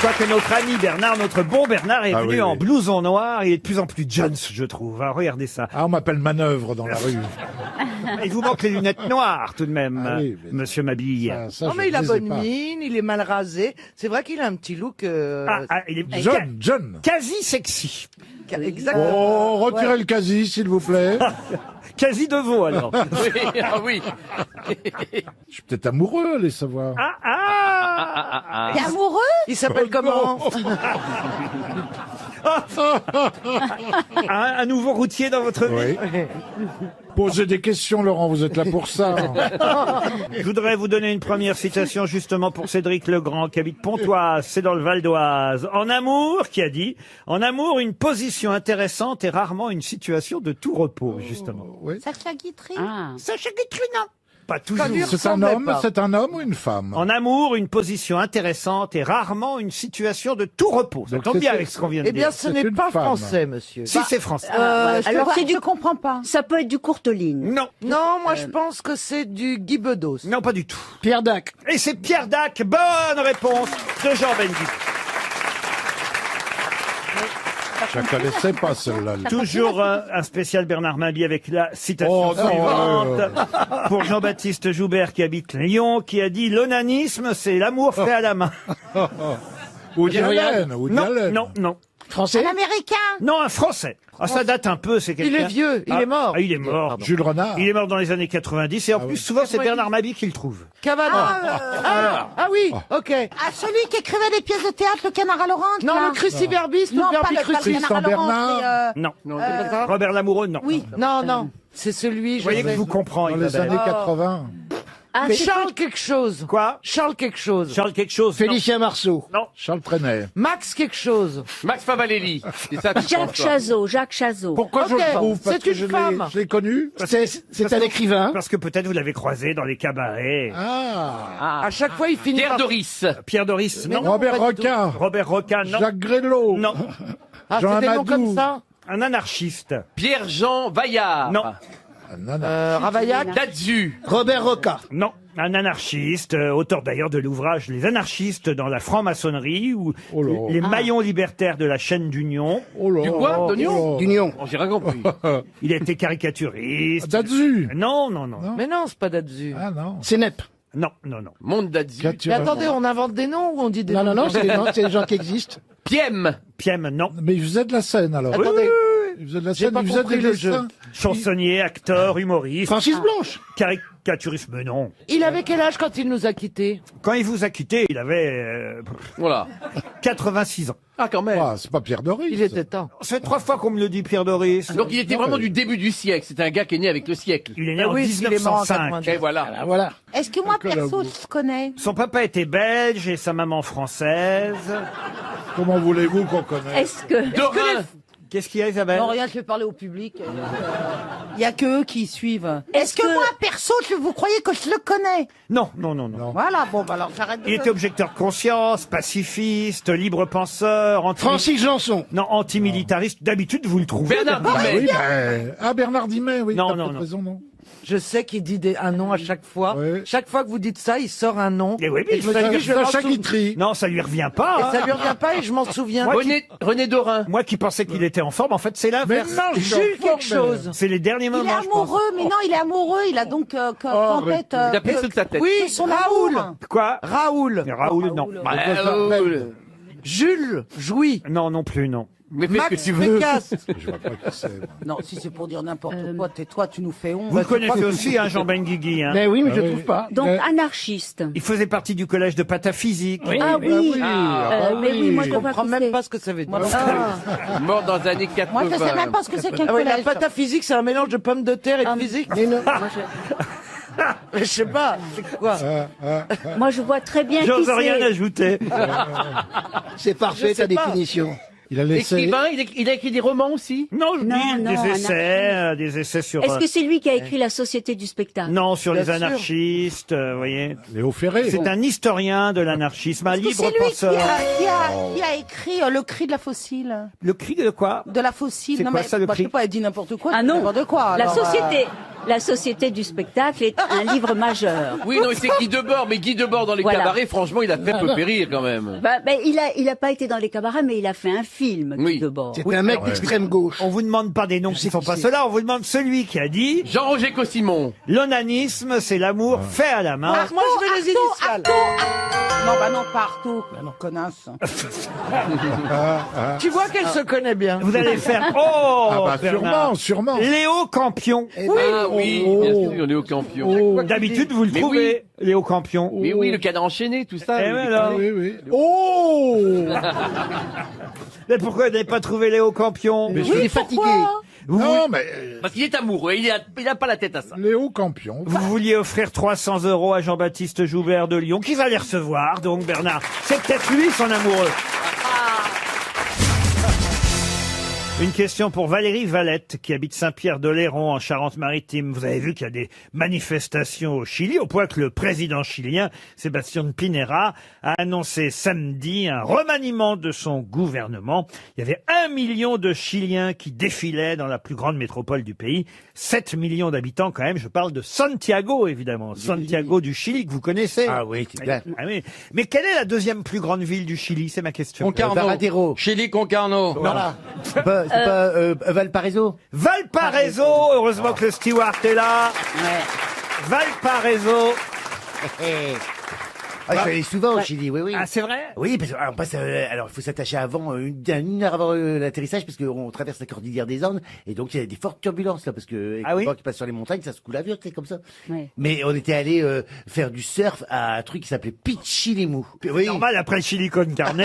crois que notre ami Bernard, notre bon Bernard, est venu en oui. blouson noir. Il est de plus en plus Jones, je trouve. Ah, regardez ça. Ah, on m'appelle Manœuvre dans la rue. Il vous manque les lunettes noires, tout de même, Ah oui, mais monsieur Mabille. Ça, Non, je mais il a les ai bonne pas. mine, il est mal rasé. C'est vrai qu'il a un petit look. Il est John. quasi sexy. Exactement. Oh, retirez le quasi, s'il vous plaît. Quasi de veau, alors. Oui, ah oui. Je suis peut-être amoureux, allez savoir. T'es amoureux? Il s'appelle comment? Un nouveau routier dans votre vie. Oui. Posez des questions, Laurent, vous êtes là pour ça. Je voudrais vous donner une première citation justement pour Cédric Legrand qui habite Pontoise, c'est dans le Val d'Oise. En amour, qui a dit, en amour, une position intéressante est rarement une situation de tout repos, justement. Sacha Guitry? Sacha Guitry, non. Pas toujours. lui C'est un ressemblait homme, pas. c'est un homme ou une femme? En amour, une position intéressante est rarement une situation de tout repos. Ça Donc tombe c'est- bien avec ce qu'on vient de Eh bien, dire. ce C'est n'est une pas femme. français, monsieur. Si, c'est français. Alors c'est Je comprends pas. Ça peut être du courte ligne. Non, Non, moi, je pense que c'est du Guy Bedos. non, pas du tout. Pierre Dac. Et c'est Pierre Dac. Bonne réponse de Jean Benguigui. Je la connaissais pas, celle-là. Toujours un spécial Bernard Mabie avec la citation Oh, non, suivante pour Jean-Baptiste Joubert qui habite Lyon, qui a dit l'onanisme c'est l'amour fait à la main. Woody Allen, Woody Non, Allen. non, non, Français. Un américain? non, un Français. Ah, ça date un peu, c'est quelqu'un. Il est vieux, il est mort. Ah, il est mort. Jules Renard. Il est mort dans les années 90 et en plus souvent c'est Bernard Mabie qui le trouve. Cavana. Ah oui, ok. Ah, celui qui écrivait des pièces de théâtre, le canard à Laurent? Non, là. le cruciverbiste, Non, le pas verbi le crucis. canard à Laurent, Bernard. c'est, Non. Robert Lamoureux, non. Oui. Non. C'est celui, Vous voyez que je vous comprends, Dans les Isabelle. années 80. Mais Charles quelque chose. Quoi? Charles quelque chose. Charles quelque chose. non. Félicien Marceau. Charles Trenet. Max quelque chose. Max Favalelli. C'est ça que tu penses, toi. Jacques Chazot. Pourquoi je Ok, le trouve? Parce c'est que une femme. je l'ai connu. C'est un écrivain. Parce que peut-être vous l'avez croisé dans les cabarets. Ah. À chaque fois, il finit Pierre par... Doris. Pierre Doris, non. Robert pas du tout. Roquin. Robert Roca, non. Jacques Grélot. Non. Ah, Jean c'est des noms Amadou. comme ça. Un anarchiste. Pierre-Jean Vaillard. Non. Ravaillac. Dazu. Robert Roca. Non, un anarchiste, auteur d'ailleurs de l'ouvrage Les anarchistes dans la franc-maçonnerie ou Oh là. les maillons libertaires de la chaîne d'Union. Oh là. Du quoi, oh d'oignon là. D'Union. Oh, j'ai rien compris. Il a été caricaturiste. Dazu. Non. Mais non, c'est pas Dazu. Ah non. C'est Nep. Non. Monde Dazu. Mais attendez, on invente des noms ou on dit des Non, noms? non, c'est des gens qui existent. Piem. Piem, non. Mais il faisait de la scène alors. Attendez. Il faisait de la J'ai scène, pas il faisait compris des le dessins. Chansonnier, acteur, humoriste, Francis Blanche. caricaturiste, mais non. Il avait quel âge quand il nous a quittés? Quand il vous a quitté, il avait Voilà. 86 ans. Ah, quand même. Ah, c'est pas Pierre Doris. Il était temps. Ça fait 3 fois qu'on me le dit, Pierre Doris. Donc il était vraiment du début du siècle. C'était un gars qui est né avec le siècle. Il est né Ah en oui, il est mort en 1905. 90. Et voilà. Ah, voilà. Est-ce que moi, perso, je connais? Son papa était belge et sa maman française. Comment voulez-vous qu'on connaisse? Est-ce que... Dorin. Qu'est-ce qu'il y a, Isabelle? Non, rien, je vais parler au public. Il y a que eux qui suivent. Est-ce que moi, perso, vous croyez que je le connais? Non. Voilà, bon, bah alors j'arrête de... Il était objecteur de conscience, pacifiste, libre penseur, Francis Janson. non, antimilitariste. D'habitude, vous le trouvez. Bernard Ah Dimet. oui, Bernard Dimet, oui. Non, t'as non, peut-être non. raison, non. Je sais qu'il dit un nom à chaque fois. Oui. Chaque fois que vous dites ça, il sort un nom. Et oui, mais je me suis dit, je vais m'en Sacha souvenir. Guitry. Non, ça lui revient pas. Et hein. ça lui revient pas et je m'en souviens. Moi, René Dorin. Moi qui pensais qu'il était en forme, en fait, c'est Mais l'inverse. non, je suis en Jules forme, quelque chose. C'est les derniers Il est moments, je pense. amoureux, mais non, il est amoureux, il a donc en tête... Il a pris sur sa tête. Oui, son Raoul. amour. Quoi? Raoul. Raoul, non. Raoul. Jules. Jouy. Non plus, non. Mais fais ce Max que tu veux. Pécasse. Je vois pas qui c'est. moi. Non, si c'est pour dire n'importe quoi, tais-toi, tu nous fais honte. Vous le connaissez aussi, hein, Jean Benguigui. Hein. Mais oui, mais je Ah oui. trouve pas. Donc Mais- anarchiste. Il faisait partie du collège de pataphysique. Ah oui. Mais oui, moi je Je vois comprends qui même c'est. pas ce que ça veut dire. Mort dans les années 80. Moi, je sais même pas ce que c'est qu'un Ah ouais, la collège. pâte à physique, c'est un mélange de pommes de terre et de physique. Mais non. Je sais pas, c'est quoi? Moi je vois très bien qui J'ose rien c'est. ajouter. C'est parfait Je sais ta pas. définition. Il a laissé. Écrivain, il a écrit des romans aussi. Non, je Non, dis non, des essais sur... Est-ce que c'est lui qui a écrit La Société du spectacle? Non, sur Bien les sûr. anarchistes, vous voyez. Léo Ferré. C'est un historien de l'anarchisme, un Est-ce que libre c'est lui penseur. qui a écrit Le cri de la fossile? Le cri de quoi? De la fossile. C'est non, quoi mais ça, le Bah, je cri? sais pas, elle dit n'importe quoi. Ah non. N'importe quoi. La alors, Société. La société du spectacle est un livre majeur. Oui, non, c'est Guy Debord, mais Guy Debord dans les Voilà. cabarets, franchement, il a fait peu périr quand même. Il a pas été dans les cabarets, mais il a fait un film, Guy Oui. Debord. C'est un mec d'extrême gauche. On vous demande pas des noms qui sont pas ceux-là, on vous demande celui qui a dit Jean-Roger Cossimon. l'onanisme, c'est l'amour fait à la main. Moi, je veux les initiales. Non, bah non, partout. Bah non, connasse. Tu vois qu'elle se connaît bien. Vous allez faire oh Ah bah Bernard. sûrement. Léo Campion. Ah oui, bien sûr, Léo Campion. D'habitude, vous le Mais trouvez, Léo Campion. Mais oui, le cadre enchaîné, tout ça. Eh ouais, alors. Oui. Oh Mais pourquoi vous n'avez pas trouvé Léo Campion Mais je suis fatigué. Non, mais Parce qu'il est amoureux, il a pas la tête à ça. Léo Campion. Vous vouliez offrir 300 € à Jean-Baptiste Joubert de Lyon, qui va les recevoir, donc Bernard. C'est peut-être lui son amoureux. Une question pour Valérie Valette, qui habite Saint-Pierre-de-Léron, en Charente-Maritime. Vous avez vu qu'il y a des manifestations au Chili, au point que le président chilien, Sébastien Pinera, a annoncé samedi un remaniement de son gouvernement. Il y avait 1 million de Chiliens qui défilaient dans la plus grande métropole du pays. 7 millions d'habitants quand même. Je parle de Santiago, évidemment. Santiago du Chili, que vous connaissez. Ah oui, c'est clair. Ah oui. Mais quelle est la deuxième plus grande ville du Chili? C'est ma question. Concarneau. Varadero. Chili Concarneau. Voilà. C'est pas Valparaiso. Valparaiso, heureusement que le steward est là. Valparaiso. Ah, je suis allé souvent au Chili, oui. Ah, c'est vrai? Oui, parce qu'on passe. Alors, il faut s'attacher avant une heure avant l'atterrissage, parce qu'on traverse la cordillère des Andes, et donc il y a des fortes turbulences là, parce que Ah oui quand qui passe sur les montagnes, ça secoue l'avion, c'est comme ça. Ouais. Mais on était allé faire du surf à un truc qui s'appelait Pichilemu. Oui. Normal après le Chili con carne.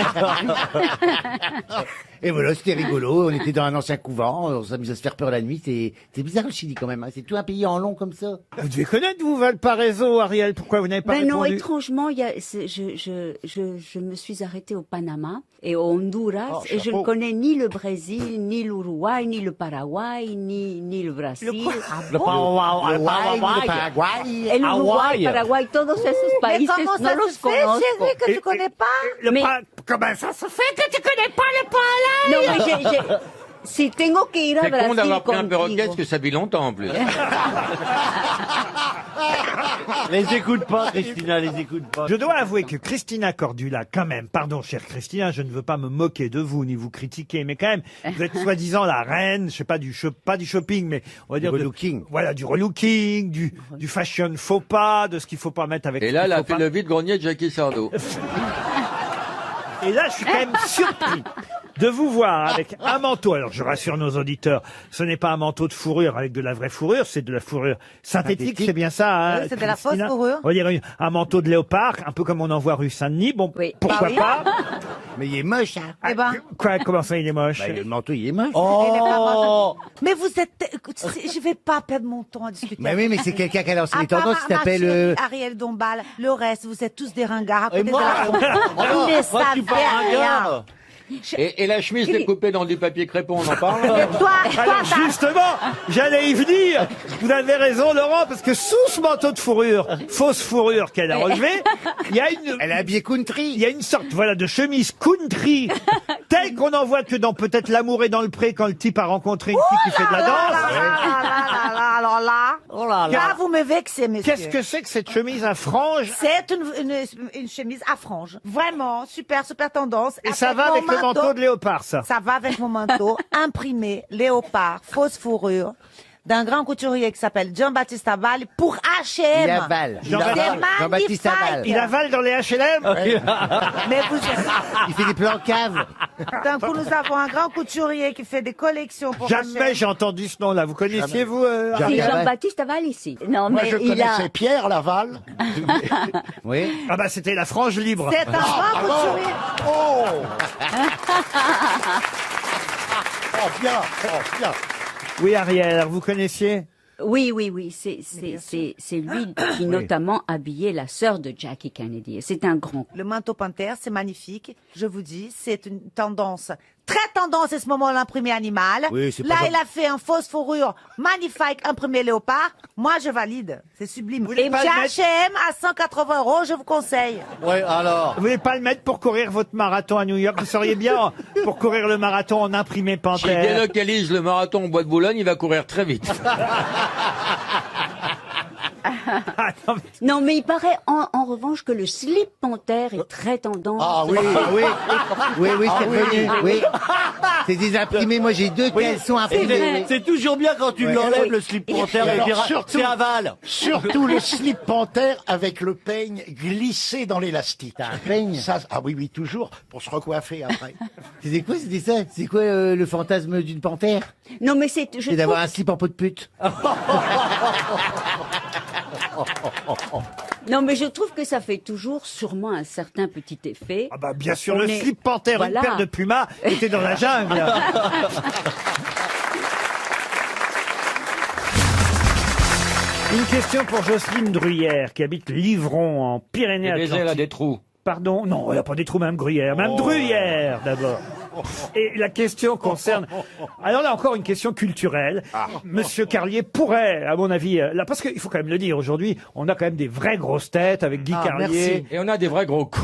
Et voilà, c'était rigolo. On était dans un ancien couvent, on s'amusait à se faire peur la nuit. C'est bizarre le Chili quand même. Hein. C'est tout un pays en long comme ça. Vous devez connaître, vous, Valparaiso, Ariel. Pourquoi vous n'avez pas Ben non, répondu? étrangement, je me suis arrêtée au Panama et au Honduras et je ne connais ni le Brésil, ni l'Uruguay, ni le Paraguay, ni le Brésil. Le Paraguay. Et l'Uruguay, le Paraguay, todos esos Mais países, comment ça no los se fait, conozco. chérie, que tu connais pas? Mais- Comment ça se fait? Non, mais si tengo que ir a C'est con Brasil d'avoir pris un perroquet, contigo. parce que ça vit longtemps en plus. Les écoute pas, Christina, les écoute pas. Je dois avouer que Christina Cordula, quand même, pardon, chère Christina, je ne veux pas me moquer de vous ni vous critiquer, mais quand même, vous êtes soi-disant la reine, je sais pas pas du shopping, mais on va dire relooking. Voilà, du relooking, du fashion faux pas, de ce qu'il faut pas mettre avec. Et ce là, qu'il elle a faut fait pas. le vide-grenier de Jackie Sardou. Et là, je suis quand même surpris de vous voir avec un manteau. Alors, je rassure nos auditeurs, ce n'est pas un manteau de fourrure avec de la vraie fourrure, c'est de la fourrure synthétique, c'est bien ça, hein, Oui, c'est de la fausse Christina fourrure. On va dire un manteau de léopard, un peu comme on en voit rue Saint-Denis. Bon, Oui. pourquoi Ah oui. pas? Mais il est moche, hein. Eh ben. Quoi, comment ça, il est moche? Bah, le manteau, il est moche. Il est pas moche. Mais vous êtes, écoute, je vais pas perdre mon temps à discuter. Mais oui, mais c'est quelqu'un qui a lancé les À part tendances, il ma s'appelle... chérie Ariel Dombal, le reste, vous êtes tous des ringards à côté de moi la route. Vous ne savez rien. Et la chemise découpée dans du papier crépon, on en parle? Toi, Alors justement, j'allais y venir. Vous avez raison, Laurent, parce que sous ce manteau de fourrure, fausse fourrure qu'elle a relevée, il y a Elle est habillée country. il y a une sorte, voilà, de chemise country, telle qu'on en voit que dans peut-être L'amour est dans le pré, quand le type a rencontré une fille qui fait de la danse. alors là, vous me vexez, messieurs. Qu'est-ce que c'est que cette chemise à franges? C'est une chemise à franges. Vraiment, super tendance. Et ça va avec le manteau de léopard, ça. Ça va avec mon manteau, imprimé, léopard, fausse fourrure, d'un grand couturier qui s'appelle Jean-Baptiste Aval pour H&M. Il avale. Jean- C'est Jean-Baptiste magnifique. Aval. Il avale dans les H&M? Mais vous, Il fait des plans en cave. d'un coup, nous avons un grand couturier qui fait des collections pour Jamais H&M. j'ai entendu ce nom-là. Vous connaissiez, vous C'est Jean- Jean-Baptiste Aval ici. Non, Moi, mais je il a... connaissais Pierre Laval. Oui. Ah bah, c'était la frange libre. C'est un grand couturier. Oh Oh, bien. Oui, Ariel, vous connaissiez? Oui, c'est lui qui notamment habillait la sœur de Jackie Kennedy. Et c'est un grand. Le manteau panthère, c'est magnifique. Je vous dis, c'est une tendance, très tendance à ce moment, l'imprimé animal. Oui, c'est Là, pas il a fait un fausse fourrure magnifique, imprimé léopard. Moi, je valide. C'est sublime. voulez Et pas le mettre H&M à 180 €, je vous conseille. Ouais, alors. Vous voulez pas le mettre pour courir votre marathon à New York? Vous seriez bien pour courir le marathon en imprimé S'il panthère. délocalise le marathon au bois de Boulogne, il va courir très vite. Ah, non, mais- Non, mais il paraît en revanche que le slip panthère est très tendance. Ah oui, oui, oui, c'est revenu, oui. C'est des imprimés, moi j'ai deux caleçons imprimés. C'est toujours bien quand tu l'enlèves, le slip panthère, et alors, puis c'est aval. Surtout le slip panthère avec le peigne glissé dans l'élastique. T'as un peigne? Ça, ah oui, oui, toujours, pour se recoiffer après. C'était quoi, c'était ça? C'est quoi le fantasme d'une panthère? Non, mais je C'est d'avoir un slip en peau de pute. Non, mais je trouve que ça fait toujours sûrement un certain petit effet. Ah bah bien sûr, On le est- slip panthère, Voilà. une paire de pumas, était dans la jungle. Une question pour Jocelyne Druyère, qui habite Livron, en Les baisers, Pyrénées-Atlantiques. elle a des trous. Pardon, non, elle n'a pas des trous, Mme Gruyère. Mme Druyère, d'abord. Et la question concerne... Alors là, encore une question culturelle. Monsieur Carlier pourrait, à mon avis... Là, parce qu'il faut quand même le dire, aujourd'hui, on a quand même des vraies grosses têtes avec Guy Carlier, Et on a des vrais gros cons.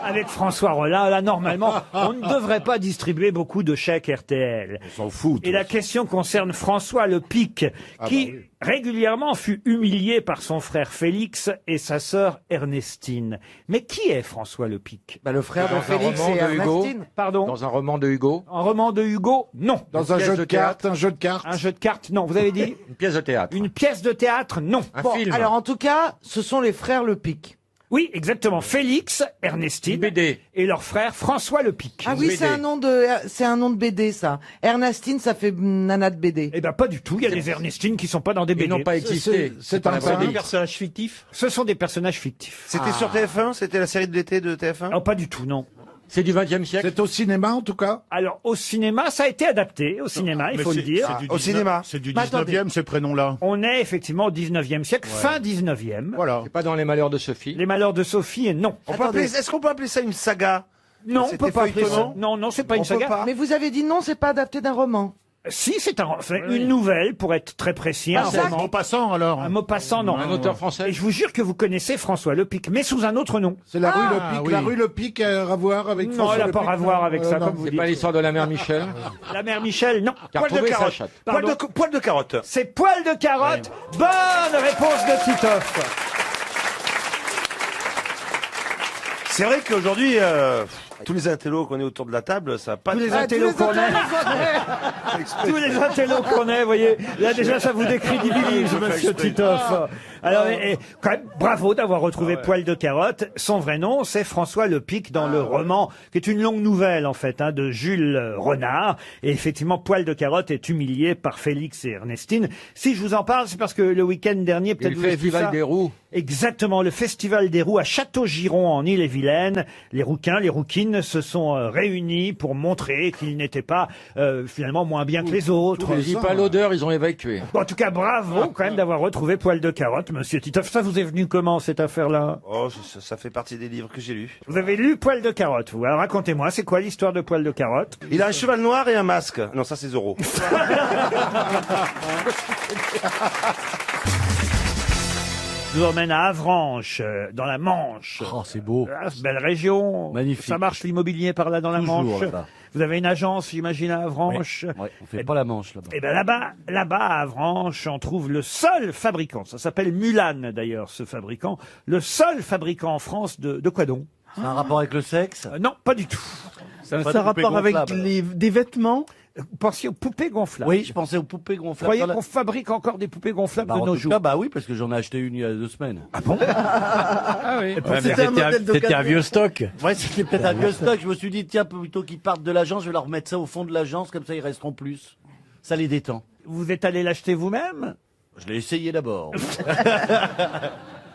avec François Rollin. Là, normalement, on ne devrait pas distribuer beaucoup de chèques RTL. On s'en fout. Et la question concerne François Le Pic, qui régulièrement fut humilié par son frère Félix et sa sœur Ernestine. Mais qui est François Le Pic? Le frère Dans un roman de Hugo. Pardon? Dans un roman de Hugo. Un roman de Hugo? Non. Dans un pièce jeu de de cartes, un jeu de cartes. Un jeu de cartes? Non. Vous avez dit? Une pièce de théâtre. Une pièce de théâtre? Non. Un film. Alors en tout cas, ce sont les frères Le Pic. Oui, exactement. Félix, Une Ernestine BD. et leur frère François Le Pic. Ah oui, BD. c'est un nom de BD ça. Ernestine, ça fait nana de BD. Eh ben pas du tout. Il y a des Ernestines qui sont pas dans des Ils BD. n'ont pas existé. c'est pas un la vraie saint. vie. personnages fictifs. Ce sont des personnages fictifs. C'était sur TF1, c'était la série de l'été de TF1. Oh, pas du tout, non. C'est du XXe siècle. C'est au cinéma, en tout cas. Alors, au cinéma, ça a été adapté, au cinéma, il faut le dire. Au cinéma. C'est du Bah, attendez. 19e, ces prénoms-là. On est effectivement au 19e siècle, fin 19e. Voilà. C'est pas dans Les Malheurs de Sophie. Les malheurs de Sophie, et non. Est-ce qu'on peut appeler ça une saga? Non, on C'était peut pas appeler ça. feuilletonnant. Non, non, c'est pas une On peut saga. pas. Mais vous avez dit non, c'est pas adapté d'un roman. Si, c'est une nouvelle, pour être très précis. Un roman. En passant, alors. Un mot passant, non. Un auteur français. Et je vous jure que vous connaissez François Le Pic, mais sous un autre nom. C'est la rue Le Ah, Pic. oui. La rue Le Pic a à voir avec Non, François elle n'a Le pas Pic, à voir non. avec ça, Non. comme vous C'est dites. pas l'histoire de la mère Michel. La mère Michel, non. Qui a Poil de retrouvé sa carotte. chatte. Pardon. Poil de carotte. C'est poil de carotte. Bonne réponse de Titoff. C'est vrai qu'aujourd'hui, tous les intellos qu'on est autour de la table, ça n'a pas Tous de... les intellos qu'on est. Tous les intellos qu'on est, vous voyez. Là, déjà, ça vous décrédibilise, monsieur Titoff. Alors, et quand même, bravo d'avoir retrouvé Poil de carotte. Son vrai nom, c'est François Le Pic dans le roman, qui est une longue nouvelle, en fait, de Jules Renard. Et effectivement, Poil de carotte est humilié par Félix et Ernestine. Si je vous en parle, c'est parce que le week-end dernier, Et peut-être le vous avez vu ça. Festival des roues. Exactement, le Festival des roues à Château-Giron en Ille-et-Vilaine. Les rouquins, les rouquines se sont réunis pour montrer qu'ils n'étaient pas finalement moins bien que les autres. Je dis pas l'odeur, ils ont évacué. Bon, en tout cas, bravo quand même d'avoir retrouvé Poil de carotte, monsieur Titoff. Ça vous est venu comment, cette affaire-là? Oh, ça fait partie des livres que j'ai lus. Vous avez lu Poil de carotte, vous. Alors racontez-moi, c'est quoi l'histoire de Poil de carotte? Il a un cheval noir et un masque. Non, ça c'est Zorro. Je vous emmène à Avranches, dans la Manche. Oh, c'est beau. Ah, c'est belle région. Magnifique. Ça marche l'immobilier par là dans la Toujours, Manche. là-bas. Vous avez une agence, j'imagine, à Avranches. Ouais, on fait pas la manche là-bas. Eh ben là-bas à Avranches, on trouve le seul fabricant. Ça s'appelle Mulan d'ailleurs, ce fabricant. Le seul fabricant en France de quoi donc? C'est un rapport avec le sexe? Non, pas du tout. Ça Ça a rapport avec des vêtements. Vous pensiez aux poupées gonflables? Oui, je pensais aux poupées Vous gonflables. croyez Dans la- qu'on fabrique encore des poupées gonflables Bah, de en nos tout jours? cas, bah oui, parce que j'en ai acheté une il y a 2 semaines. Ah bon? C'était un modèle d'occasion. stock. Ouais, c'était peut-être un vieux stock. Je me suis dit, tiens, plutôt qu'ils partent de l'agence, je vais leur remettre ça au fond de l'agence, comme ça ils resteront plus. Ça les détend. Vous êtes allé l'acheter vous-même? Je l'ai essayé d'abord.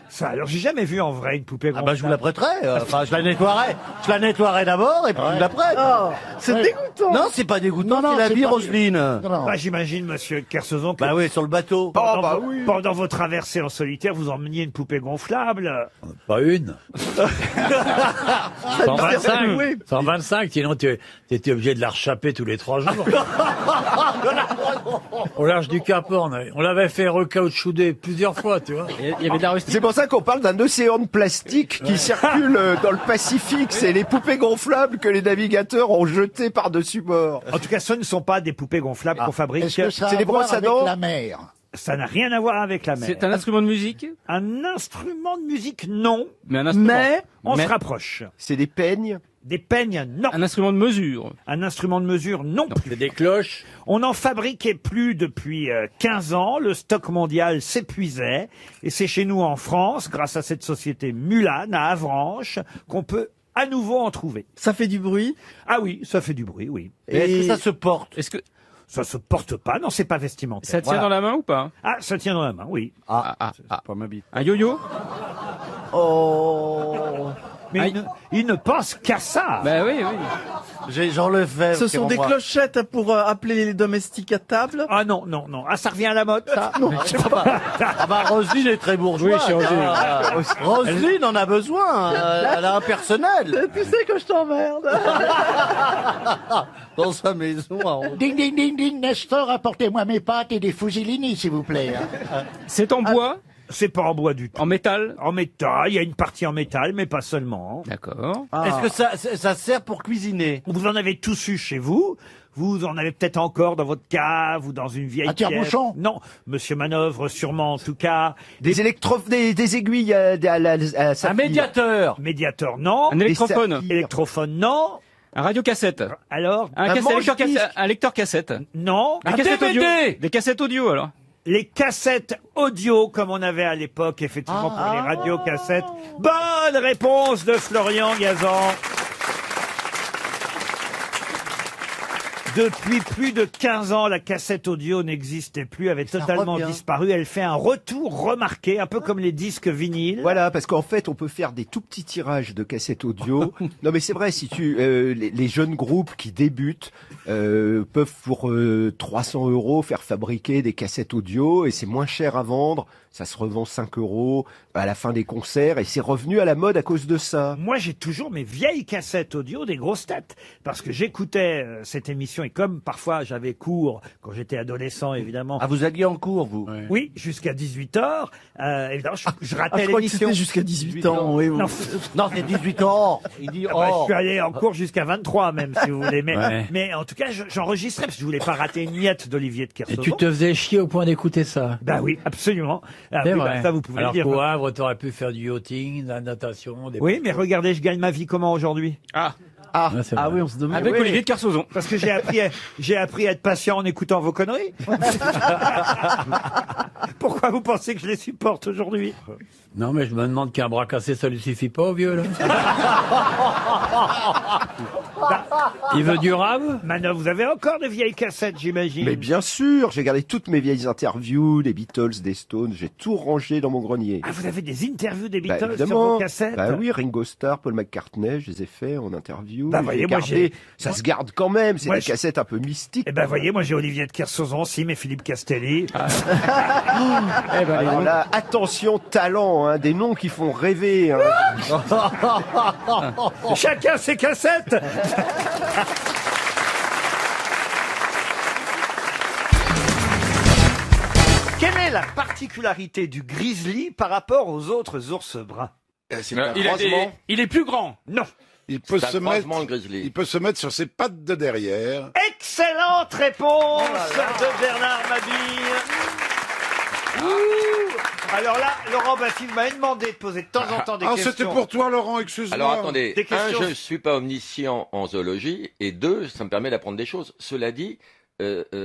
Ça, alors j'ai jamais vu en vrai une poupée Ah gonflable. bah je vous la prêterai. Enfin, je la nettoierai. Je la nettoierai d'abord et puis je vous la prête. Oh, c'est dégoûtant. Non, c'est pas dégoûtant, Non, non, c'est la c'est vie, pas- Roselyne. Non, non. Bah, j'imagine, monsieur Kersozon, que Bah oui, sur le bateau. pendant vos traversées en solitaire, vous emmeniez une poupée gonflable. Pas une. 125. 125, sinon tu étais obligé de la rechaper tous les 3 jours. Au large du Cap Horn, on l'avait fait recaoutchouder plusieurs fois, tu vois. Il y avait de la rustique. C'est pour ça qu'on parle d'un océan de plastique qui circule dans le Pacifique. C'est les poupées gonflables que les navigateurs ont jetées par-dessus bord. En tout cas, ce ne sont pas des poupées gonflables qu'on fabrique. Est-ce que ça a C'est à des voir brosses à avec dents la mer? Ça n'a rien à voir avec la mer. C'est un instrument de musique? Un instrument de musique, non. Mais un instrument. On se rapproche. C'est des peignes? Des peignes, non. Un instrument de mesure? Un instrument de mesure, non. C'est des cloches. On n'en fabriquait plus depuis 15 ans. Le stock mondial s'épuisait. Et c'est chez nous en France, grâce à cette société Mulan, à Avranches, qu'on peut à nouveau en trouver. Ça fait du bruit? Ah oui, ça fait du bruit, oui. Et est-ce que ça se porte? Est-ce que Ça se porte pas, non, c'est pas vestimentaire. ça tient dans la main ou pas? Ah, ça tient dans la main, oui. Pas ma bite. Un yo-yo? Oh. Mais Aïe. il ne pense qu'à ça. Bah oui, oui. J'ai Jean Lefebvre. Ce qui sont des renvoie. clochettes pour appeler les domestiques à table? Ah non, non, non. Ah, ça revient à la mode, ça. Non, ah bah Roselyne est très bourgeoise. Oui, chez Roselyne. Roselyne en a besoin. Elle a un personnel Tu sais que je t'emmerde. dans sa maison. Ding, ding, ding, ding, Nestor, apportez-moi mes pâtes et des fusilini, s'il vous plaît. C'est en bois? C'est pas en bois du tout. En métal? En métal, il y a une partie en métal, mais pas seulement. D'accord. Est-ce que ça sert pour cuisiner? Vous en avez tous eu chez vous. Vous en avez peut-être encore dans votre cave ou dans une vieille Un tire-bouchon? pièce. Non, Monsieur Manœuvre, sûrement en tout cas. Des des aiguilles à Un médiateur. Médiateur, non. Un électrophone? Électrophone, non. Un radiocassette? Alors, Un lecteur cassette? non. Des cassettes audio? Des cassettes audio, alors? Les cassettes audio, comme on avait à l'époque, effectivement, pour les radiocassettes. Bonne réponse de Florian Gazan. Depuis plus de 15 ans, la cassette audio n'existait plus, avait totalement revient. disparu. Elle fait un retour remarqué, un peu comme les disques vinyles. Voilà, parce qu'en fait, on peut faire des tout petits tirages de cassettes audio. Non, mais c'est vrai, si les jeunes groupes qui débutent peuvent pour 300 € faire fabriquer des cassettes audio et c'est moins cher à vendre. Ça se revend 5 € à la fin des concerts et c'est revenu à la mode à cause de ça. Moi, j'ai toujours mes vieilles cassettes audio des grosses têtes. Parce que j'écoutais cette émission et comme parfois j'avais cours quand j'étais adolescent, évidemment. Ah, vous alliez en cours, vous? Oui, jusqu'à 18h. Évidemment, je ratais Je crois que l'émission. c'était jusqu'à 18 ans. Oui, Non, Non, c'est 18 ans. Il dit, bah, je oh. suis allé en cours jusqu'à 23 même, si vous voulez. Mais, Ouais. mais en tout cas, j'enregistrais parce que je voulais pas rater une miette d'Olivier de Et Kersauzon. tu te faisais chier au point d'écouter ça. Bah oui, absolument. Ah, C'est oui, vrai. bah, ça, vous pouvez Alors le dire. qu'au Havre, t'aurais pu faire du yachting, de la natation. Des... Oui, mais regardez, je gagne ma vie comment aujourd'hui? Ouais, c'est vrai. oui, on se demande. Avec Olivier de Kersauzon. Parce que j'ai appris à être patient en écoutant vos conneries. Pourquoi vous pensez que je les supporte aujourd'hui? Non, mais je me demande qu'un bras cassé, ça lui suffit pas au vieux, là. Il veut du rave? Manœuvre, vous avez encore de vieilles cassettes, j'imagine. Mais bien sûr, j'ai gardé toutes mes vieilles interviews, des Beatles, des Stones, j'ai tout rangé dans mon grenier. Ah, vous avez des interviews des Bah, Beatles sur évidemment. vos cassettes? Bah oui, Ringo Starr, Paul McCartney, je les ai faits en interview. Bah, J'ai voyez, moi, gardé. Ça se garde quand même, c'est Moi, des cassettes un peu mystiques. Eh ben, voyez, moi, j'ai Olivier de Kersauzon, Sim et Philippe Castelli. Alors là, attention, talent, hein, des noms qui font rêver. Hein. Chacun ses cassettes. Quelle est la particularité du grizzly par rapport aux autres ours bruns? C'est un croisement. Il est plus grand. Non. Il peut, C'est un se mettre, croisement, le grizzly. il peut se mettre sur ses pattes de derrière. Excellente réponse de Bernard Mabille. Alors là, Laurent Baffy m'a demandé de poser de temps en temps des Ah, questions. c'était pour toi, Laurent, excuse-moi. Alors attendez, Des questions. je ne suis pas omniscient en zoologie, et deux, ça me permet d'apprendre des choses. Cela dit,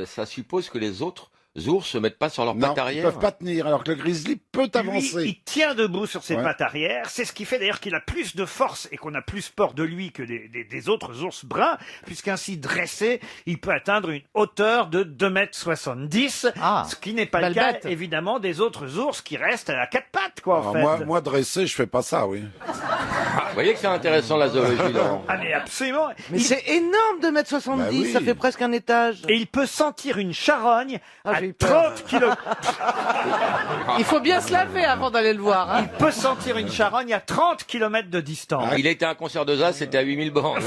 ça suppose que les autres ours se mettent pas sur leurs Non, pattes ils arrière. peuvent pas tenir, alors que le grizzly peut avancer. Lui, il tient debout sur ses Ouais. pattes arrière. C'est ce qui fait d'ailleurs qu'il a plus de force et qu'on a plus peur de lui que des autres ours bruns, puisqu'ainsi dressé, il peut atteindre une hauteur de 2,70 m, ce qui n'est pas le belle cas, bête. évidemment, des autres ours qui restent à quatre pattes, quoi, en Alors fait. moi, dressé, je fais pas ça, oui. Vous voyez que c'est intéressant la zoologie, Laurent. Ah, mais absolument. Mais Il- c'est énorme de mettre 70, Bah oui. ça fait presque un étage. Et il peut sentir une charogne Ah, à j'ai eu peur. 30 km. Il faut bien se laver avant d'aller le voir. Hein. Il peut sentir une charogne à 30 km de distance. Il a été un concert de jazz, c'était à 8000 bornes.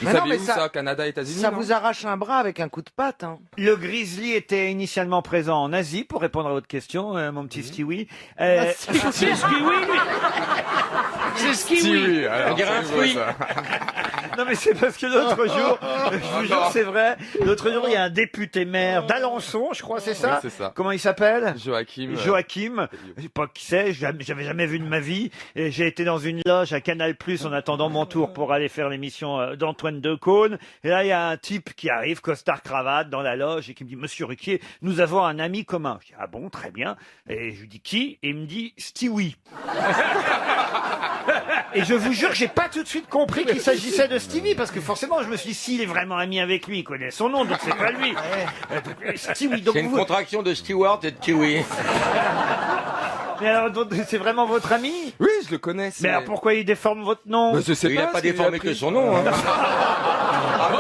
Mais non, mais ça, Canada, États-Unis. ça vous arrache un bras avec un coup de patte. Hein. Le grizzly était initialement présent en Asie, pour répondre à votre question, mon petit Stewie. c'est C'est Stewie, lui. C'est ce qui oui. On dirait un fruit. Non mais c'est parce que l'autre jour, je vous jure c'est vrai, l'autre jour il y a un député maire d'Alençon, je crois c'est ça. Oui, c'est ça. Comment il s'appelle? Joachim. Joachim, je sais pas qui c'est, j'avais jamais vu de ma vie. Et j'ai été dans une loge à Canal+ en attendant mon tour pour aller faire l'émission d'Antoine Decaune. Et là il y a un type qui arrive, costard cravate, dans la loge et qui me dit Monsieur Ruquier, nous avons un ami commun. Je dis ah bon, très bien. Et je lui dis qui? Et il me dit Stewie. Et je vous jure que j'ai pas tout de suite compris qu'il s'agissait de Stevie, parce que forcément je me suis dit s'il est vraiment ami avec lui, il connaît son nom, donc c'est pas lui. Stewie, donc C'est une vous... contraction de Stewart et de Kiwi. Mais alors donc, c'est vraiment votre ami? Oui, je le connais. Mais alors pourquoi il déforme votre nom? Bah, je sais Il pas. n'a pas c'est- déformé que son nom. Hein. Ah non,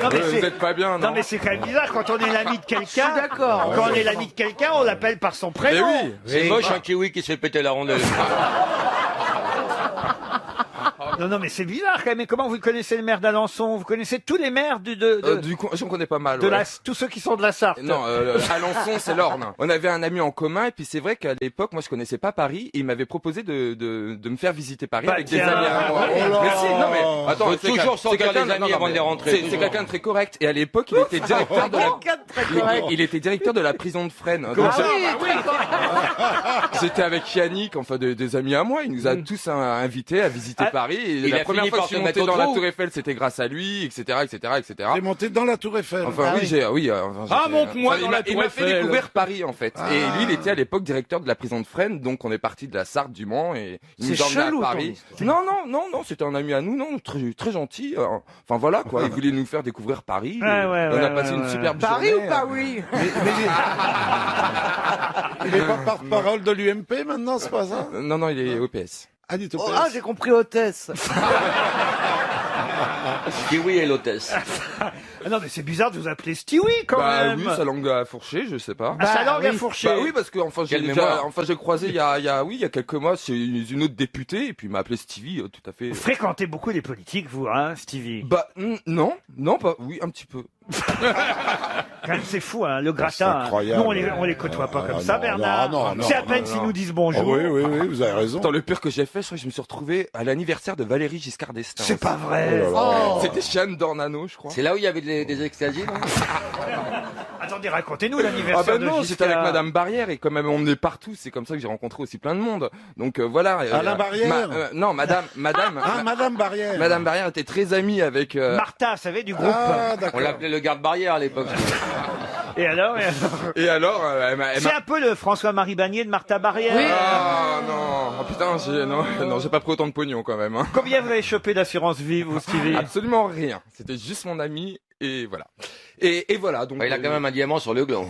Non, mais vous c'est- êtes pas bien, non? Non mais c'est quand même bizarre, quand on est l'ami de quelqu'un, Je suis d'accord. quand on est l'ami de quelqu'un, on l'appelle par son Mais prénom. oui. C'est moche un kiwi qui se fait péter la rondelle. Non mais c'est bizarre quand même. Mais comment vous connaissez le maire d'Alençon? Vous connaissez tous les maires Du coup, j'en connais pas mal. de ouais. tous ceux qui sont de la Sarthe? Non, Alençon, c'est l'Orne. On avait un ami en commun, et puis c'est vrai qu'à l'époque, moi, je connaissais pas Paris, et il m'avait proposé de me faire visiter Paris Bah, avec des tiens. amis à moi. Oh là. Mais si, non mais attends, Faut c'est toujours quelqu'un- sortir c'est quelqu'un- les amis non, non, avant de mais les rentrer, C'est toujours. quelqu'un de très correct. Et à l'époque, il était directeur de il était directeur de la prison de Fresnes. Donc, j'étais avec Yannick, enfin des amis à moi. Il nous a tous invités à visiter Paris. Et il la a première fini fois que par je suis te monté mettre au dans la trou. Tour Eiffel, c'était grâce à lui, etc., etc., etc. T'es monté dans la Tour Eiffel. Enfin oui, enfin, Ah, j'étais- monte-moi enfin, dans il la m'a- Tour il m'a fait Eiffel. découvrir Paris en fait. Et lui, il était à l'époque directeur de la prison de Fresnes, donc on est parti de la Sarthe du Mans et il nous C'est emmenait chelou, à ton Paris. histoire. Non, c'était un ami à nous, non, très très gentil. Enfin voilà quoi, il voulait nous faire découvrir Paris. Ouais, et ouais, on a ouais, passé ouais, une ouais. superbe Paris journée. ou pas oui? Il est pas porte-parole de l'UMP maintenant, c'est pas ça? Non, il est OPS. Ah, dites au Oh, PS. ah, j'ai compris hôtesse. Kiwi et l'hôtesse. Ah non mais c'est bizarre de vous appeler Stewie quand Bah même. oui, sa langue a fourché, je sais pas. Ah, sa langue a fourché. Bah oui, parce que enfin Quelle mémoire. j'ai croisé il y a quelques mois, c'est une autre députée et puis il m'a appelé Stevie, tout à fait. Vous fréquentez beaucoup les politiques, vous, hein, Stevie? Bah non, pas oui, un petit peu. Quand même, c'est fou, hein, le C'est gratin. hein. incroyable. Nous, on les côtoie pas comme Ah, ça, non, Bernard. non, non, C'est à non, peine non, s'ils non. nous disent Ah bonjour. oui, vous avez raison. Attends, le pire que j'ai fait, je crois que je me suis retrouvé à l'anniversaire de Valéry Giscard d'Estaing. C'est pas vrai. Oh là là. C'était chez Anne Dornano, je crois. C'est là où il y avait des extasies, non? Attendez, racontez-nous Ah l'anniversaire ben non, de j'étais avec Giscard. Madame Barrière et quand même on est partout, c'est comme ça que j'ai rencontré aussi plein de monde. Donc voilà. Alain Barrière non, Madame. Ah, Madame Barrière. Madame Barrière était très amie avec. Martha, vous savez, du groupe. Ah, On d'accord. l'appelait le garde-barrière à l'époque. Et alors, Et alors, elle m'a. c'est un peu le François-Marie Bagné de Martha Barrière. Ah non, oh, putain, j'ai pas pris autant de pognon quand même. Hein. Combien vous avez chopé d'assurance vie, vous, Stevie? Absolument rien. C'était juste mon ami et voilà. Et voilà donc. Bah, il a quand même un diamant sur le gland.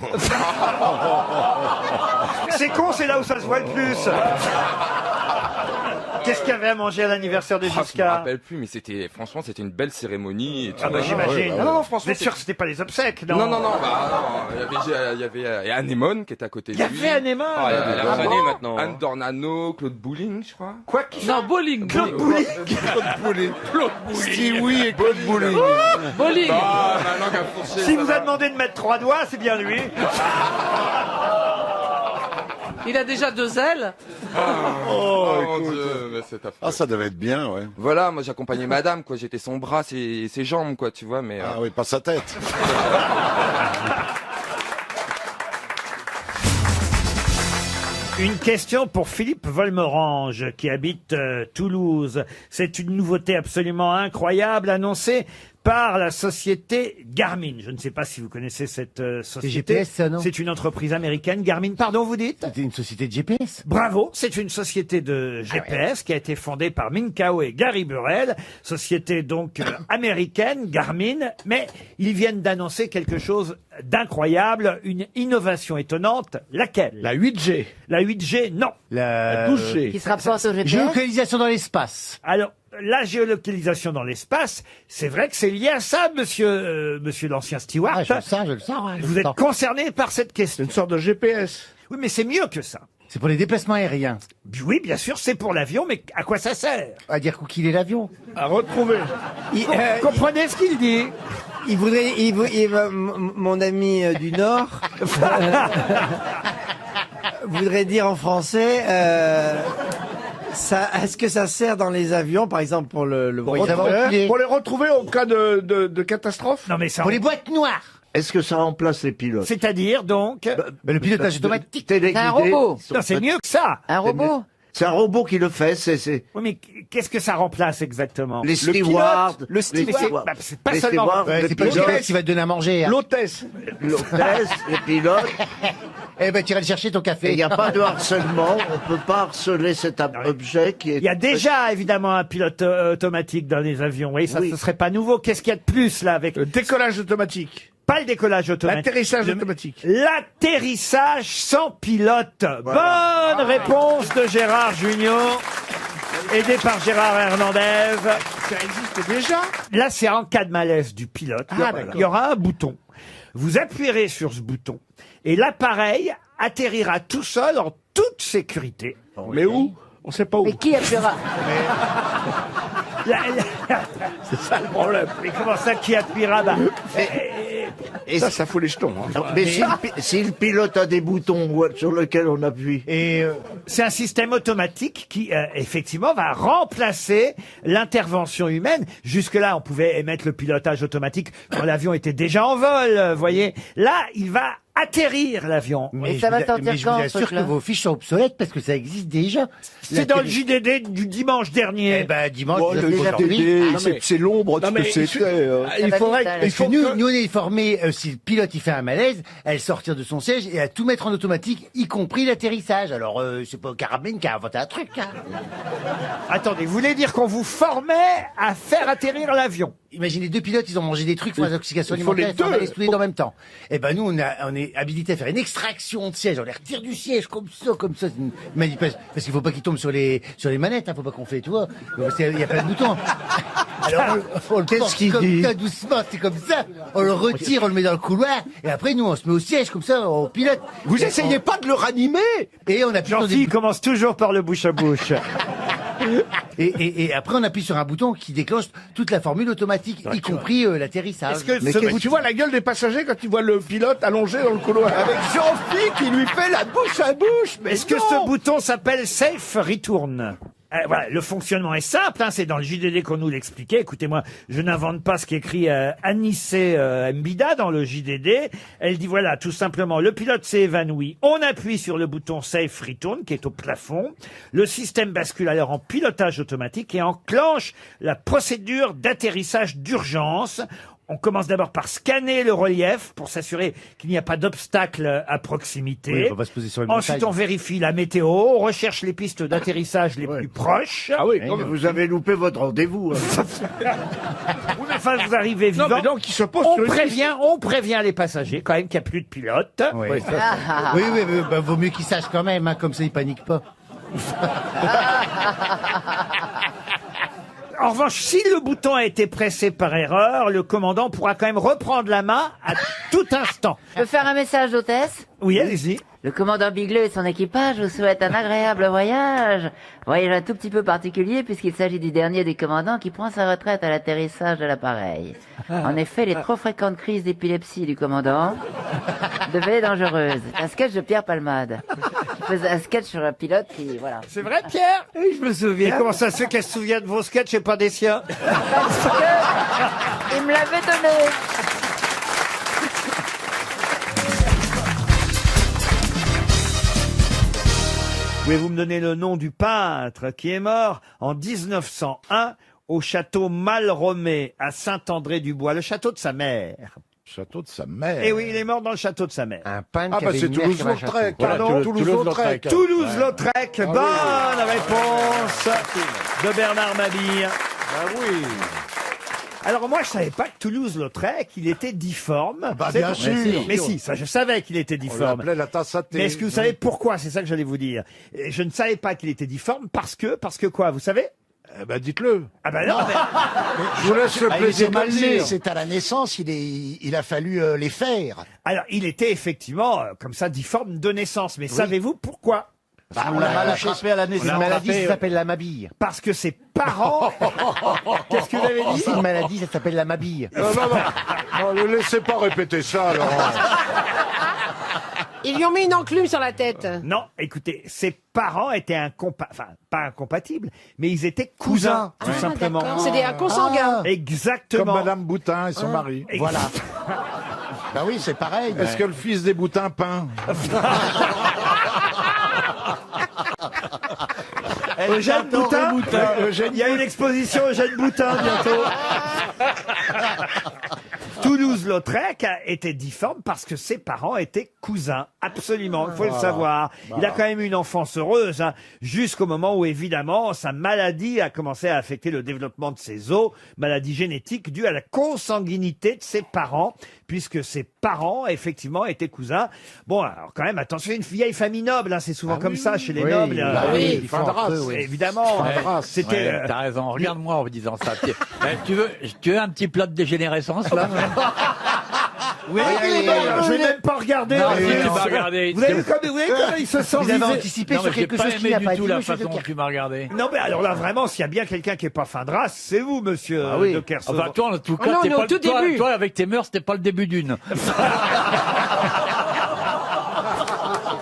C'est con, c'est là où ça se voit le plus. Qu'est-ce qu'il y avait à manger à l'anniversaire de Je me Giscard? rappelle plus, mais franchement, c'était une belle cérémonie. Et tout. Ah bah j'imagine. Non, Vous franchement. êtes sûr que c'était pas les obsèques, non? Non, il y avait Anémone qui était à côté de Il y lui. avait Anémone. Ah, elle a fané maintenant. Anne Dornano, Claude Bouling, je crois. Quoi qui Non, bowling. Claude Bouly. Stewie et Claude Bouling. Bowling. Ah, ma langue a fourché. S'il ça vous a va. demandé de mettre 3 doigts, c'est bien lui. Il a déjà 2 ailes. Oh, mon écoute. Dieu, mais c'est affreux. Ah, ça devait être bien, ouais. Voilà, moi j'accompagnais madame, quoi. J'étais son bras, ses jambes, quoi, tu vois, mais. Ah oui, pas sa tête. Une question pour Philippe Volmerange qui habite Toulouse. C'est une nouveauté absolument incroyable annoncée par la société Garmin. Je ne sais pas si vous connaissez cette société. GPS, ça, non? C'est une entreprise américaine. Garmin, pardon, vous dites? C'était une société de GPS. Bravo, c'est une société de GPS qui a été fondée par Minkao et Gary Burrell, société donc américaine, Garmin, mais ils viennent d'annoncer quelque chose d'incroyable, une innovation étonnante, laquelle? La 8G. La 8G, non. La 12G. Qui se rapporte au GPS. géolocalisation dans l'espace. Alors, la géolocalisation dans l'espace, c'est vrai que c'est lié à ça, monsieur l'ancien Stewart. Ah, je le sens. Ouais, je Vous le êtes sens. concerné par cette question. Une sorte de GPS. Oui, mais c'est mieux que ça. C'est pour les déplacements aériens. Oui, bien sûr, c'est pour l'avion, mais à quoi ça sert? À dire qu'il est l'avion. À retrouver. Comprenez ce qu'il dit? Il voudrait, mon ami du Nord voudrait dire en français, Est-ce que ça sert dans les avions, par exemple, pour le voyage? Pour les retrouver au cas de catastrophe. Non mais ça. Pour les boîtes noires. Est-ce que ça remplace les pilotes? C'est-à-dire donc. Le pilotage automatique. C'est un robot. Non, c'est mieux que ça. Un robot. C'est un robot qui le fait, c'est... Oui, mais qu'est-ce que ça remplace exactement? Les stewards. Le steward. Bah, c'est pas seulement. C'est pas le pilote qui va te donner à manger. Hein. L'hôtesse. L'hôtesse, les pilotes. Eh ben, tu iras le chercher ton café. Il n'y a pas de harcèlement, on peut pas harceler cet objet qui est... Il y a déjà évidemment un pilote automatique dans les avions. Oui, ça Oui. ce serait pas nouveau. Qu'est-ce qu'il y a de plus là avec Le décollage automatique. pas le décollage automatique. L'atterrissage automatique. L'atterrissage sans pilote. Bonne réponse de Gérard Junior. Aidé par Gérard Hernandez. Ça existe déjà. Là, c'est en cas de malaise du pilote. Ah, d'accord. Il y aura un bouton. Vous appuierez sur ce bouton et l'appareil atterrira tout seul en toute sécurité. Mais où? On sait pas où. Mais qui appuiera? C'est ça le problème. Mais comment ça, qui appuiera? Bah, Et ça fout les jetons. Hein. Mais si le pilote a des boutons sur lesquels on appuie... Et c'est un système automatique qui, effectivement, va remplacer l'intervention humaine. Jusque-là, on pouvait émettre le pilotage automatique quand l'avion était déjà en vol, voyez. Là, il va atterrir l'avion. Mais ça va sortir je vous quand, ce assure que truc-là vos fiches sont obsolètes parce que ça existe déjà. C'est dans le JDD du dimanche dernier. Eh ben, dimanche, Oh, vous le avez déjà pris. JDD, c'est l'ombre de ce que c'était. Il faudrait Parce que nous, on est formés, si le pilote il fait un malaise, à le sortir de son siège et à tout mettre en automatique, y compris l'atterrissage. Alors, c'est pas Carabine qui a inventé un truc. Hein. Attendez, vous voulez dire qu'on vous formait à faire atterrir l'avion? Imaginez deux pilotes, ils ont mangé des trucs, font des intoxications Il faut les alimentaires, deux. ils tous les deux en même temps. Et ben nous, on est habilité à faire une extraction de siège. On les retire du siège comme ça. C'est une manipulation. Parce qu'il faut pas qu'ils tombent sur les manettes. Hein, faut pas qu'on fait, tu vois. Parce qu'il y a plein de boutons. Alors on le porte comme ça, doucement, c'est comme ça. On le retire, on le met dans le couloir. Et après nous, on se met au siège comme ça, on pilote. Vous essayez pas de le ranimer? Et on appuie sur Jean-Philippe commence toujours par le bouche à bouche. Et après, on appuie sur un bouton qui déclenche toute la formule automatique, y compris l'atterrissage. Est-ce que Mais tu vois la gueule des passagers quand tu vois le pilote allongé dans le couloir. Avec Jean-Philippe qui lui fait la bouche à bouche. Mais Est-ce que ce bouton s'appelle Safe Return? Voilà, le fonctionnement est simple, hein, c'est dans le JDD qu'on nous l'expliquait. Écoutez-moi, je n'invente pas ce qu'écrit Anissé Mbida dans le JDD. Elle dit voilà, tout simplement, le pilote s'est évanoui. On appuie sur le bouton Safe Return qui est au plafond. Le système bascule alors en pilotage automatique et enclenche la procédure d'atterrissage d'urgence. On commence d'abord par scanner le relief pour s'assurer qu'il n'y a pas d'obstacle à proximité. Oui, on va pas se poser sur une Ensuite, montagne. on vérifie la météo, on recherche les pistes d'atterrissage les plus proches. Ah oui, Vous avez loupé votre rendez-vous. Hein. Oui, mais enfin, vous arrivez vivant. Non, mais donc il se pose on sur une prévient les passagers quand même qu'il n'y a plus de pilote. Oui, oui, bah, vaut mieux qu'ils sachent quand même, hein, comme ça ils paniquent pas. En revanche, si le bouton a été pressé par erreur, le commandant pourra quand même reprendre la main à tout instant. Je peux faire un message d'hôtesse? Oui, allez-y. Le commandant Bigleux et son équipage vous souhaitent un agréable voyage. Voyage un tout petit peu particulier puisqu'il s'agit du dernier des commandants qui prend sa retraite à l'atterrissage de l'appareil. En effet, les trop fréquentes crises d'épilepsie du commandant devenaient dangereuses. Un sketch de Pierre Palmade. Je faisais un sketch sur un pilote qui, voilà. C'est vrai, Pierre? Oui, je me Et souviens. comment ça se fait qu'elle se souvient de vos sketchs et pas des siens? Il me l'avait donné. Pouvez-vous me donner le nom du peintre qui est mort en 1901 au château Malromé à Saint-André-du-Bois, le château de sa mère? Château de sa mère. Eh oui, il est mort dans le château de sa mère. Un peintre Ah qui bah avait c'est une mère qui avait un Toulouse-Lautrec. château. Pardon, Toulouse-Lautrec. Toulouse-Lautrec, bonne réponse de Bernard Mabille. Ah oui. Alors moi, je savais pas que Toulouse-Lautrec, il était difforme. Bah, C'est- bien sûr. Mais si, ça, je savais qu'il était On difforme. l'appelait la tasse à thé. Mais est-ce que vous savez pourquoi? C'est ça que j'allais vous dire. Et je ne savais pas qu'il était difforme parce que quoi, vous savez? Eh ben dites-le. Ah ben non, mais... Je vous laisse le plaisir de le dire. C'est à la naissance, il a fallu les faire. Alors, il était effectivement comme ça difforme de naissance. Mais savez-vous pourquoi? On l'a mal attrapé à la naissance. C'est une maladie, ça s'appelle la mabille. Parce que ses parents... Qu'est-ce que vous avez dit? C'est une maladie, ça s'appelle la mabille. Non, ne laissez pas répéter ça, Laurent. Ils lui ont mis une enclume sur la tête. Non, écoutez, ses parents étaient pas incompatibles, mais ils étaient cousins, tout simplement. d'accord. C'est un consanguin. Exactement. Comme Madame Boutin et son mari. Voilà. Bah oui, c'est pareil. Est-ce que le fils des Boutins peint Eugène Boutin. Eugène Il y a une exposition Eugène Boutin bientôt. Toulouse-Lautrec était difforme parce que ses parents étaient cousins. Absolument, il faut le savoir. Il a quand même eu une enfance heureuse, hein, jusqu'au moment où, évidemment, sa maladie a commencé à affecter le développement de ses os, maladie génétique due à la consanguinité de ses parents, puisque ses parents, effectivement, étaient cousins. Bon, alors quand même, attention, une vieille famille noble, hein, c'est souvent comme ça chez les nobles. Fin de race. Évidemment, c'était... Ouais, t'as raison, regarde-moi en me disant ça. Tu veux un petit plat de dégénérescence, là? Oui, je vais même pas regarder. Non, si, tu m'as regardé. Vous avez vu comme il se sent Vous avez visé. anticipé Non, sur mais j'ai quelque pas chose qu'il aimé n'a du pas tout dit, la monsieur façon De dont tu m'as regardé. Non, mais alors là, vraiment, s'il y a bien quelqu'un qui est pas fin de race, c'est vous, monsieur de Kersauzon. Enfin, toi, en tout Oh cas, non, on t'es est au pas, tout début. toi, avec tes mœurs, c'était pas le début d'une.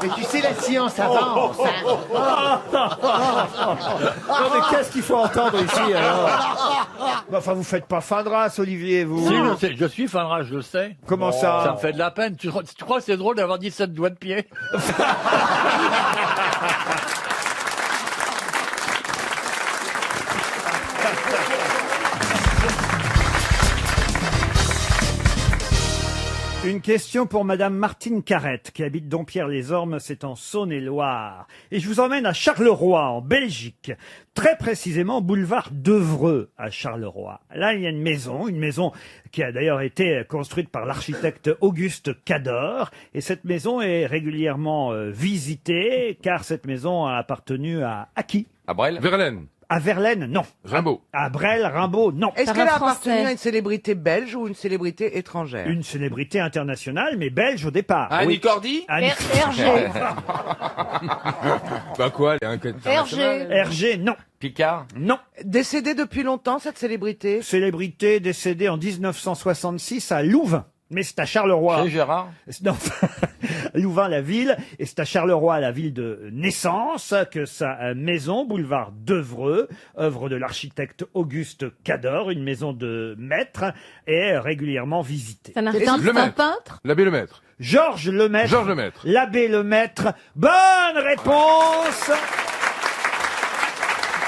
Mais tu sais, la science avance. hein. Non, mais qu'est-ce qu'il faut entendre ici, alors? Enfin, vous faites pas fin de race, Olivier, vous. Si, je suis fin de race, je le sais. Comment ça? Ça me fait de la peine. Tu crois que c'est drôle d'avoir 17 doigts de pied? Une question pour Madame Martine Carrette, qui habite Dompierre-les-Ormes, c'est en Saône-et-Loire. Et je vous emmène à Charleroi, en Belgique. Très précisément, boulevard d'Evreux, à Charleroi. Là, il y a une maison qui a d'ailleurs été construite par l'architecte Auguste Cador. Et cette maison est régulièrement visitée, car cette maison a appartenu à qui? À Brel. Verlaine. À Verlaine, non. Rimbaud. À Brel, Rimbaud, non. Est-ce qu'elle a appartenu à une célébrité belge ou une célébrité étrangère? Une célébrité internationale, mais belge au départ. Annie Cordy. Hergé. Bah quoi, elle est internationale. Hergé, non. Picard. Non. Décédée depuis longtemps, cette célébrité? Célébrité décédée en 1966 à Louvain. Mais c'est à Charleroi. Chez Gérard. Non, Louvain, la ville, et c'est à Charleroi, la ville de naissance, que sa maison, boulevard d'Evreux, œuvre de l'architecte Auguste Cador, une maison de maître, est régulièrement visitée. C'est un peintre? L'abbé Lemaître. Georges Lemaître. Georges Lemaître. L'abbé Lemaître. Bonne réponse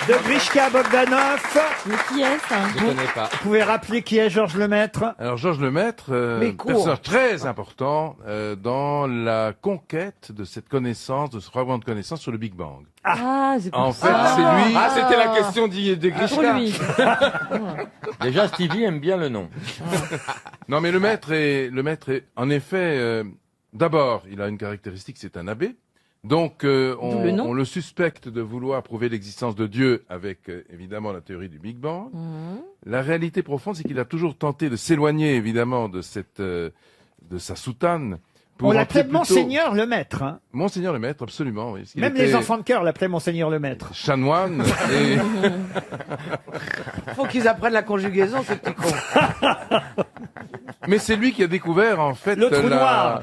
de Grishka Bogdanov. Mais qui est ça? Je connais pas. Vous pouvez rappeler qui est Georges Lemaître? Alors Georges Lemaître, Mais court. personnage très important dans la conquête de cette connaissance, de ce fragment de connaissance sur le Big Bang. Ah, c'est En fait, c'est lui. Ah, c'était la question de pour Grishka. lui. Déjà, Stevie aime bien le nom. Non, mais le maître est, en effet, d'abord, il a une caractéristique, c'est un abbé. Donc, on le suspecte de vouloir prouver l'existence de Dieu avec, évidemment, la théorie du Big Bang. La réalité profonde, c'est qu'il a toujours tenté de s'éloigner, évidemment, de sa soutane. On l'appelait Monseigneur Lemaître. Hein. Monseigneur Lemaître, absolument. Oui, Même les enfants de cœur l'appelaient Monseigneur Lemaître. Chanoine et... Faut qu'ils apprennent la conjugaison, ces petits cons. Mais c'est lui qui a découvert, en fait, le trou noir.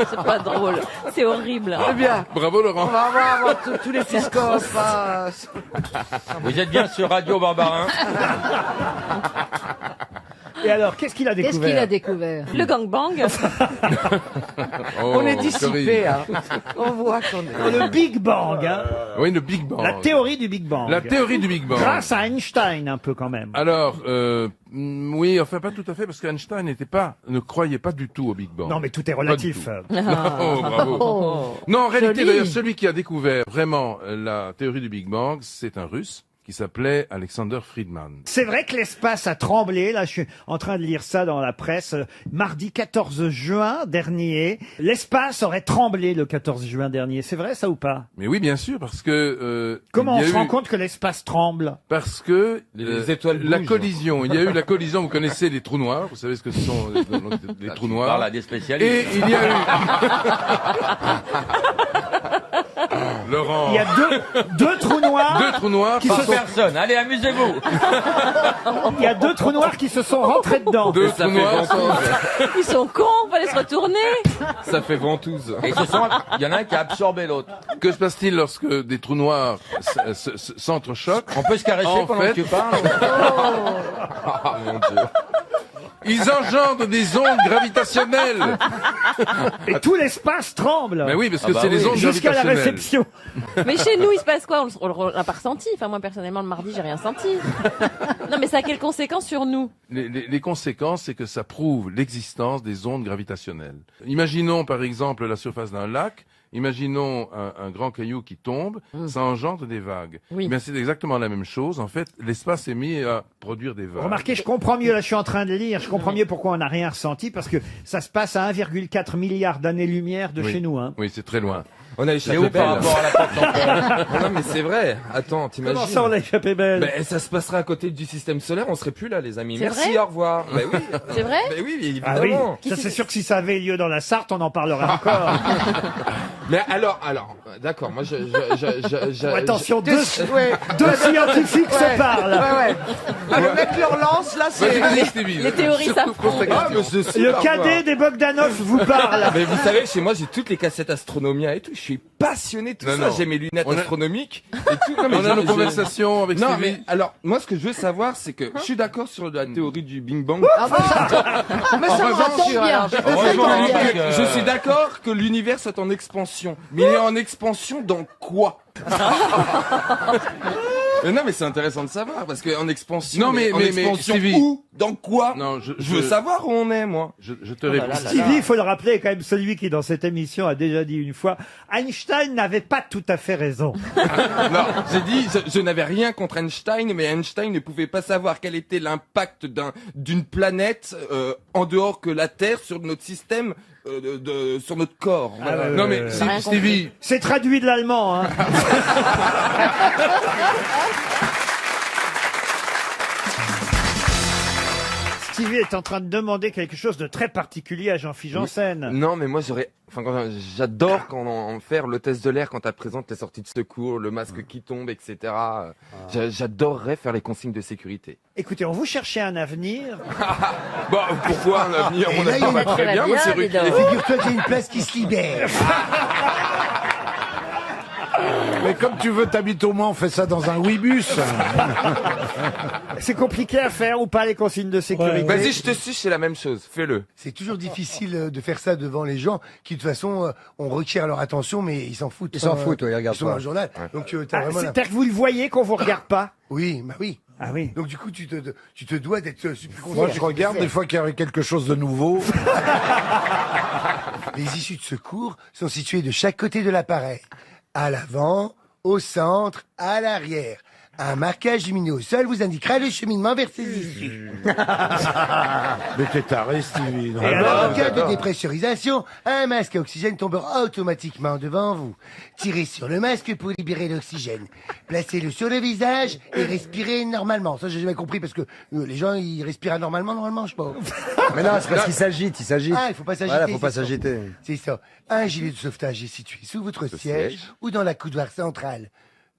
C'est pas drôle. C'est horrible. C'est bien. Bravo, Laurent. On va avoir tous les piscopes. Vous êtes bien sur Radio Barbarin. Et alors, qu'est-ce qu'il a découvert? Qu'est-ce qu'il a découvert? Le gangbang. On est dissipé, hein. On voit qu'on est... Le Big Bang. Hein. Oui, le Big Bang. La théorie du Big Bang. La théorie du Big Bang. Grâce à Einstein, un peu quand même. Alors, oui, enfin pas tout à fait, parce qu'Einstein ne croyait pas du tout au Big Bang. Non, mais tout est relatif. Non, bravo. Oh, Non, en réalité, joli. d'ailleurs, celui qui a découvert vraiment la théorie du Big Bang, c'est un Russe qui s'appelait Alexander Friedman. C'est vrai que l'espace a tremblé. Là, je suis en train de lire ça dans la presse. Mardi 14 juin dernier, l'espace aurait tremblé le 14 juin dernier. C'est vrai, ça ou pas? Mais oui, bien sûr, parce que... Comment il on y a se rend eu- compte que l'espace tremble? Parce que Les étoiles la bougent. collision, il y a eu la collision, vous connaissez les trous noirs, vous savez ce que ce sont les trous noirs. Parle à des spécialistes. Et il y a eu... Laurent. Il y a deux trous noirs. Deux trous noirs qui Par se sont... personne. Allez, amusez-vous. Il y a deux trous noirs qui se sont rentrés dedans. Deux Ça trous fait noirs. bon. Ils sont cons, aller se retourner. Ça fait ventouse. Et il y en a un qui a absorbé l'autre. Que se passe-t-il lorsque des trous noirs s'entrechoquent? On peut se caresser En pendant fait- que tu parles. Ah mon Dieu. Ils engendrent des ondes gravitationnelles. Et tout l'espace tremble. Mais oui, parce que c'est les ondes Jusqu'à la gravitationnelles. réception. Mais chez nous, il se passe quoi? On l'a pas ressenti. Enfin, moi, personnellement, le mardi, j'ai rien senti. Non, mais ça a quelles conséquences sur nous? Les conséquences, c'est que ça prouve l'existence des ondes gravitationnelles. Imaginons par exemple la surface d'un lac. Imaginons un grand caillou qui tombe, ça engendre des vagues. Oui. Mais c'est exactement la même chose. En fait, l'espace est mis à produire des vagues. Remarquez, je comprends mieux, là je suis en train de lire, je comprends mieux pourquoi on n'a rien ressenti, parce que ça se passe à 1,4 milliard d'années-lumière de Oui. chez nous. Hein. Oui, c'est très loin. On a échappé par rapport à la porte. Non mais c'est vrai. Attends, t'imagines? Comment ça, on a échappé belle? Ben, ça se passerait à côté du système solaire, on serait plus là, les amis. C'est Merci, vrai au revoir. Ben oui. C'est vrai? Ben oui, Ah oui, évidemment. ça c'est sûr que si ça avait lieu dans la Sarthe, on en parlerait encore. Mais alors, d'accord, moi Oh, attention, deux scientifiques se parlent. Ah, le mec le relance, là, c'est... Vas-y, Stevie. Les théories s'affrontent. Ah, mais je suis Le par cadet moi. des Bogdanov vous parle. Mais vous savez, chez moi, j'ai toutes les cassettes Astronomia et tout. Je suis passionné de tout Non, ça. non. J'ai mes lunettes On a- astronomiques et tout. Non, mais On a nos conversations avec Non, Stevie. mais alors, moi, ce que je veux savoir, c'est que je suis d'accord sur la théorie du Big Bang. Mais ça me rassure, alors. Heureusement, bien. je suis d'accord que l'univers est en expansion. Mais il est en expansion dans quoi? Mais non, mais c'est intéressant de savoir, parce qu'en expansion, Non, mais- en mais- expansion Stevie. où? Dans quoi? Non, Je veux savoir où on est, moi. Je te réponds. Stevie, il faut le rappeler, est quand même celui qui, dans cette émission, a déjà dit une fois, Einstein n'avait pas tout à fait raison. Non, j'ai dit, je n'avais rien contre Einstein, mais Einstein ne pouvait pas savoir quel était l'impact d'une planète en dehors que la Terre sur notre système, sur notre corps. Voilà. Non, mais rien Stevie, C'est traduit de l'allemand, hein. Stevie est en train de demander quelque chose de très particulier à Jean-Philippe Janssen. Non, mais moi j'adore quand on faire le test de l'air quand elle présente les sorties de secours, le masque qui tombe, etc. J'adorerais faire les consignes de sécurité. Écoutez, on vous cherchait un avenir. Bon, pourquoi un avenir? Et On là, n'a il y a pas une- très bien, bien, monsieur dis Ruquier. donc. Figure-toi qu'il y a une place qui se libère. Mais comme tu veux, t'habites au Mans, fais ça dans un Ouibus. C'est compliqué à faire ou pas, les consignes de sécurité? Vas-y, je te suis, c'est la même chose. Fais-le. C'est toujours difficile de faire ça devant les gens qui, de toute façon, on requiert leur attention, mais ils s'en foutent. Ils s'en foutent, ouais, ils regardent Ils sont pas. dans le journal. Donc, t'as Ah, vraiment... c'est-à-dire que vous le voyez qu'on vous regarde pas? Oui, bah oui. Ah oui. Donc, du coup, tu te dois d'être super content. Moi, je regarde des fois qu'il y avait quelque chose de nouveau. Les issues de secours sont situées de chaque côté de l'appareil. À l'avant, au centre, à l'arrière. Un marquage lumineux au sol vous indiquera le cheminement vers ces issues. Mais t'es taré, Stevie. non. En cas de dépressurisation, un masque à oxygène tombera automatiquement devant vous. Tirez sur le masque pour libérer l'oxygène. Placez-le sur le visage et respirez normalement. Ça, j'ai jamais compris parce que les gens, ils respirent normalement, je sais pas. Mais non, c'est parce qu'il s'agite, il s'agite. Ah, il faut pas s'agiter. Voilà, faut pas c'est ça. s'agiter. C'est ça. Un gilet de sauvetage est situé sous votre siège ou dans la coudoir centrale.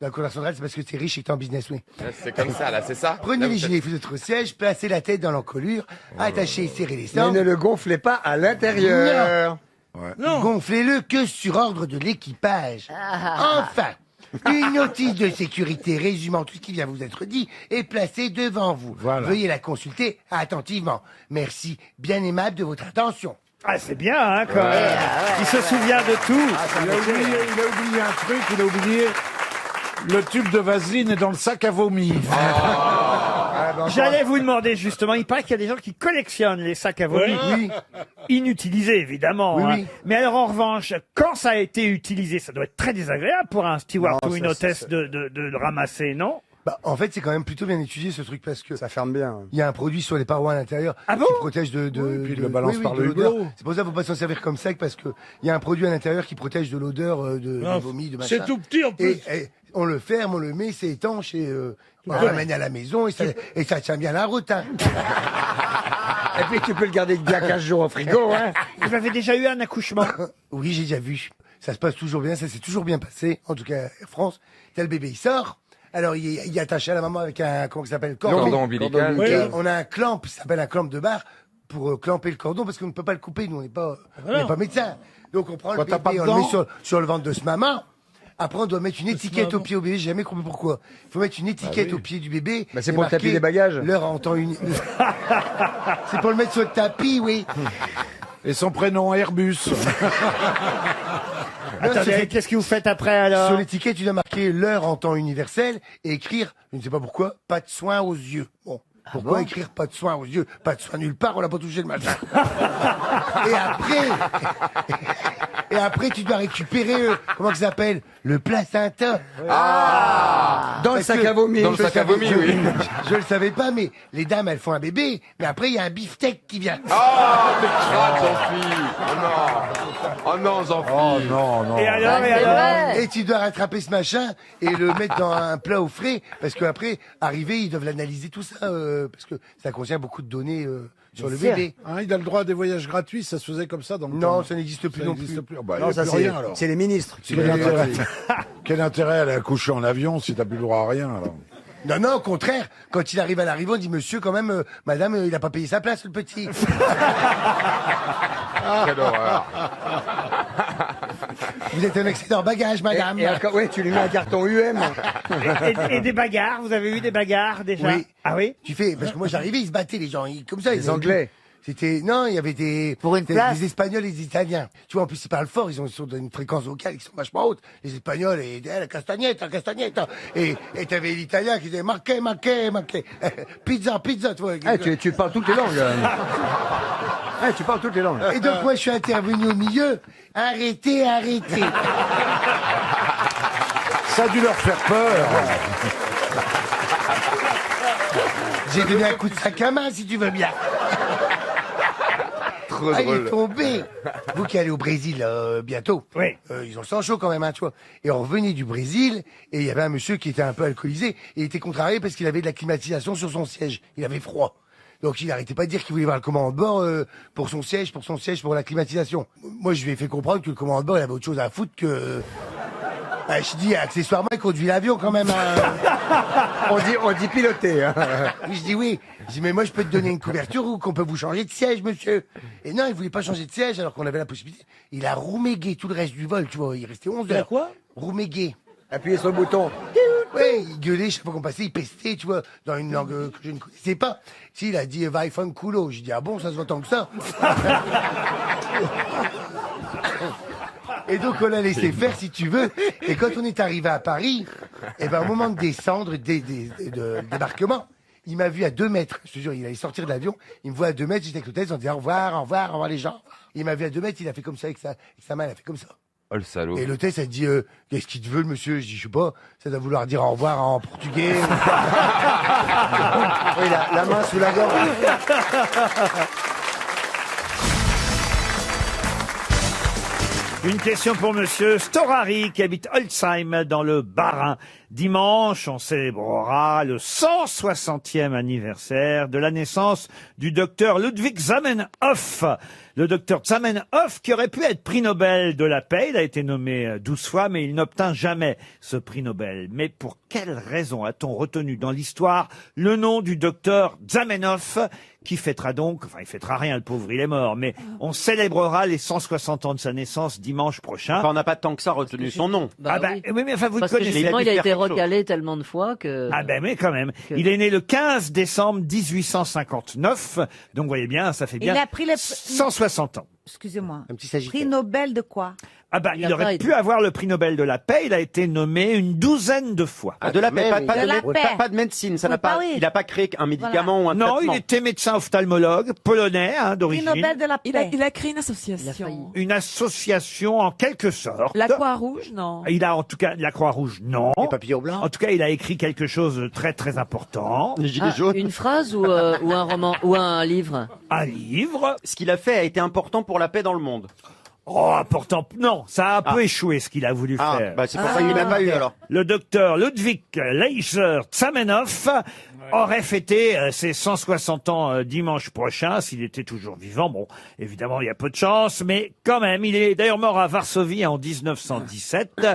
Dans la coudoir centrale, c'est parce que c'est riche et t'es en business, oui. C'est comme ça, là, c'est ça? Prenez Là, les vous gilets sous votre siège, placez la tête dans l'encolure, attachez et serrez les Mais sangs. ne le gonflez pas à l'intérieur. Gonflez-le que sur ordre de l'équipage. Enfin, une notice de sécurité résumant tout ce qui vient vous être dit est placée devant vous. Voilà. Veuillez la consulter attentivement. Merci, bien aimable de votre attention. Ah, c'est bien, hein, quand même. Il se souvient de tout. Il a oublié un truc, il a oublié le tube de vaseline est dans le sac à vomi. J'allais vous demander justement, il paraît qu'il y a des gens qui collectionnent les sacs à vomi. Oui. Inutilisés, évidemment. Oui, hein. oui. Mais alors, en revanche, quand ça a été utilisé, ça doit être très désagréable pour un steward Non, ou une ça, hôtesse de le ramasser, non? Bah, en fait, c'est quand même plutôt bien étudié ce truc parce que Ça ferme bien. il y a un produit sur les parois à l'intérieur Ah bon qui protège de puis il le balance par de le l'odeur. hublot. C'est pour ça qu'il faut pas s'en servir comme sac parce que il y a un produit à l'intérieur qui protège de l'odeur de vomi, de machin. C'est tout petit en plus. Et on le ferme, on le met, c'est étanche et on le ramène à la maison et ça tient bien la route. Hein. Et puis tu peux le garder bien 15 jours au frigo, hein. Vous avez déjà eu un accouchement? Oui, j'ai déjà vu. Ça se passe toujours bien, ça s'est toujours bien passé. En tout cas, Air France. T'as le bébé, il sort. Alors, il est attaché à la maman avec un, comment ça s'appelle? Cordon ombilical. Et on a un clamp, ça s'appelle un clamp de barre. pour clamper le cordon parce qu'on ne peut pas le couper. Nous, on n'est pas médecin. Donc, on prend le Quand t'as bébé, pas on de le met dents sur le ventre de ce maman. Après, on doit mettre une étiquette au pied au bébé. J'ai jamais compris pourquoi. Il faut mettre une étiquette au pied du bébé. Bah, c'est et pour le tapis marquer des bagages. L'heure en temps unique. C'est pour le mettre sur le tapis, oui. Et son prénom Airbus. Attendez, qu'est-ce que vous faites après alors? Sur l'étiquette, tu dois marquer l'heure en temps universel et écrire, je ne sais pas pourquoi, pas de soin aux yeux. Bon. Pourquoi écrire pas de soin aux yeux? Pas de soin nulle part, on l'a pas touché le matin. Et après, tu dois récupérer, comment ça s'appelle? Le placenta. Dans le sac à vomi. Dans le sac à vomi, oui. Je le savais pas, mais les dames, elles font un bébé, mais après, il y a un beefsteak qui vient. Ah, t'es crade, Jean-Philippe. Oh non. Oh non, Jean-Philippe. Oh non, non. Et alors? Et tu dois rattraper ce machin et le mettre dans un plat au frais, parce qu'après, arrivé, ils doivent l'analyser tout ça, parce que ça contient beaucoup de données sur le bébé. Hein, il a le droit à des voyages gratuits, ça se faisait comme ça dans le temps. Non, ça n'existe plus Ça non n'existe plus. plus. Bah, Non, il y a ça plus c'est rien alors. les ministres. Quel intérêt à aller accoucher en avion si t'as plus le droit à rien alors? Non, non, au contraire, quand il arrive à l'arrivée, on dit monsieur, quand même, madame, il a pas payé sa place, le petit. Quelle horreur. Vous êtes un excédent bagage, madame. Ouais, tu lui mets un carton UM. Et des bagarres? Vous avez eu des bagarres déjà? Oui. Ah oui? Tu fais, parce que moi j'arrivais, ils se battaient les gens, comme ça. Les ils avaient Anglais. tout. C'était, non, il y avait des Espagnols et des Italiens. Tu vois, en plus ils parlent fort, ils sont dans une fréquence vocale qui sont vachement haute. Les Espagnols, et la castagnetta. Et t'avais l'Italien qui disait, marqué. Pizza, tu vois. Tu parles toutes les langues. Tu parles toutes les langues. Et donc moi je suis intervenu au milieu. Arrêtez. Ça a dû leur faire peur. J'ai donné un coup de sac à main si tu veux bien. Trop Il est drôle. tombé. Vous qui allez au Brésil bientôt. Oui. Ils ont le sang chaud quand même, hein, tu vois. Et on revenait du Brésil et il y avait un monsieur qui était un peu alcoolisé et il était contrarié parce qu'il avait de la climatisation sur son siège. Il avait froid. Donc il arrêtait pas de dire qu'il voulait voir le commandant de bord pour son siège, pour la climatisation. Moi je lui ai fait comprendre que le commandant de bord il avait autre chose à foutre que... je dis accessoirement il conduit l'avion quand même. On dit piloter. Hein. Oui, je dis oui. Je dis mais moi je peux te donner une couverture ou qu'on peut vous changer de siège, monsieur. Et non, il voulait pas changer de siège alors qu'on avait la possibilité. Il a roumégué tout le reste du vol, tu vois. Il restait 11 heures. quoi? Roumégué. Appuyez sur le bouton. Ouais, il gueulait chaque fois qu'on passait, il pestait, tu vois, dans une langue que je ne connaissais pas. Si, il a dit vai fanculo. J'ai dit ah bon, ça se voit tant que ça. Et donc on l'a laissé faire si tu veux. Et quand on est arrivé à Paris, et ben au moment de descendre, de débarquement, il m'a vu à 2 mètres. Je te jure, il allait sortir de l'avion. Il me voit à 2 mètres, j'étais avec l'hôtesse, on disait au revoir les gens. Il m'a vu à 2 mètres, il a fait comme ça avec sa main, il a fait comme ça. Oh le salaud. Et l'hôtesse, elle dit, qu'est-ce qu'il te veut, le monsieur? Je dis, je sais pas, ça doit vouloir dire au revoir en portugais. Oui, la main sous la gorge. Une question pour monsieur Storari qui habite Holzheim dans le Bas-Rhin. Dimanche, on célébrera le 160e anniversaire de la naissance du docteur Ludwig Zamenhof. Le docteur Zamenhof qui aurait pu être prix Nobel de la paix. Il a été nommé 12 fois, mais il n'obtint jamais ce prix Nobel. Mais pour quelle raison a-t-on retenu dans l'histoire le nom du docteur Zamenhof qui fêtera donc, enfin il fêtera rien le pauvre, il est mort, mais on célébrera les 160 ans de sa naissance dimanche prochain. Enfin, on n'a pas tant que ça retenu son nom. Oui, mais enfin vous le Parce que connaissez. justement, il a été recalé tellement de fois que... Ah ben mais quand même. Il est né le 15 décembre 1859, donc vous voyez bien, ça fait bien Il a pris le... 160 ans. Excusez-moi. Un petit sagittaire. Prix Nobel de quoi? Ah bah, il aurait pu avoir le prix Nobel de la paix, il a été nommé une 12aine de fois. Ah, de la paix, De la paix. pas de médecine, ça Oui, n'a pas, oui. il n'a pas créé un médicament ou un Non, traitement. il était médecin ophtalmologue, polonais Prix d'origine. Nobel de la paix. Il a créé une association. Une association en quelque sorte. La Croix-Rouge, non. Il a en tout cas la Croix-Rouge, non. Les papillons blancs. En tout cas, il a écrit quelque chose de très très important. Les gilets jaunes. Une phrase ou un roman ou un livre? Un livre. Ce qu'il a fait a été important pour la paix dans le monde. Oh, important. Non, ça a un peu échoué ce qu'il a voulu faire. Bah c'est pour ça qu'il n'a pas eu alors. Le docteur Ludwig Leiser Zamenhof aurait fêté ses 160 ans dimanche prochain, s'il était toujours vivant. Bon, évidemment, il y a peu de chance, mais quand même, il est d'ailleurs mort à Varsovie en 1917.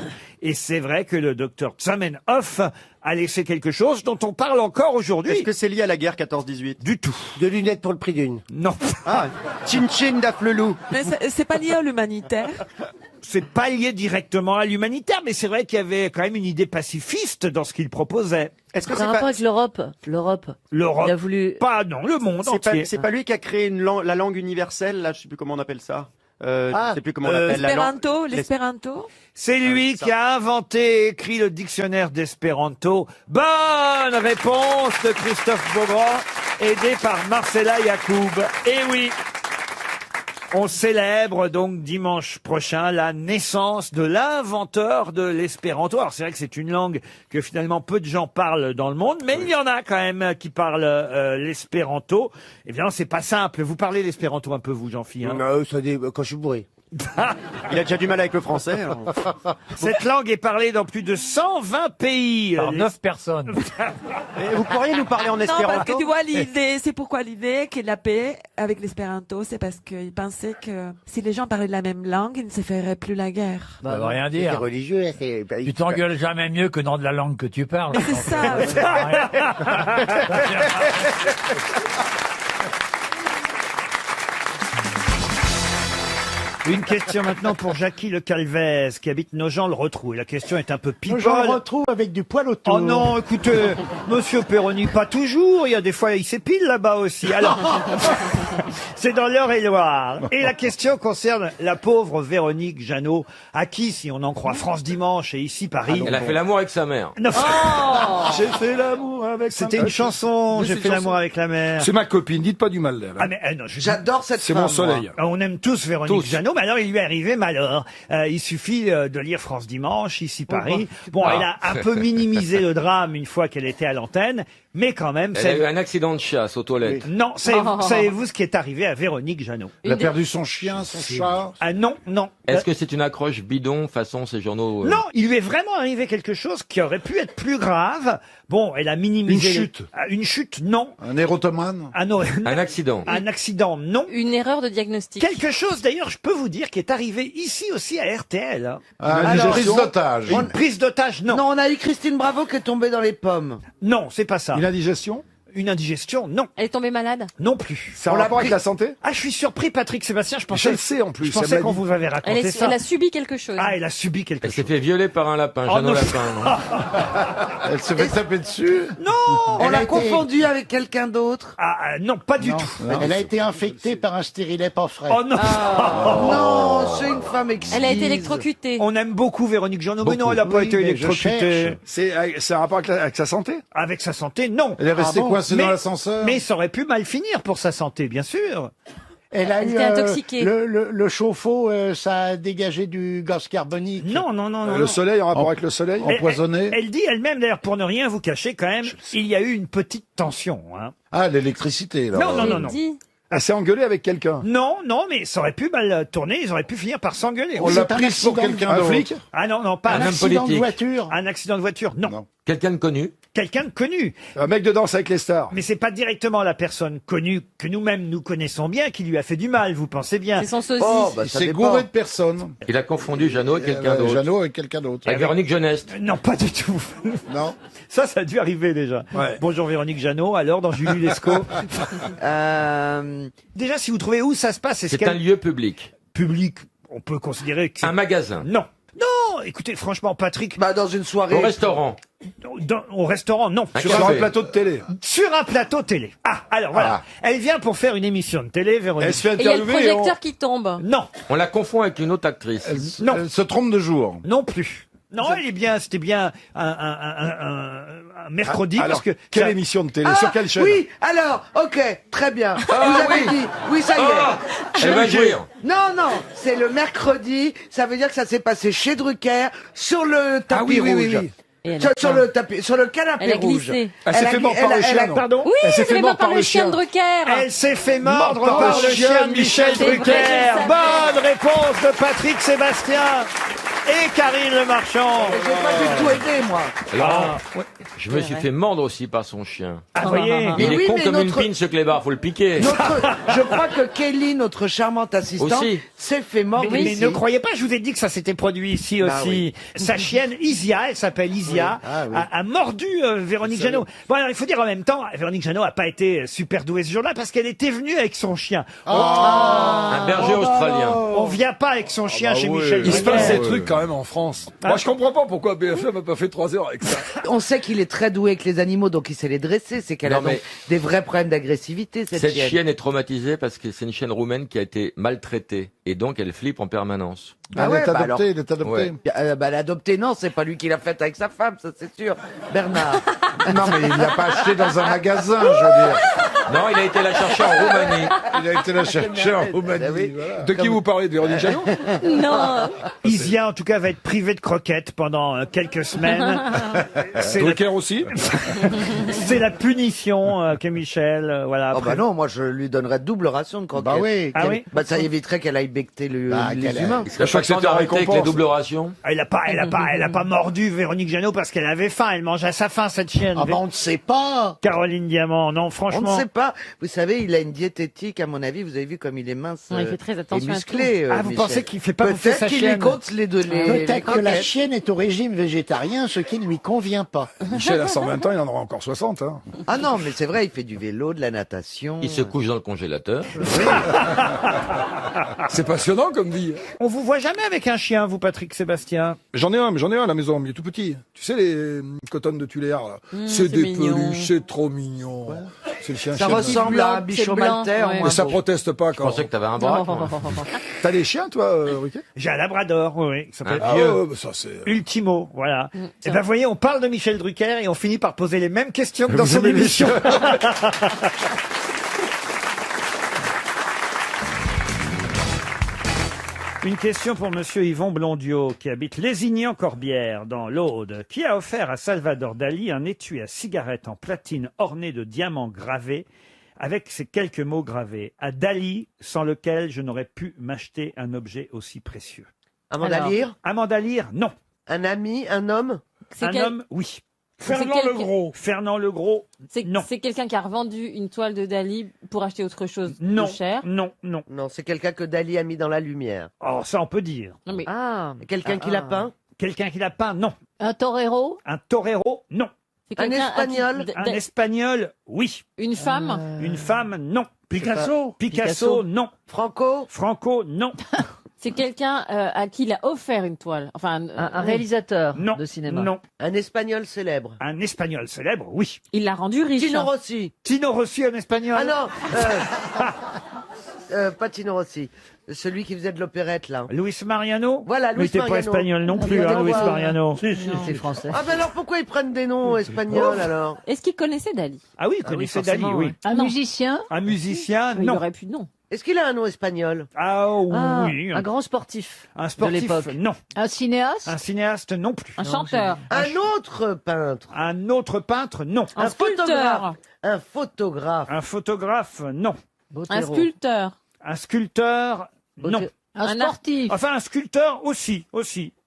Et c'est vrai que le docteur Zamenhof a laissé quelque chose dont on parle encore aujourd'hui. Est-ce que c'est lié à la guerre 14-18? Du tout. De lunettes pour le prix d'une. Non. Ah, Chin-Chin d'Afflelou. Mais c'est pas lié à l'humanitaire. C'est pas lié directement à l'humanitaire, mais c'est vrai qu'il y avait quand même une idée pacifiste dans ce qu'il proposait. Est-ce que Ça c'est a rapport pas... avec l'Europe. L'Europe. L'Europe. Il a voulu. Pas, non, le monde C'est entier. pas lui qui a créé la langue universelle, là, je sais plus comment on appelle ça. Je sais plus comment on appelle la langue. L'espéranto. C'est lui qui a inventé et écrit le dictionnaire d'espéranto. Bonne réponse de Christophe Beaugrand, aidé par Marcella Yacoub. Et oui, on célèbre donc dimanche prochain la naissance de l'inventeur de l'espéranto. Alors c'est vrai que c'est une langue que finalement peu de gens parlent dans le monde, mais il y en a quand même qui parlent l'espéranto. Évidemment, c'est pas simple. Vous parlez l'espéranto un peu, vous, Jean-Philippe, hein? Non, quand je suis bourré. Il a déjà du mal avec le français. Alors. Cette langue est parlée dans plus de 120 pays. Par 9 personnes. Et vous pourriez nous parler en Non, parce espéranto? que tu vois, l'idée, c'est pourquoi l'idée que la paix avec l'espéranto, c'est parce qu'il pensait que si les gens parlaient la même langue, ils ne se feraient plus la guerre. Ça veut rien C'est dire. religieux, hein, c'est... Tu t'engueules jamais mieux que dans de la langue que tu parles. Mais c'est ça. Une question maintenant pour Jackie Le Calvez, qui habite Nogent-le-Rotrou. Et la question est un peu people. Je le retrouve avec du poil autour. Oh non, écoutez, monsieur Perroni, pas toujours. Il y a des fois, il s'épile là-bas aussi. Alors, c'est dans l'Eure-et-Loire. Et la question concerne la pauvre Véronique Jeannot, à qui, si on en croit France Dimanche et ici Paris... Elle a fait l'amour avec sa mère. Non. J'ai fait l'amour avec C'était une chanson, Oui, j'ai c'est fait une l'amour chanson. avec la mer. C'est ma copine, dites pas du mal d'elle. Ah mais non, J'adore cette C'est femme. mon soleil. moi. On aime tous Véronique Tous. Jeannot, mais alors il lui est arrivé malheur. Il suffit de lire France Dimanche, ici Paris. Bon, elle a un peu minimisé le drame une fois qu'elle était à l'antenne, mais quand même... Elle a eu un accident de chasse aux toilettes. Non, savez-vous ce qui est arrivé à Véronique Jeannot? Elle a perdu son chien, son chat. Ah non, non. Est-ce que c'est une accroche bidon façon ces journaux Non, il lui est vraiment arrivé quelque chose qui aurait pu être plus grave. Bon, elle a minimisé... Une chute. Une chute, non. Un érotomane. Ah non. Un accident. Un accident, non. Une erreur de diagnostic. Quelque chose, d'ailleurs, je peux vous dire, qui est arrivé ici aussi à RTL. hein. Une prise d'otage. Une prise d'otage, non. Non, on a eu Christine Bravo qui est tombée dans les pommes. Non, c'est pas ça. Une indigestion. Une indigestion, non. Elle est tombée malade. Non plus. Ça a un rapport avec la santé? Ah, je suis surpris, Patrick Sébastien. Je Je pensais, le sais en plus. je ça pensais m'a qu'on dit. vous avait raconté ça. Elle a subi quelque chose. Ah, elle a subi quelque Elle chose. s'est fait violer par un lapin, Oh, Jeannot non. Lapin. non Elle se fait taper dessus. Non, On Elle l'a a été- confondu avec quelqu'un d'autre. non, pas du tout. Elle a été infectée par un stérilet pas frais. Oh non. Non, c'est une femme exquise. Elle a été électrocutée. On aime beaucoup Véronique Jeannot, mais non, elle n'a pas Oui, été mais je électrocutée. C'est un rapport avec sa santé? Avec sa santé, non. Elle est restée bon coincée Mais- dans l'ascenseur? Mais ça aurait pu mal finir pour sa santé, bien sûr. Elle a Elle eu était intoxiquée. le chauffe-eau, ça a dégagé du gaz carbonique. Non, non, non, non. Le non. soleil, en rapport avec le soleil? Elle, elle dit elle-même, d'ailleurs, pour ne rien vous cacher, quand même, il y a eu une petite tension. Hein. Ah, l'électricité, là. Non, non, non, non. Dit. Elle s'est engueulée avec quelqu'un. Non, non, mais ça aurait pu mal tourner, ils auraient pu finir par s'engueuler. On l'a prise pour quelqu'un Un d'autre. flic? Ah non, non, pas Un homme politique. voiture. Un accident de voiture, non. Quelqu'un de connu. Quelqu'un de connu. Un mec de Danse avec les stars. Mais c'est pas directement la personne connue que nous-mêmes nous connaissons bien qui lui a fait du mal, vous pensez bien. C'est son sosie. Il s'est gouré de personnes. Il a confondu Jeannot avec quelqu'un d'autre. Jeannot avec quelqu'un d'autre. Avec Véronique Jeuneste. Non, pas du tout. Non. Ça a dû arriver déjà. Ouais. Bonjour Véronique Jeannot, alors dans Julie Lescaut. Déjà, si vous trouvez où ça se passe, C'est un lieu public. Public, on peut considérer que c'est... Un magasin. Non. Non, écoutez, franchement, Patrick... Bah, dans une soirée. Au restaurant. Au restaurant, non. Un Sur café. un plateau de télé. Sur un plateau télé. Ah, alors voilà. Elle vient pour faire une émission de télé, Véronique. Elle se fait Et il y a le interviewer et projecteur qui tombe. Non, On la confond avec une autre actrice. non, elle se trompe de jour. non plus. Non, elle est bien, c'était bien un mercredi, Alors, parce que... quelle émission de télé? Ah, Sur quelle chaîne? oui, alors, ok, très bien. Vous avez dit, oui, ça y est. Ah, elle va jouir. Non, non, c'est le mercredi, ça veut dire que ça s'est passé chez Drucker, sur le tapis rouge. Et elle a- Sur le tapis, sur le canapé Elle a rouge. glissé. Elle s'est fait mordre par le chien, non? Pardon? Oui, Elle s'est elle fait fait mordre par le chien chien. de Drucker. Elle s'est fait mordre Mordre par le chien de Michel C'est vrai, Drucker. je le savais. Bonne réponse de Patrick Sébastien. et Karine Le Marchand. J'ai pas du tout aidé, moi. Alors, je me suis fait mordre aussi par son chien. Ah, vous voyez. Il Mais est oui, con mais comme notre- une pine, ce clébard, faut le piquer. Je crois que Kelly, notre charmante assistante, Aussi. s'est fait mordre Mais ici. ne croyez pas, je vous ai dit que ça s'était produit ici Bah aussi. oui. Sa chienne, Isia, elle s'appelle Isia, Oui. Ah oui. a mordu Véronique Ça, Jeannot. Bon, alors il faut dire en même temps, Véronique Jeannot a pas été super douée ce jour-là parce qu'elle était venue avec son chien. Un berger australien. On vient pas avec son chien chez Michel Il se Drucker. passe des trucs quand même en France. Moi, je comprends pas pourquoi BFM a pas fait 3 heures avec ça. On sait qu'il est très doué avec les animaux, donc il sait les dresser. C'est qu'elle Non, a donc mais- des vrais problèmes d'agressivité, cette Cette chienne. chienne est traumatisée parce que c'est une chienne roumaine qui a été maltraitée. Et donc, elle flippe en permanence. Ah ouais, bah alors- il est adopté. Ouais. L'adopter, non, c'est pas lui qui l'a faite avec sa femme, ça c'est sûr. Bernard. Non, mais il l'a pas acheté dans un magasin, je veux dire. Non, il a été la chercher en Roumanie. Il a été la chercher en Roumanie. Voilà. De qui vous parlez, de Véronique Jeannot? Non. Isia, en tout cas, va être privée de croquettes pendant quelques semaines. C'est la, Drucker aussi? c'est la punition que Michel, voilà. Oh bah non, moi je lui donnerais double ration de croquettes. Bah oui. Ah oui. Bah ça éviterait qu'elle aille becter les qu'elle humains. Il serait Je crois pas que c'était temps en d'arrêter avec les récompense. doubles rations. Elle a pas mordu Véronique Jeannot parce qu'elle avait faim. Elle mange à sa faim, cette chienne. Ah bah on ne sait pas. Caroline Diamant, non, On ne franchement. sait pas. Vous savez, il a une diététique, à mon avis. Vous avez vu comme il est mince Ouais, il fait très attention et à musclé. Ah, vous Michel. pensez qu'il fait pas bouffer sa Peut-être qu'il lui chienne compte les Peut-être que la croquettes. chienne est au régime végétarien, ce qui ne lui convient pas. Michel a 120 ans, il en aura encore 60. Hein. Ah non, mais c'est vrai, il fait du vélo, de la natation. Il se couche dans le congélateur. C'est passionnant comme vie. On vous voit jamais avec un chien, vous, Patrick Sébastien. J'en ai un à la maison, mais il est tout petit. Tu sais, les cotonnes de Tuléar, là. C'est c'est des mignon. peluches, c'est trop mignon. C'est le chien Ça chien. ressemble à un bichon maltais. ouais. Et ça proteste pas Je quand. pensais que t'avais un bras. T'as des chiens, toi, Riquet? J'ai un labrador, oui, qui s'appelle Ah ouais, bah ça c'est. Ultimo, voilà. Et ben, voyez, on parle de Michel Drucker et on finit par poser les mêmes questions que dans Vous son aimez les émission. Une question pour monsieur Yvon Blondiot, qui habite Lézignan-Corbière, dans l'Aude, qui a offert à Salvador Dali un étui à cigarette en platine orné de diamants gravés, avec ces quelques mots gravés. À Dali, sans lequel je n'aurais pu m'acheter un objet aussi précieux. Amanda Alors. Lear, Amanda Lear, non. un ami, un homme. C'est Un quel- homme, oui. Fernand Legros. Fernand Legros, C'est non. c'est quelqu'un qui a revendu une toile de Dali pour acheter autre chose Non, de cher. non, non. Non, c'est quelqu'un que Dali a mis dans la lumière. Oh, ça on peut dire. Non, mais Ah, Quelqu'un qui l'a peint. Quelqu'un qui l'a peint, non. un torero. Un torero, non. c'est Un quelqu'un à qui- Espagnol. Un espagnol, oui. Une femme. Une femme, non. Picasso. Picasso, non. Franco. Franco, non. C'est quelqu'un à qui il a offert une toile. Enfin, Un réalisateur Non. de cinéma. Non. Un espagnol célèbre. Un espagnol célèbre, oui. il l'a rendu riche. Tino Rossi. Tino Rossi, un espagnol. Ah non, pas Tino Rossi. Celui qui faisait de l'opérette, là. Luis Mariano. Voilà, Mais Luis il était pas Mariano. espagnol non plus, Ah, hein, oui, Luis voilà. Mariano. C'est français. Ah ben alors pourquoi ils prennent des noms espagnols alors? Est-ce qu'il connaissait Dali? Ah oui, il connaissait Dali, forcément, oui. ouais. Un Non. musicien. Un musicien, Il non. aurait pu, non. Est-ce qu'il a un nom espagnol? Ah Ah, oui. un grand sportif. Un de sportif, l'époque. non. Un cinéaste. Un cinéaste, non plus. Un chanteur. Un autre peintre? Un autre peintre, non. Un photographe? sculpteur. Un photographe? Un photographe, non. Un sculpteur. Un sculpteur, non. Un Un sportif. Enfin, un sculpteur aussi.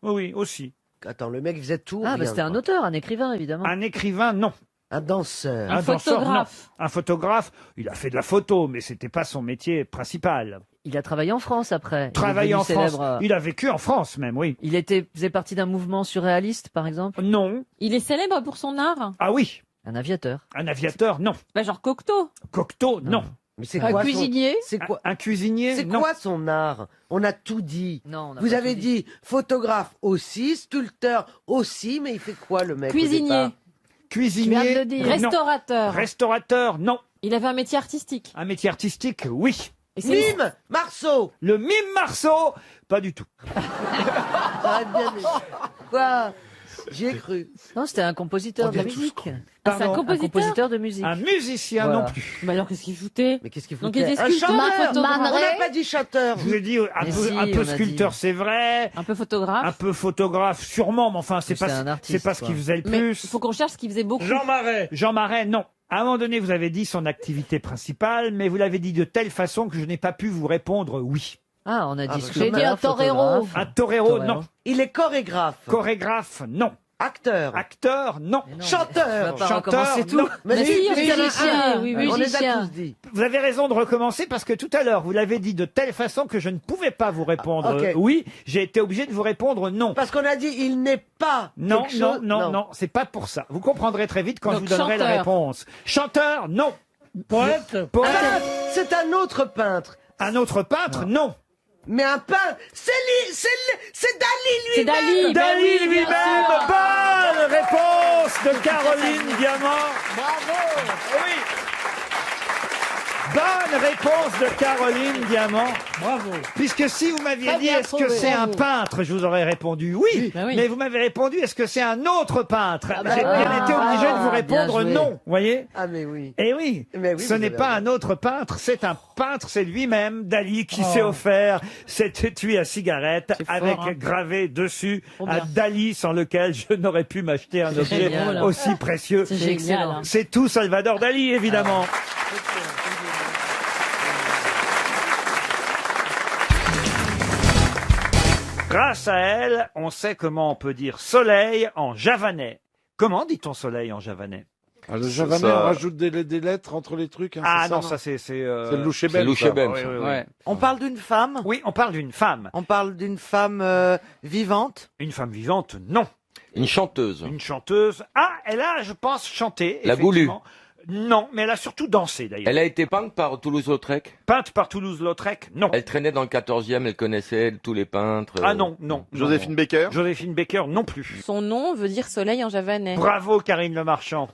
Oui, aussi. Attends, le mec faisait tout. Ah, rien, bah c'était un quoi. auteur, un écrivain, évidemment. Un écrivain, non. Un danseur. Un danseur, photographe. non. Un photographe, il a fait de la photo, mais c'était pas son métier principal. Il a travaillé en France après. Il est Travaillé devenu en France. célèbre. Il a vécu en France même, oui. Il faisait partie d'un mouvement surréaliste, par exemple. Non. Il est célèbre pour son art. Ah oui. Un aviateur. Un aviateur, non. Bah, genre Cocteau. Cocteau, non. Mais c'est Un quoi cuisinier. C'est quoi? Un cuisinier, C'est non. quoi son art? On a tout dit. Non, on a Vous pas avez tout dit photographe aussi, sculpteur aussi, mais il fait quoi le mec? au Cuisinier. départ Cuisinier, Tu viens de le dire. non. Restaurateur. Restaurateur, non. Il avait un métier artistique. Un métier artistique, oui. Et c'est Mime Marceau. Le mime Marceau, pas du tout. Arrête bien, mais- Quoi? J'y ai cru. Non, c'était un compositeur de la musique. Ah, c'est un Pardon, Un compositeur. compositeur de musique. Un musicien Voilà. non plus. Bah alors qu'est-ce qu'il foutait? Mais qu'est-ce qu'il Donc, foutait? il était Un sculpteur, chanteur. photographe. On n'a pas dit chanteur. Je vous ai dit un Mais peu, si, un peu on a sculpteur, dit. c'est vrai. Un peu Un photographe. peu photographe, sûrement, mais enfin, c'est Mais pas, c'est un artiste, c'est pas ce quoi. qu'il faisait le Mais plus. il faut qu'on cherche ce qu'il faisait beaucoup. Marais. Jean Marais, non. À un moment donné, vous avez dit son activité principale, mais vous l'avez dit de telle façon que je n'ai pas pu vous répondre oui. Ah, on a dit J'ai dit un torero. Un torero, non. Il est chorégraphe. Chorégraphe, non. Acteur. Acteur, non. Chanteur. Chanteur, tout. non. Mais si, musicien, oui, on les a musicien. tous dit. Vous avez raison de recommencer parce que tout à l'heure, vous l'avez dit de telle façon que je ne pouvais pas vous répondre Ah, ok. oui. J'ai été obligé de vous répondre non. Parce qu'on a dit il n'est pas. Non, quelque non, chose- non, c'est pas pour ça. Vous comprendrez très vite quand Donc, je vous donnerai la chanteur. réponse. Chanteur, non. Poète. Poète, Ah, c'est un autre peintre. un autre peintre, non. Mais un peintre, c'est Dali C'est lui-même. Dali. Ben Dali oui, bien lui-même, sûr. bonne réponse de Caroline Diamant. Bravo. Oui. Bonne réponse de Caroline Diamant. Bravo. Puisque si vous m'aviez Très dit bien est-ce que trouvé, c'est un bravo. peintre, je vous aurais répondu oui. Ben oui. Mais vous m'avez répondu est-ce que c'est un autre peintre. bah J'ai oui. bien été obligé de vous bien répondre joué. non. Vous voyez. Ah mais oui. Eh oui, Mais oui, ce vous n'est avez pas raison. un autre peintre, c'est un peintre, c'est lui-même, Dali, qui s'est offert cet étui à cigarette C'est fort, avec hein. gravé dessus Trop un bien. Dali sans lequel je n'aurais pu m'acheter un objet génial. aussi précieux. C'est génial. hein. C'est tout Salvador Dali, évidemment. Grâce à elle, on sait comment on peut dire soleil en javanais. Comment dit-on soleil en javanais? Ah, le javanais, ça- on rajoute des lettres entre les trucs. Hein, Ah c'est non, ça, ça c'est... C'est C'est le louchébem. C'est louchébem, Oui, ça. oui, oui. Ouais. On parle d'une femme. Oui, on parle d'une femme. On parle d'une femme vivante. Une femme vivante, non. Une chanteuse. Une chanteuse. Ah, elle a, je pense, chanté. La Goulue. effectivement. Non, mais elle a surtout dansé d'ailleurs. Elle a été peinte par Toulouse-Lautrec. Peinte par Toulouse-Lautrec, non. Elle traînait dans le 14e, elle connaissait tous les peintres. Ah non, non. Joséphine non. Baker. Joséphine Baker, non plus. Son nom veut dire soleil en javanais. Bravo, Karine Le Marchand.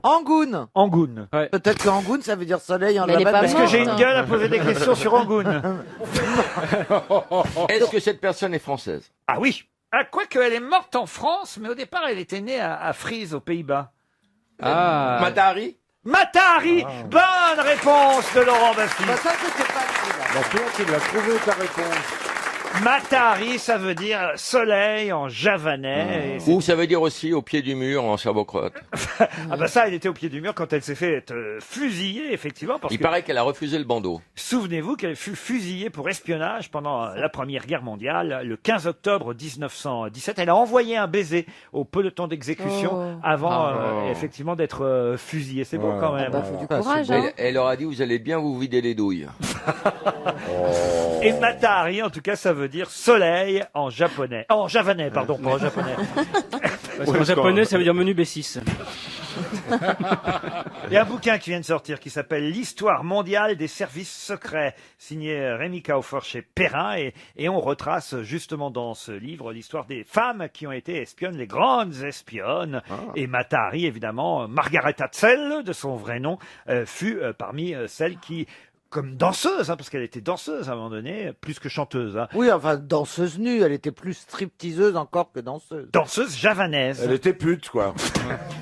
Angoune. Angoune. Peut-être qu'Angoune, ça veut dire soleil en Mais elle est javanais. pas Est-ce que morte. j'ai une gueule à poser des questions sur Angoune? Est-ce que cette personne est française? Ah oui. Ah, quoique elle est morte en France, mais au départ elle était née à Frise, aux Pays-Bas. Ah. Matahari? Matahari. Bonne réponse de Laurent Baffy. Bah, ça, c'était pas celui-là. Bah, toi, tu l'as trouvé ta réponse. Matahari, ça veut dire soleil en javanais. Et c'est- Ou ça veut dire aussi au pied du mur en cerveau-crotte. Ah bah ça, elle était au pied du mur quand elle s'est fait fusiller, effectivement, parce Il que paraît qu'elle a refusé le bandeau. souvenez-vous qu'elle fut fusillée pour espionnage pendant la Première Guerre mondiale, le 15 octobre 1917. Elle a envoyé un baiser au peloton d'exécution Oh. avant, Oh. effectivement, d'être fusillée. C'est beau quand même. Bah, faut du courage, hein. Elle leur a dit, vous allez bien vous vider les douilles. Et Matahari, en tout cas, ça veut dire soleil en japonais. En javanais, pardon, pas en japonais. En japonais, ça veut dire menu B6. Il y a un bouquin qui vient de sortir qui s'appelle L'histoire mondiale des services secrets, signé Rémi Kaufer chez Perrin, et on retrace justement dans ce livre l'histoire des femmes qui ont été espionnes, les grandes espionnes. Et Matahari, évidemment, Margaret Hatzel, de son vrai nom, fut parmi celles qui, comme danseuse, hein, parce qu'elle était danseuse à un moment donné, plus que chanteuse, hein, Oui, enfin, danseuse nue. Elle était plus stripteaseuse encore que danseuse. danseuse javanaise, Elle était pute, quoi.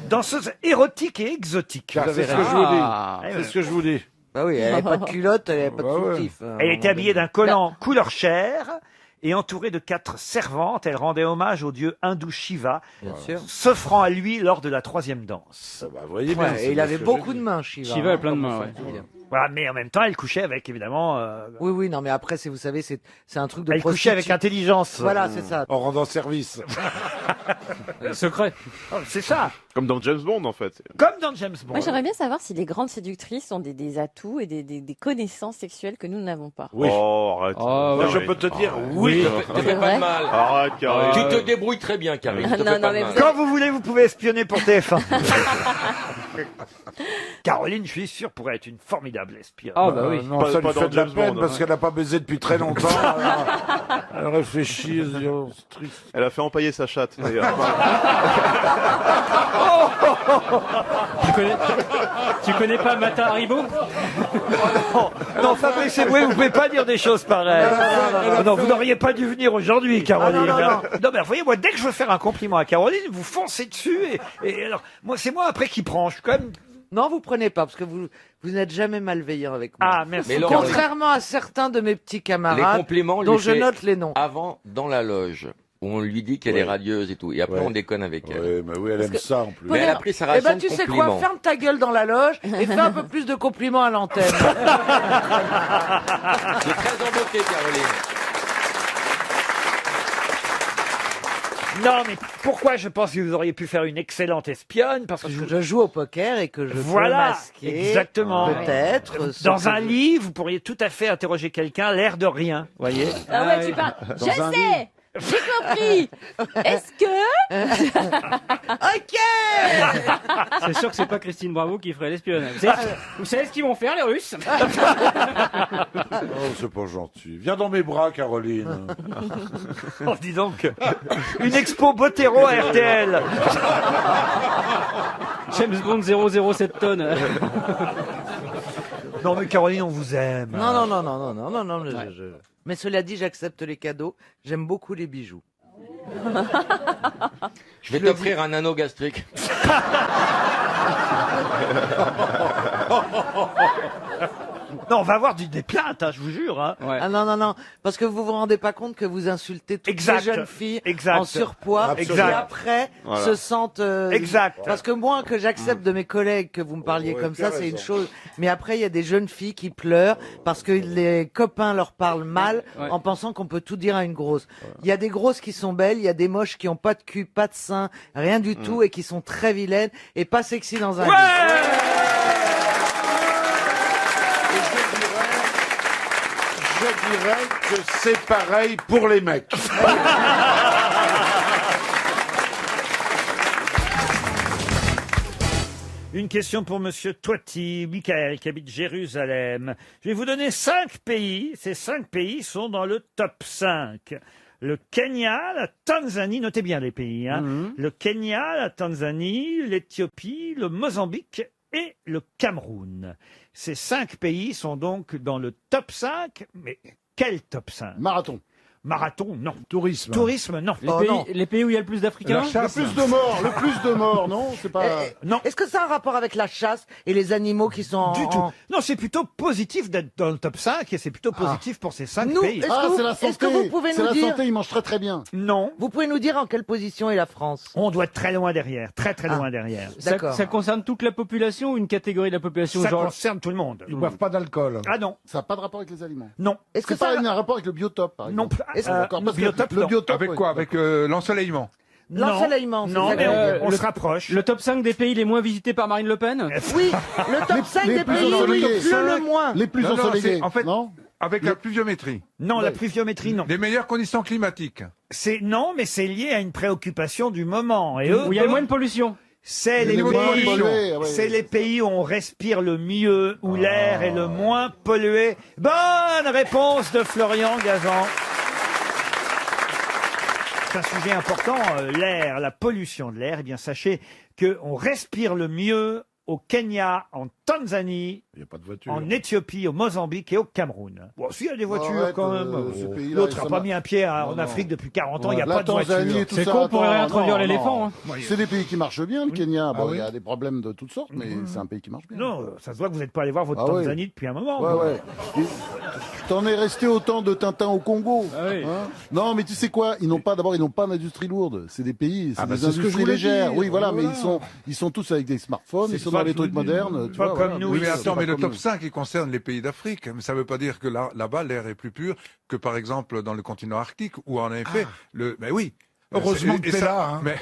danseuse érotique et exotique. Car Vous c'est avez ce que je raison. vous dis. Ah, C'est ouais. ce que je vous dis. Bah oui, elle n'avait pas de culotte, elle n'avait pas de Bah ouais. soutif. Elle était habillée d'un collant couleur chair et entourée de 4 servantes. Elle rendait hommage au dieu hindou Shiva, Bien sûr. s'offrant à lui lors de la 3e danse. Bah, vous voyez bien. Ouais, c'est et il bien avait ce que beaucoup j'ai de dit. mains, Shiva. Shiva a hein, plein de comme mains, on ouais. dit. Voilà, mais en même temps, elle couchait avec, évidemment... Oui, oui, non, mais après, vous savez, c'est un truc de elle couchait avec intelligence. Voilà, c'est ça. En rendant service. Secret. Oh, c'est ça. Comme dans James Bond, en fait. Comme dans James Bond. Moi, j'aimerais bien savoir si les grandes séductrices ont des atouts et des connaissances sexuelles que nous n'avons pas. Oui. Oh, arrête. Moi, je peux te dire oui. Te fais pas de mal. Arrête, Karine. Tu te débrouilles très bien, Karine. Ah, Te non, fais non, pas de mais mal. vous- Quand vous voulez, vous pouvez espionner pour TF1. Caroline, je suis sûr, pourrait être une formidable espionne. Ah, bah oui. Non, Pas- ça lui pas fait dans de la James peine Bond, parce hein. qu'elle n'a pas baisé depuis très longtemps. Elle réfléchit, elle se dit, oh, c'est triste. Elle a fait empailler sa chatte, d'ailleurs. Tu connais pas Mata Haribo? Non, Fabrice Eboué, vous pouvez pas dire des choses pareilles. Non, vous n'auriez pas dû venir aujourd'hui, Caroline. Non, mais vous voyez, moi, dès que je veux faire un compliment à Caroline, vous foncez dessus. Et alors, moi, c'est moi après qui prend. Je suis quand même... Non, vous prenez pas, parce que vous n'êtes jamais malveillant avec moi. Ah, merci. Mais Laurent, Contrairement à certains de mes petits les camarades, compliments, dont les je fait note les noms. avant dans la loge. où on lui dit qu'elle est radieuse et tout. Et après, on déconne avec elle. Ouais, mais oui, elle aime ça en plus. Mais elle a pris sa Eh ration ben, de tu sais quoi, compliments. ferme ta gueule dans la loge et fais un peu plus de compliments à l'antenne. C'est très embêté, Caroline. Non, mais pourquoi je pense que vous auriez pu faire une excellente espionne? Parce que je joue au poker et que je peux voilà, masquer. exactement. Peut-être. Dans un livre, vous pourriez tout à fait interroger quelqu'un, l'air de rien, voyez. Ah ouais, tu parles. Je sais. J'ai compris. Est-ce que... Ok. C'est sûr que c'est pas Christine Bravo qui ferait l'espionne. Vous savez ce qu'ils vont faire, les Russes? Oh, c'est pas gentil. Viens dans mes bras, Caroline. Oh, dis donc. Une expo Bottero à RTL. James Bond 007 tonnes. Non, mais Caroline, on vous aime. Non. Mais cela dit, j'accepte les cadeaux. J'aime beaucoup les bijoux. Je vais t'offrir un anneau gastrique. Non, on va avoir des plaintes, hein, je vous jure. Hein. Ah non, parce que vous vous rendez pas compte que vous insultez toutes Exact. les jeunes filles Exact. en surpoids Absolument. qui après Voilà. se sentent... Exact. Parce que moi, que j'accepte de mes collègues que vous me parliez comme ça, c'est une chose. Mais après, il y a des jeunes filles qui pleurent parce que les copains leur parlent mal en pensant qu'on peut tout dire à une grosse. Il y a des grosses qui sont belles, il y a des moches qui ont pas de cul, pas de sein, rien du tout et qui sont très vilaines et pas sexy dans un lit. Je dirais que c'est pareil pour les mecs. Une question pour Monsieur Toiti, Michael, qui habite Jérusalem. Je vais vous donner 5 pays. Ces 5 pays sont dans le top 5. Le Kenya, la Tanzanie, notez bien les pays, hein. Le Kenya, la Tanzanie, l'Éthiopie, le Mozambique et le Cameroun. Ces 5 pays sont donc dans le top 5, mais quel top 5? Marathon. Marathon, non. Tourisme. Tourisme, non. Les pays où il y a le plus d'Africains? Le plus de morts, non? C'est pas... Non. Est-ce que ça a un rapport avec la chasse et les animaux qui sont Du tout. Non, c'est plutôt positif d'être dans le top 5 et c'est plutôt positif pour ces 5 Nous, pays. est-ce que vous pouvez nous dire... ils mangent très très bien. Non. Vous pouvez nous dire en quelle position est la France? On doit être très loin derrière, très loin derrière. D'accord. Ça concerne toute la population ou une catégorie de la population? Ça genre... concerne tout le monde. Ils boivent pas d'alcool. Ah non. Ça n'a pas de rapport avec les aliments. Non. Est-ce que C'est pas ça... un rapport avec le biotope, par Non. exemple. D'accord. Parce que Biotope, le non. biotope, Avec quoi? Avec l'ensoleillement. L'ensoleillement, Non, c'est mais ça. on se rapproche. Le top 5 des pays les moins visités par Marine Le Pen? Oui, le top 5 des pays où il pleut le moins. Les plus Non, ensoleillés. c'est- en fait, non Avec la pluviométrie. Non, la pluviométrie, non. Les meilleures conditions climatiques. Non, mais c'est lié à une préoccupation du moment. Et eux, Où il y a le moins de pollution? c'est les niveau de pays, pollution. c'est les pays où on respire le mieux, où l'air est le moins pollué. Bonne réponse de Florian Gazan. C'est un sujet important, l'air, la pollution de l'air. Eh bien, sachez qu'on respire le mieux au Kenya, en Tanzanie, Il n'y a pas de voiture. en Éthiopie, au Mozambique et au Cameroun. Bon, s'il y a des voitures Arrête, quand même. ce pays-là, L'autre ça n'a pas m'a- mis un pied en Non, Afrique depuis 40 ans, il n'y a La pas de Tanzanie voiture. et tout C'est ça, con, on pourrait attends, réintroduire non, l'éléphant, non. hein. C'est des pays qui marchent bien, le Kenya. Bon, oui. il y a des problèmes de toutes sortes, mais c'est un pays qui marche bien. Non, ça se voit que vous n'êtes pas allé voir votre Ah oui. Tanzanie depuis un moment. Ouais, vous. ouais. T'en es resté autant de Tintin au Congo. Ah oui. Hein non, mais tu sais quoi? Ils n'ont pas d'industrie lourde. C'est des pays, c'est bah, des c'est ce que je industries voulais légères. dire. Oui, voilà, mais Voilà. ils sont tous avec des smartphones, C'est ils sont pas dans les que trucs je vous dis. modernes. Tu Pas vois, comme voilà. nous, Oui, oui, mais c'est attends, pas mais le comme top nous. 5, il concerne les pays d'Afrique. Mais ça ne veut pas dire que là-bas, l'air est plus pur que, par exemple, dans le continent arctique, où en effet, mais oui. Heureusement Et que t'es ça- là, hein. Mais...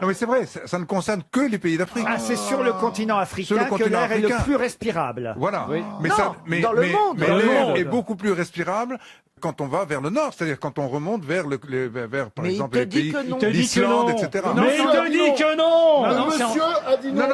Non, mais c'est vrai, ça ne concerne que les pays d'Afrique. Ah, c'est sur le continent Sur africain le que continent l'air est le africain. plus respirable. Voilà. Mais Non, mais, dans le mais- monde. mais Dans le l'air monde. est beaucoup plus respirable quand on va vers le nord, c'est-à-dire quand on remonte vers, vers par Mais il exemple, te les dit pays que non. Il te dit que l'Islande, non. etc. Mais il te dit que non! Non, non, Le c'est en- monsieur a dit non.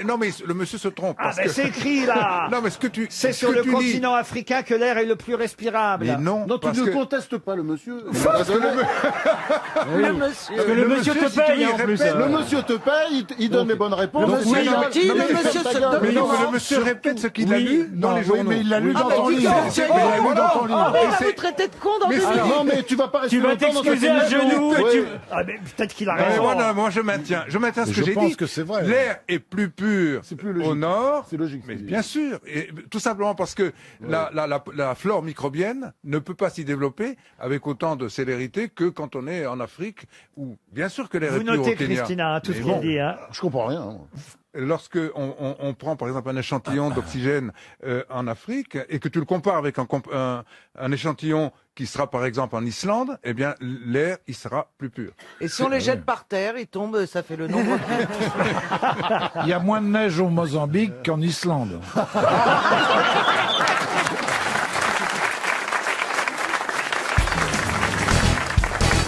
Non, mais le monsieur se trompe. Ah, parce ben que- c'est écrit là. Non, mais ce que tu. C'est ce sur que le tu lis- continent africain que l'air est le plus respirable. Mais non, Non, tu parce ne que- contestes pas le monsieur. parce que le- Le monsieur. Parce que le monsieur te si tu paye, lui hein, en plus. répètes- Le monsieur te paye, il donne les bonnes réponses. Le monsieur Oui, est gentil, non, mais le monsieur ferme ta se gueule. donne Mais les non, bonnes le monsieur répète ce qu'il a Oui, lu dans non, les oui, journaux. mais il l'a lu Ah, dans mais ton dis livre. donc, Il l'a lu dans ton Ah, livre. mais il Et va c'est- vous traiter peut-être con dans 2 Mais minutes. non, mais tu vas pas rester Tu vas longtemps dans t'excuser ta à genoux. Ouais. Ah, mais peut-être qu'il a Non, mais raison. moi, je maintiens ce Mais que je j'ai pense dit. que c'est vrai. L'air est plus pur au nord. C'est logique. Mais bien sûr, et tout simplement parce que la flore microbienne ne peut pas s'y développer avec autant de célérité que quand on est en Afrique, où bien sûr que l'air Vous est pur notez, au Kenya. Christina, tout Mais ce qu'il dit. Hein. Je comprends rien. Lorsque on prend par exemple un échantillon d'oxygène en Afrique et que tu le compares avec un échantillon qui sera par exemple en Islande, eh bien l'air il sera plus pur. Et si on les jette par terre, ils tombent, ça fait le nombre de... Il y a moins de neige au Mozambique qu'en Islande.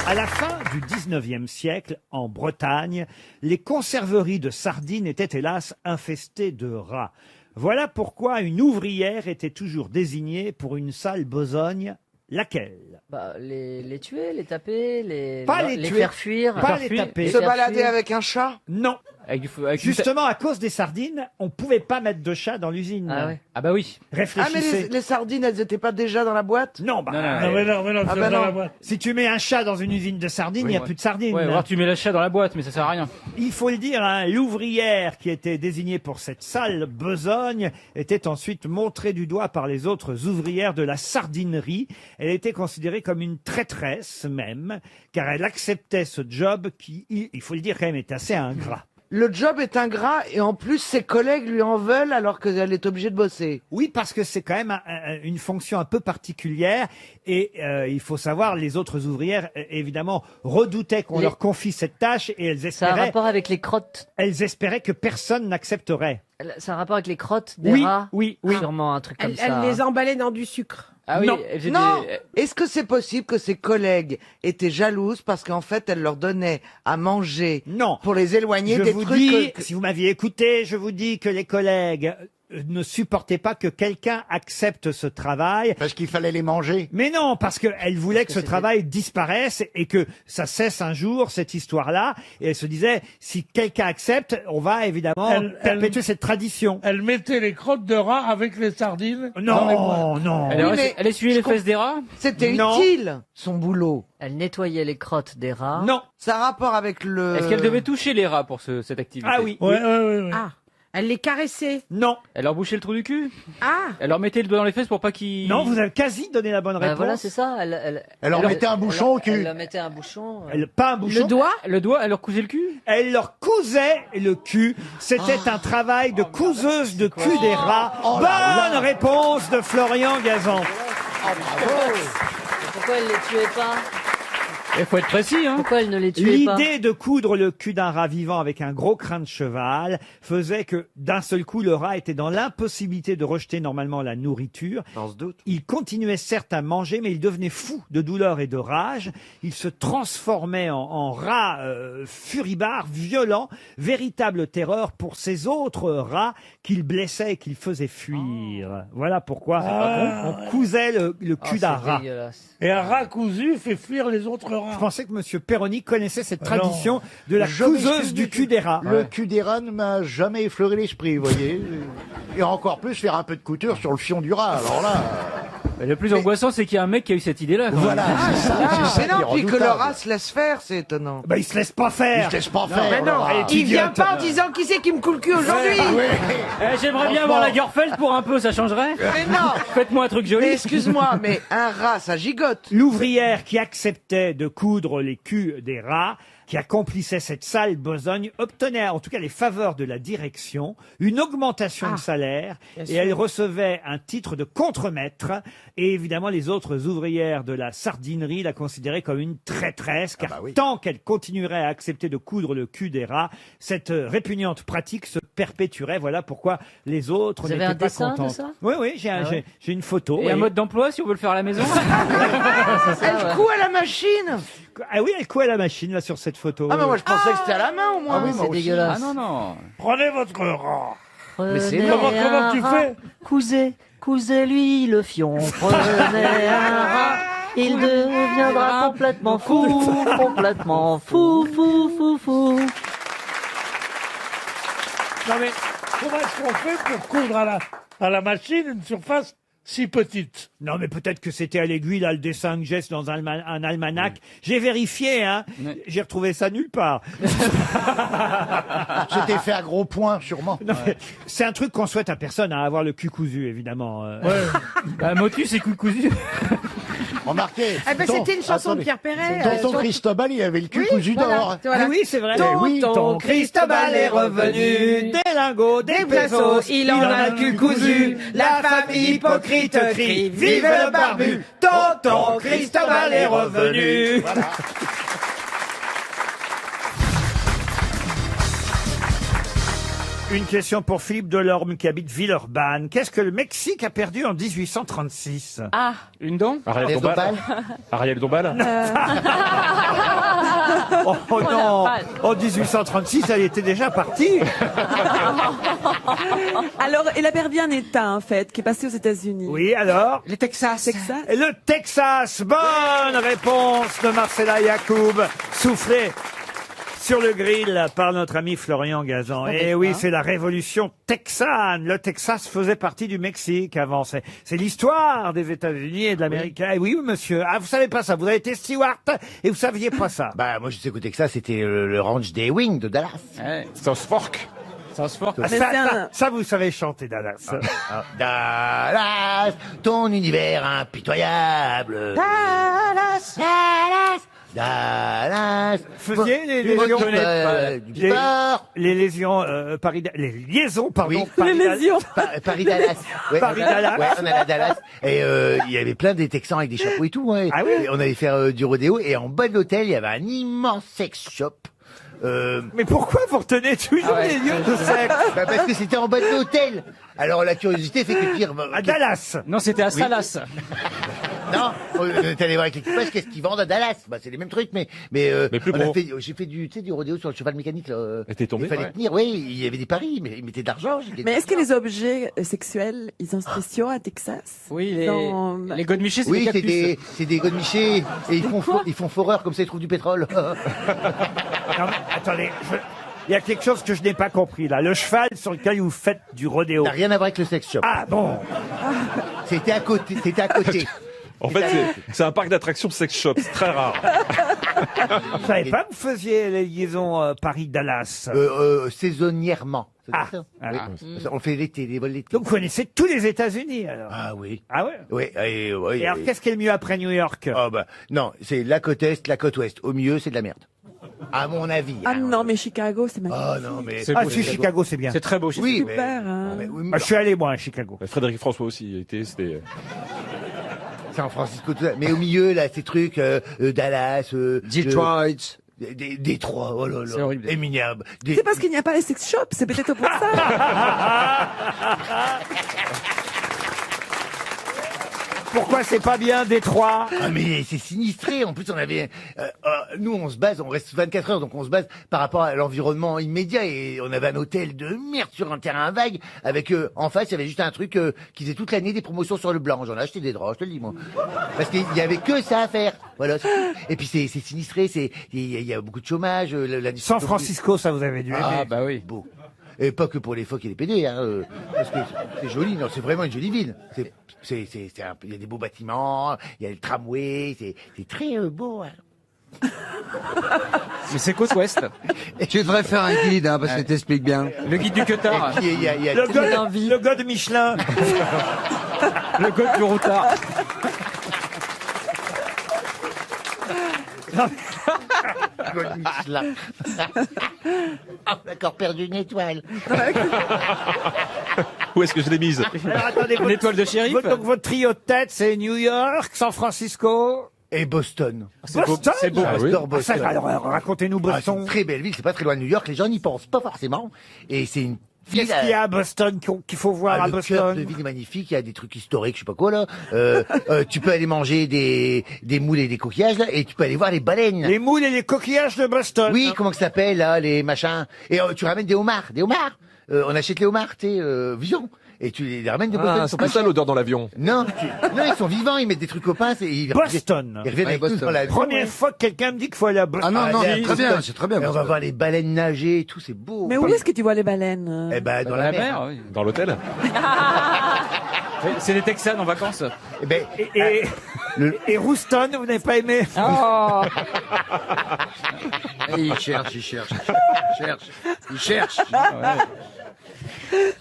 À la fin du 19e siècle, en Bretagne, les conserveries de sardines étaient hélas infestées de rats. Voilà pourquoi une ouvrière était toujours désignée pour une sale besogne. Laquelle? Bah, les tuer, les taper, Pas les tuer, faire fuir. pas les taper. Se balader avec un chat? Non. Avec Justement, à cause des sardines, on pouvait pas mettre de chat dans l'usine. Ah ouais. Ah bah oui. Ah, mais Réfléchissez. les sardines, elles étaient pas déjà dans la boîte? Non, bah, Ah bah non. si tu mets un chat dans une usine de sardines, il n'y a plus de sardines. Ouais, alors tu mets le chat dans la boîte, mais ça sert à rien. Il faut le dire, hein, l'ouvrière qui était désignée pour cette sale besogne était ensuite montrée du doigt par les autres ouvrières de la sardinerie. Elle était considérée comme une traîtresse même, car elle acceptait ce job qui, il faut le dire quand même, est assez ingrat. Le job est ingrat et en plus ses collègues lui en veulent alors qu'elle est obligée de bosser. Oui, parce que c'est quand même une fonction un peu particulière et il faut savoir, les autres ouvrières, évidemment, redoutaient qu'on leur confie cette tâche et elles Ça a un espéraient... rapport avec les crottes. Elles espéraient que personne n'accepterait. C'est un rapport avec les crottes des Oui, rats. oui, oui. Sûrement un truc comme Elle, ça. elle les emballait dans du sucre. Ah oui, Non. Non. Est-ce que c'est possible que ses collègues étaient jalouses parce qu'en fait elle leur donnait à manger Non. pour les éloigner Je des vous trucs dis, si vous m'aviez écouté, je vous dis que les collègues ne supportaient pas que quelqu'un accepte ce travail. Parce qu'il fallait les manger. Mais non, parce qu'elle voulait que ce travail disparaisse et que ça cesse un jour, cette histoire-là. Et elle se disait, si quelqu'un accepte, on va évidemment perpétuer cette tradition. Elle mettait les crottes de rat avec les sardines. Non, non. Elle essuyait les fesses des rats? C'était Non. utile, son boulot. Elle nettoyait les crottes des rats. Non. Ça a rapport avec le... Est-ce qu'elle devait toucher les rats pour cette activité? Ah oui. Ouais, ouais, ouais. Ah, elle les caressait. Non. Elle leur bouchait le trou du cul? Ah, Elle leur mettait le doigt dans les fesses pour pas qu'ils... Non, vous avez quasi donné la bonne Bah réponse. voilà, c'est ça. Elle leur mettait un bouchon au cul. Elle leur mettait un bouchon. Pas un bouchon. le doigt. Le doigt, elle leur cousait le cul? Elle leur cousait le cul. C'était un travail de couseuse de cul des rats. Bonne réponse de Florian Gazan. Pourquoi elle les tuait pas? Il faut être précis, hein. Pourquoi elle ne les tuait pas? L'idée de coudre le cul d'un rat vivant avec un gros crin de cheval faisait que d'un seul coup, le rat était dans l'impossibilité de rejeter normalement la nourriture. On se doute. Il continuait certes à manger, mais il devenait fou de douleur et de rage. Il se transformait en rat furibard, violent, véritable terreur pour ces autres rats qu'il blessait et qu'il faisait fuir. Voilà pourquoi on cousait le cul d'un rat. Et un rat cousu fait fuir les autres rats. Je pensais que Monsieur Perroni connaissait cette Alors, tradition de la je couseuse m'excuse du cul des rats. Le cul des rats ne m'a jamais effleuré l'esprit, vous voyez. Et encore plus faire un peu de couture sur le fion du rat. Alors là. Mais le plus angoissant, c'est qu'il y a un mec qui a eu cette idée-là. quand Voilà, même. c'est ça. c'est Mais ça non, qui est puis que le redoutable. rat se laisse faire, c'est étonnant. Bah, il se laisse pas faire. Il se laisse pas Mais faire. non, le rat. il vient pas en disant qui c'est qui me coule le cul aujourd'hui. J'aimerais bien voir la Girlfeld pour un peu, ça changerait. Mais non. Faites-moi un truc joli. Mais excuse-moi, mais un rat, ça gigote. L'ouvrière qui acceptait de coudre les culs des rats, qui accomplissait cette sale besogne, obtenait en tout cas les faveurs de la direction, une augmentation de salaire, bien et sûr. elle recevait un titre de contremaître. Et évidemment, les autres ouvrières de la sardinerie la considéraient comme une traîtresse, car tant qu'elle continuerait à accepter de coudre le cul des rats, cette répugnante pratique se perpétuerait. Voilà pourquoi les autres Vous avez n'étaient un pas dessin de contents. ça Oui, oui, j'ai j'ai une photo. Et un mode d'emploi si on veut le faire à la maison? Elle coud à la machine. Ah oui, elle coud à la machine, là, sur cette photo. Ah, mais moi je pensais que c'était à la main au moins. C'est dégueulasse. Ah non, non. Prenez votre rat. Prenez c'est comment tu un fais rat, cousez-lui le fion. Prenez un rat, il deviendra complètement fou, fou, fou, fou. Non mais comment est-ce qu'on fait pour coudre à la machine une surface si petite. Non, mais peut-être que c'était à l'aiguille, là, le dessin que j'ai c'est dans un almanach. J'ai vérifié, hein. J'ai retrouvé ça nulle part. C'était fait à gros points, sûrement. Non, mais c'est un truc qu'on souhaite à personne, à avoir le cul cousu, évidemment. Bah, motus et cul cousu. Remarquez. Ah ben, c'était une chanson de Pierre Perret. Tonton Cristobal, il avait le cul Oui, cousu voilà, d'or. voilà. Ah oui, c'est vrai. Tonton Cristobal est revenu, des lingots, des pesos, il en a le cul cousu. La famille hypocrite crie, vive le barbu, Tonton Cristobal est revenu. Voilà. Une question pour Philippe Delorme qui habite Villeurbanne. Qu'est-ce que le Mexique a perdu en 1836? Ah. Une dent Ariel Dombal. Ariel Dombal. Oh non, en 1836, elle était déjà partie. Alors, elle a perdu un État, en fait, qui est passé aux États-Unis. Oui, alors? Le Texas. Et le Texas. Bonne réponse de Marcella Yacoub. Soufflé sur le grill par notre ami Florian Gazan. Et oui, c'est la révolution texane. Le Texas faisait partie du Mexique avant. C'est l'histoire des États-Unis et de l'Amérique. Oui. Oui, monsieur. Ah, vous savez pas ça. Vous avez été steward et vous saviez pas ça. Bah, moi, je sais que ça, c'était le ranch des Wings de Dallas. South Fork. South Fork. Ah, ça, vous savez chanter, Dallas. Dallas, ton univers impitoyable. Dallas. Dallas. Faisiez les Du lésions, du sport. les lésions Paris, les liaisons, pardon. Oui. Paris- Les lésions. Paris-Dallas. Ouais, Paris-Dallas. Ouais, on allait à Dallas. Et il y avait plein des Texans avec des chapeaux et tout. Ouais. Ah oui. Et on allait faire du rodéo. Et en bas de l'hôtel, il y avait un immense sex shop. Mais pourquoi vous retenez toujours les lieux de sexe? Bah parce que c'était en bas de l'hôtel. Alors la curiosité fait que dire... À Dallas. Non, c'était à Salas. Non, on est allé voir avec l'équipage, qu'est-ce qu'ils vendent à Dallas? Bah, c'est les mêmes trucs, mais plus on a gros. j'ai fait du, tu sais, du rodéo sur le cheval mécanique, là. Et t'es tombé? Il fallait tenir, oui, il y avait des paris, mais ils mettaient de l'argent. Mais est-ce que les objets sexuels, ils sont spéciaux à Texas? Oui, Dans- les godemichés, c'est Oui, des c'est cactus. des godemichés, et ils font foreur, comme ça ils trouvent du pétrole. Non, mais attendez, il y a quelque chose que je n'ai pas compris là. Le cheval sur lequel vous faites du rodéo. Ça n'a rien à voir avec le sex shop. Ah bon. C'était à côté, En fait, c'est un parc d'attractions sex shop. C'est très rare. Je savais pas que vous faisiez les liaisons Paris-Dallas. Saisonnièrement. C'est Ah. ça? Ah. Oui. On fait l'été, les vols l'été. Donc vous connaissez tous les États-Unis alors. Ah oui. Ah ouais. Oui, Et alors qu'est-ce qui est le mieux après New York? Ah bah, non, c'est la côte est, la côte ouest. Au milieu, c'est de la merde. À mon avis. Ah non, mais Chicago, c'est magnifique. Ah non, mais... Ah si, Chicago c'est bien. C'est très beau. chez Oui, Super, hein. Ah, je suis allé moi à Chicago. Frédéric François aussi y a été. C'était. San Francisco, tout ça. Mais au milieu, là, ces trucs, Dallas, Detroit. Détroit, oh là là. C'est horrible. Éminable. C'est parce qu'il n'y a pas les sex shops, c'est peut-être pour ça. Pourquoi c'est pas bien Détroit? Ah mais c'est sinistré. En plus, on avait, nous, on se base, on reste 24 heures, donc on se base par rapport à l'environnement immédiat. Et on avait un hôtel de merde sur un terrain vague. Avec en face, il y avait juste un truc qui faisait toute l'année des promotions sur le blanc. J'en ai acheté des draps, je te le dis moi. Parce qu'il y avait que ça à faire. Voilà. c'est tout. Et puis c'est sinistré. Il y a beaucoup de chômage. San Francisco, ça vous avez dû aimer. Ah bah oui. Beau. Et pas que pour les phoques et les PD, hein, parce que c'est joli, non, c'est vraiment une jolie ville. Il y a des beaux bâtiments, il y a le tramway, c'est très beau. Hein. Mais c'est côte ouest. Tu devrais faire un guide, hein, parce que t'expliques bien. Le guide du Cutard. Et puis, il y a Le gars de Michelin. Le code du routard. Michelin. Ah, on a encore perdu une étoile. Où est-ce que je l'ai mise? Alors, attendez, Une étoile de shérif. donc votre trio de tête, c'est New York, San Francisco. Et Boston. Boston. C'est beau. Ah, j'adore Ah, ça, Boston. alors, racontez-nous Ah, c'est Boston. une très belle ville, c'est pas très loin de New York, les gens n'y pensent pas forcément. Et c'est une ville. Qu'est-ce qu'il y a à Boston qu'il faut voir à Le cœur de Boston? ville est magnifique, il y a des trucs historiques, je sais pas quoi là. Tu peux aller manger des moules et des coquillages là, et tu peux aller voir les baleines. Les moules et les coquillages de Boston. Oui, comment que ça s'appelle là, les machins. Et tu ramènes des homards. On achète les homards, tu sais, vivants. Et tu les ramènes de Boston. Ah, c'est pas ça l'odeur dans l'avion. Non, non, ils sont vivants, ils mettent des trucs au pain. Boston. Ils reviennent avec nous dans la Première fois que quelqu'un me dit qu'il faut aller à Boston. Ah non, non, allez à c'est très bien, Boston. c'est très bien. Et on va voir les baleines nager et tout, c'est beau. Mais où est-ce que tu vois les baleines? Eh ben, dans la mer. oui. Dans l'hôtel. C'est des Texans en vacances. Eh ben, Et Rouston, vous n'avez pas aimé Oh. Il cherche.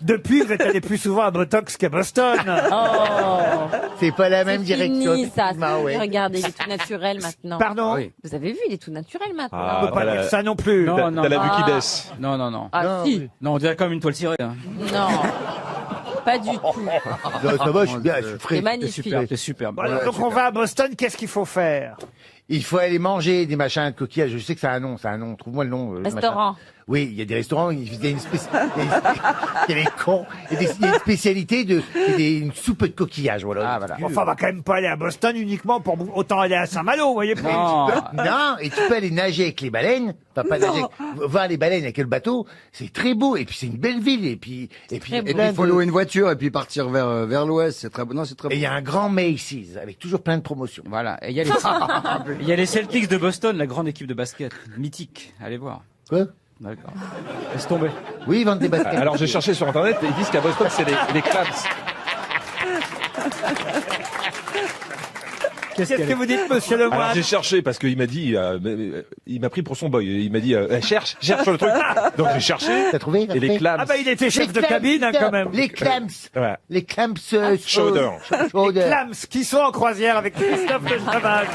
Depuis, vous êtes allé plus souvent à Botox qu'à Boston. Oh. c'est pas la même direction. Fini, ça. effectivement, ouais. Regardez, il est tout naturel maintenant. Pardon. Vous avez vu, il est tout naturel maintenant. On peut pas dire ça non plus. Non, non. T'as la vue qui Ah. baisse. Non, non, non. Ah, Non, si. oui. Non, on dirait comme une toile cirée. Hein. Non. Pas du tout. Non, ça va, je suis bien, je suis frais. C'est magnifique. Super, c'est super. Voilà, donc on va à Boston, qu'est-ce qu'il faut faire? Il faut aller manger des machins de coquillages. Je sais que ça a un nom, Trouve-moi le nom. Restaurant. Oui, il y a des restaurants, il y a une il y a des cons, il y a une spécialité une soupe de coquillages, voilà. Ah, voilà. Enfin, on va quand même pas aller à Boston uniquement pour autant aller à Saint-Malo, vous voyez. Non. Non, et tu peux aller nager avec les baleines. Enfin, pas nager, voir les baleines avec le bateau. C'est très beau, et puis c'est une belle ville, et puis, Il faut louer une voiture et puis partir vers l'ouest. C'est très bon. Non, c'est très Et il y a un grand Macy's, avec toujours plein de promotions. Voilà. Et il y a les... il y a les Celtics de Boston, la grande équipe de basket. Mythique. Allez voir. Quoi? D'accord. Laisse tomber. Oui, ils vendent des baskets. Alors j'ai cherché sur internet et ils disent qu'à Boston c'est les clams. Qu'est-ce que vous dites, monsieur Lemoine? Alors j'ai cherché parce qu'il m'a dit, il m'a pris pour son boy. Il m'a dit, cherche le truc. Donc j'ai cherché. T'as trouvé? Et les clams. Ah bah il était chef de cabine hein, quand même. Les clams. Ouais. Les clams Chowder. Les clams qui sont en croisière avec Christophe de Chavannes.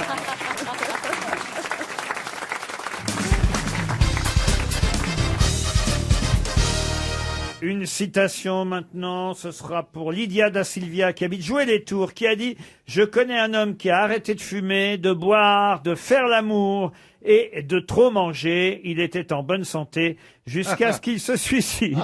Une citation maintenant, ce sera pour Lydia da Silvia qui habite Jouer les Tours, qui a dit « Je connais un homme qui a arrêté de fumer, de boire, de faire l'amour et de trop manger. Il était en bonne santé jusqu'à ce qu'il se suicide. »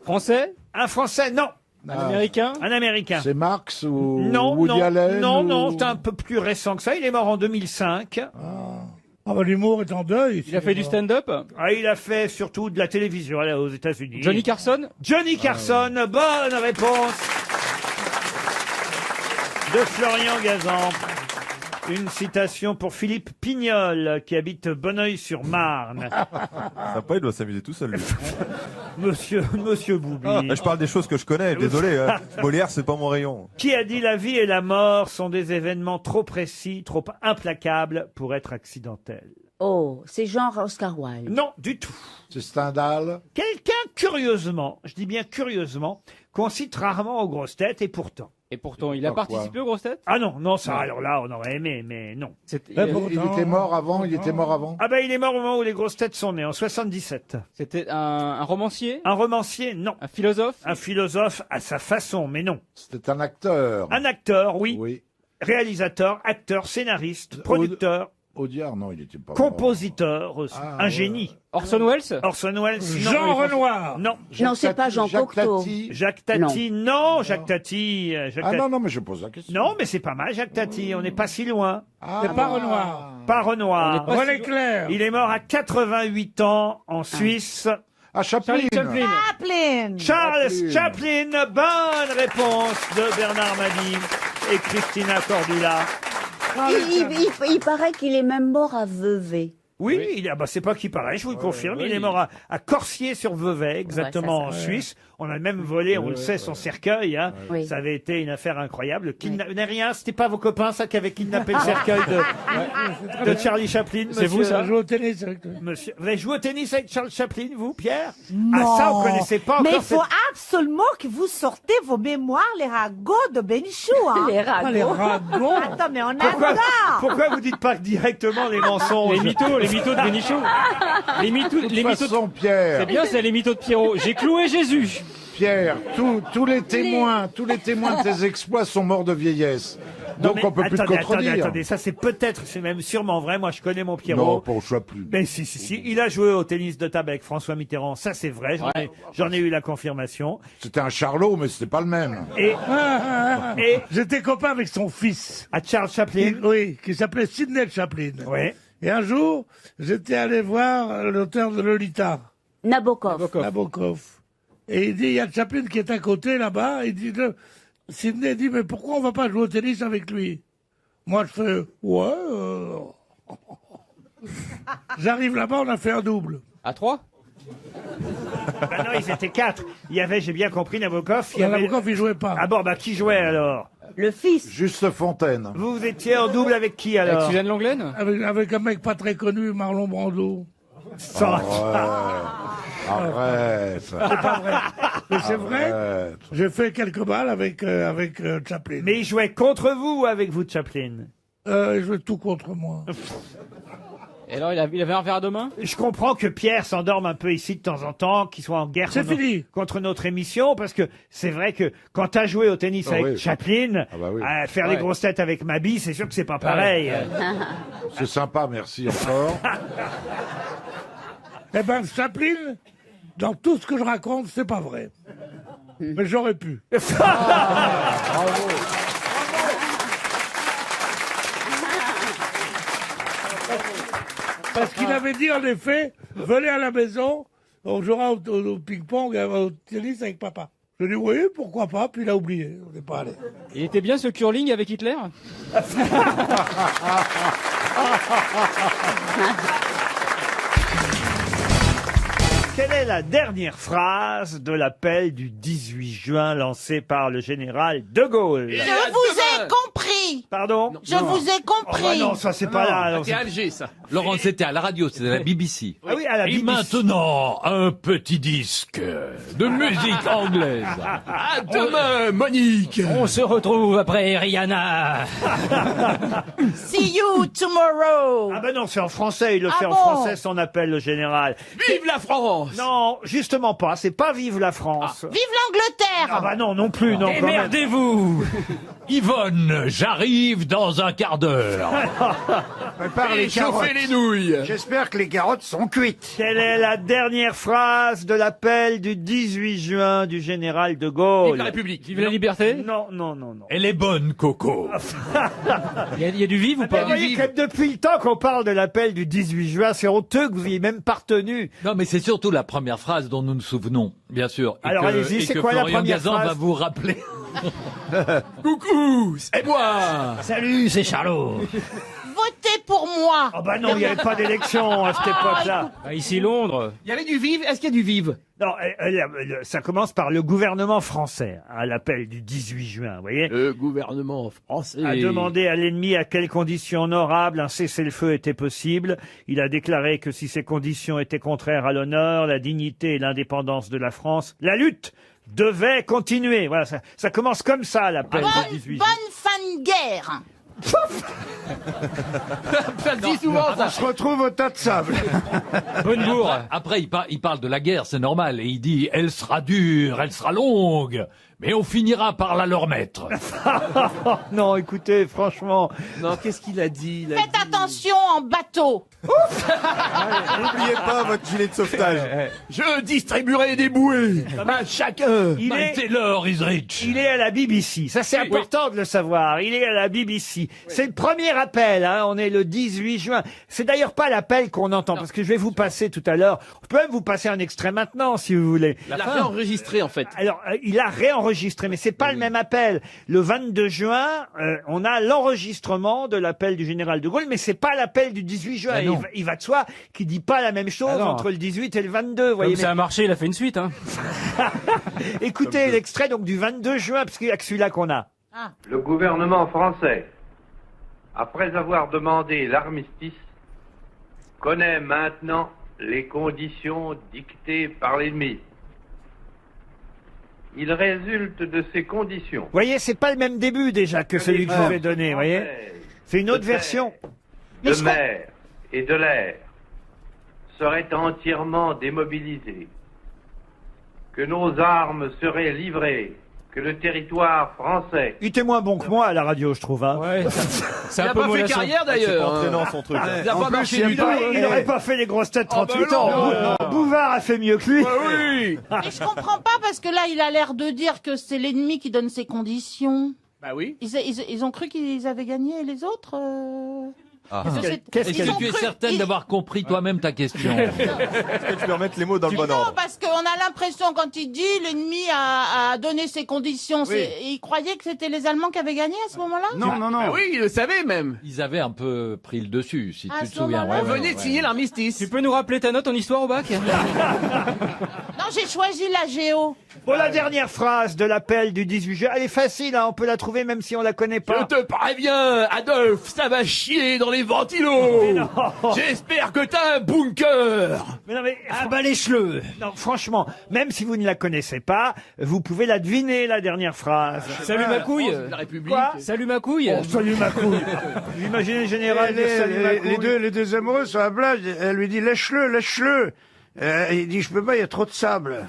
Français? Un Français, non. Un Américain? Un Américain. C'est Marx ou Non, Woody non, Allen non, ou- non, c'est un peu plus récent que ça. Il est mort en 2005. Ah bah l'humour est en deuil. Il a fait du stand-up? Ah, il a fait surtout de la télévision là, aux États-Unis. Johnny Carson? Johnny Carson, bonne réponse de Florian Gazan. Une citation pour Philippe Pignol, qui habite Bonneuil-sur-Marne. Sympa, il doit s'amuser tout seul. Lui. Monsieur Boubi. Je parle des choses que je connais, désolé. Hein. Molière, c'est pas mon rayon. Qui a dit la vie et la mort sont des événements trop précis, trop implacables pour être accidentels? Oh, c'est genre Oscar Wilde. Non, du tout. C'est Stendhal. Quelqu'un, curieusement, je dis bien curieusement, qu'on cite rarement aux grosses têtes, et pourtant. Et pourtant, il a participé aux grosses têtes? Ah non, non, ça, alors là, on aurait aimé, mais non. Il était mort avant. Ah ben, il est mort au moment où les grosses têtes sont nées, en 77. C'était un romancier? Un romancier, non. Un philosophe? Un philosophe à sa façon, mais non. C'était un acteur. Un acteur, oui. Oui. Réalisateur, acteur, scénariste, producteur, Audiard, non, il était pas mort. compositeur, aussi. Un génie. Orson Welles? Orson Welles, non. Jean Renoir. Non. Non, c'est pas Jean Jacques Cocteau. Tati. Jacques Tati, non. Jacques Tati. Ah non, mais je pose la question. Non, mais c'est pas mal, Jacques Tati. On n'est pas si loin. C'est pas Renoir. Pas Renoir. René Clair. Il est mort à 88 ans en Suisse. Ah, Chaplin. Charles Chaplin. Bonne réponse de Bernard Mabie et Christina Cordula. Il paraît qu'il est même mort à Vevey. Oui, c'est pas qu'il paraît, je vous le confirme. Il est mort à Corsier-sur-Vevey, exactement en Suisse. On a même volé, on le sait, son cercueil. Hein. Oui. Ça avait été une affaire incroyable. Rien, c'était pas vos copains, ça, qui avaient kidnappé le cercueil de Charlie Chaplin. C'est vous, ça? Monsieur, Joue au tennis avec toi. monsieur, vous avez joué au tennis avec Charles Chaplin, vous, Pierre? Non. Ah, ça, on connaissait pas Mais encore. il faut absolument que vous sortez vos mémoires, les ragots de Bénichou. Hein. Les ragots. Les ragots. Attends, mais on Pourquoi, adore. pourquoi vous dites pas directement les mensonges? Les mythos de Bénichou. Les mythos De Pierre. C'est bien, c'est les mythos de Pierrot. J'ai cloué Jésus. Pierre, tous les témoins de tes exploits sont morts de vieillesse. Non, Donc mais on peut plus te contredire. Attendez, ça c'est peut-être, c'est même sûrement vrai. Moi, je connais mon Pierrot. Non, pas au choix plus. Mais si, il a joué au tennis de table avec François Mitterrand. Ça, c'est vrai. J'en ai eu la confirmation. C'était un charlot, mais c'était pas le même. Et J'étais copain avec son fils. à Charles Chaplin. Oui, qui s'appelait Sidney Chaplin. Oui. Et un jour, j'étais allé voir l'auteur de Lolita, Nabokov. et il dit, il y a Chaplin qui est à côté là-bas. Il dit, Sidney dit, mais pourquoi on va pas jouer au tennis avec lui? Moi, je fais, ouais. J'arrive là-bas, on a fait un double. À 3? Ah non, ils étaient 4. Il y avait, j'ai bien compris, Nabokov. Nabokov, il jouait pas. Ah bon, bah qui jouait alors? Le fils. Juste Fontaine. Vous étiez en double avec qui alors? Avec Suzanne Langlaine? Avec un mec pas très connu, Marlon Brando. Arrête. C'est pas vrai. Mais c'est vrai. Arrête. J'ai fait quelques balles avec Chaplin. Mais il jouait contre vous ou avec vous, Chaplin? Il jouait tout contre moi. Et alors, il avait un verre à deux mains? Je comprends que Pierre s'endorme un peu ici de temps en temps, qu'il soit en guerre C'est fini. contre notre émission, parce que c'est vrai que quand t'as joué au tennis avec oui. Chaplin, oui. faire les grosses têtes avec Mabi, c'est sûr que c'est pas pareil. C'est sympa, merci encore. Eh ben, Chaplin, dans tout ce que je raconte, c'est pas vrai. Mais j'aurais pu. Bravo. Parce qu'il avait dit, en effet, venez à la maison, on jouera au ping-pong, au tennis avec papa. Je dis oui, pourquoi pas, puis il a oublié, on n'est pas allé. Il était bien ce curling avec Hitler? Quelle est la dernière phrase de l'appel du 18 juin lancé par le général de Gaulle? Je vous ai compris. Pardon? Je vous ai compris. Oh bah non, ça c'est pas là. alors, C'était à Alger, ça. Laurent, c'était à la radio, c'était à la BBC. Ah oui, à la Et BBC. maintenant, un petit disque de musique anglaise. À demain, Monique. On se retrouve après Rihanna. See you tomorrow. Ah ben non, c'est en français, il le Ah fait en bon français son appel, le général. Vive la France. Non, justement pas, c'est pas vive la France. Vive l'Angleterre. Ah bah non, non plus, non. quand même. Démerdez-vous. Yvonne, j'arrive dans un quart d'heure. Prépare les carottes. Chauffez les nouilles. J'espère que les carottes sont cuites. Quelle est la dernière phrase de l'appel du 18 juin du général de Gaulle? Vive la République. Vive la liberté. Non, non, non, non. Elle est bonne, Coco. Il y a du vivre ou Mais vous voyez que depuis le temps qu'on parle de l'appel du 18 juin, c'est honteux que vous ayez même pas retenu. Non, mais c'est surtout la première phrase dont nous nous souvenons, bien sûr. Alors, allez-y, c'est quoi la Florian première Gazan phrase va vous rappeler. Coucou, c'est moi. Salut, c'est Charlot. Votez pour moi. Oh bah non, il n'y avait pas d'élection à cette époque-là. Ici, Londres. Il y avait du vive. Est-ce qu'il y a du vive? Non, ça commence par le gouvernement français, à l'appel du 18 juin, vous voyez. Le gouvernement français A demandé à l'ennemi à quelles conditions honorables un cessez-le-feu était possible. Il a déclaré que si ces conditions étaient contraires à l'honneur, la dignité et l'indépendance de la France, la lutte devait continuer. Voilà, ça commence comme ça, l'appel du 18 juin. Bonne fin de guerre. Ça le dit souvent, ça. On se retrouve au tas de sable. Après, il parle de la guerre, c'est normal. Et il dit, elle sera dure, elle sera longue. Mais on finira par la leur mettre. Non, écoutez, franchement. Non, qu'est-ce qu'il a dit? Faites attention en bateau. N'oubliez pas votre gilet de sauvetage. Je distribuerai des bouées à chacun. Il est- Taylor is rich. Il est à la BBC. Ça, c'est important de le savoir. Il est à la BBC. C'est le premier appel, hein. On est le 18 juin. C'est d'ailleurs pas l'appel qu'on entend, parce que je vais vous passer tout à l'heure. Je peux même vous passer un extrait maintenant, si vous voulez. Il a réenregistré, en fait. Alors, il a réenregistré, mais c'est pas le même appel. Le 22 juin, on a l'enregistrement de l'appel du général de Gaulle, mais c'est pas l'appel du 18 juin. Ah non. Il va de soi qu'il dit pas la même chose Ah non. entre le 18 et le 22. Vous voyez, Comme ça a marché, il a fait une suite. Hein. écoutez l'extrait donc du 22 juin, parce qu'il y a que celui-là qu'on a. Le gouvernement français, après avoir demandé l'armistice, connaît maintenant les conditions dictées par l'ennemi. Il résulte de ces conditions. Vous voyez, c'est pas le même début déjà que celui que je vous ai donné, vous voyez. C'est une autre version. De mer et de l'air seraient entièrement démobilisés, que nos armes seraient livrées, que le territoire français... Il était moins bon que moi à la radio, je trouve. Hein. Ouais, c'est Il un a peu pas fait mollasson. carrière, d'ailleurs. C'est pas entraînant, son truc. Il a pas marché du tout. Il n'aurait pas fait les grosses têtes 38 bah ans. non. Bouvard a fait mieux que lui. Oui. Mais je comprends pas parce que là, il a l'air de dire que c'est l'ennemi qui donne ses conditions. Bah oui. Ils ont cru qu'ils avaient gagné et les autres Qu'est-ce Est-ce que tu es certaine d'avoir compris toi-même ta question? Est-ce que tu peux remettre les mots dans le bon Non, ordre? parce qu'on a l'impression, quand il dit l'ennemi a donné ses conditions, il croyait que c'était les Allemands qui avaient gagné à ce moment-là? Non. Ah oui, il le savait même. Ils avaient un peu pris le dessus, si À tu ce te souviens. moment-là, On venait de signer l'armistice. Tu peux nous rappeler ta note en histoire au bac? Non, j'ai choisi la géo. Bon, la dernière phrase de l'appel du 18 juin, elle est facile, hein, on peut la trouver même si on la connaît Je pas. te préviens, Adolphe, ça va chier dans les ventilos. Mais non. J'espère que t'as un bunker. Mais non, mais lèche-le. non, franchement, même si vous ne la connaissez pas, vous pouvez la deviner, la dernière phrase. Salut ma couille. La République. Quoi? Salut ma couille. Oh, salut ma couille. Vous imaginez le général dire salut ma couille. Les deux amoureux sur la plage, elle lui dit lèche-le, lèche-le. Il dit je peux pas, il y a trop de sable.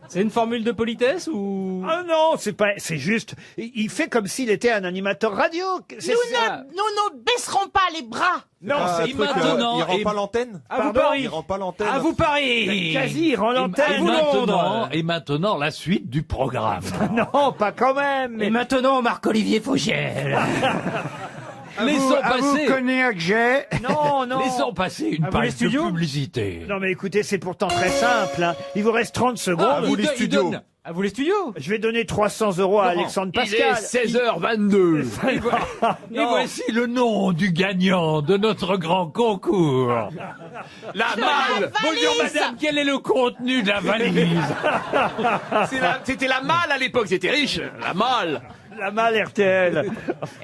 C'est une formule de politesse ou? Ah non, c'est juste, il fait comme s'il était un animateur radio. Nous ne baisserons pas les bras. Non, c'est maintenant. Il rend pas l'antenne? À vous Paris. Il rend pas l'antenne? À vous Paris. Quasi, il rend l'antenne. Et maintenant, la suite du programme. Non, pas quand même. Et maintenant, Marc-Olivier Fougel. Laissons passer. Cognac j'ai. Non. Laissons passer une À vous les page de studios publicité. Non mais écoutez, c'est pourtant très simple. Hein. Il vous reste 30 secondes. Ah, vous les studios. À vous les studios. Je vais donner 300 € à Alexandre Il est Pascal. 16h22. Et voici le nom du gagnant de notre grand concours. La malle. Bonjour madame, quel est le contenu de la valise? C'était la malle à l'époque, c'était riche. La malle. La malle RTL.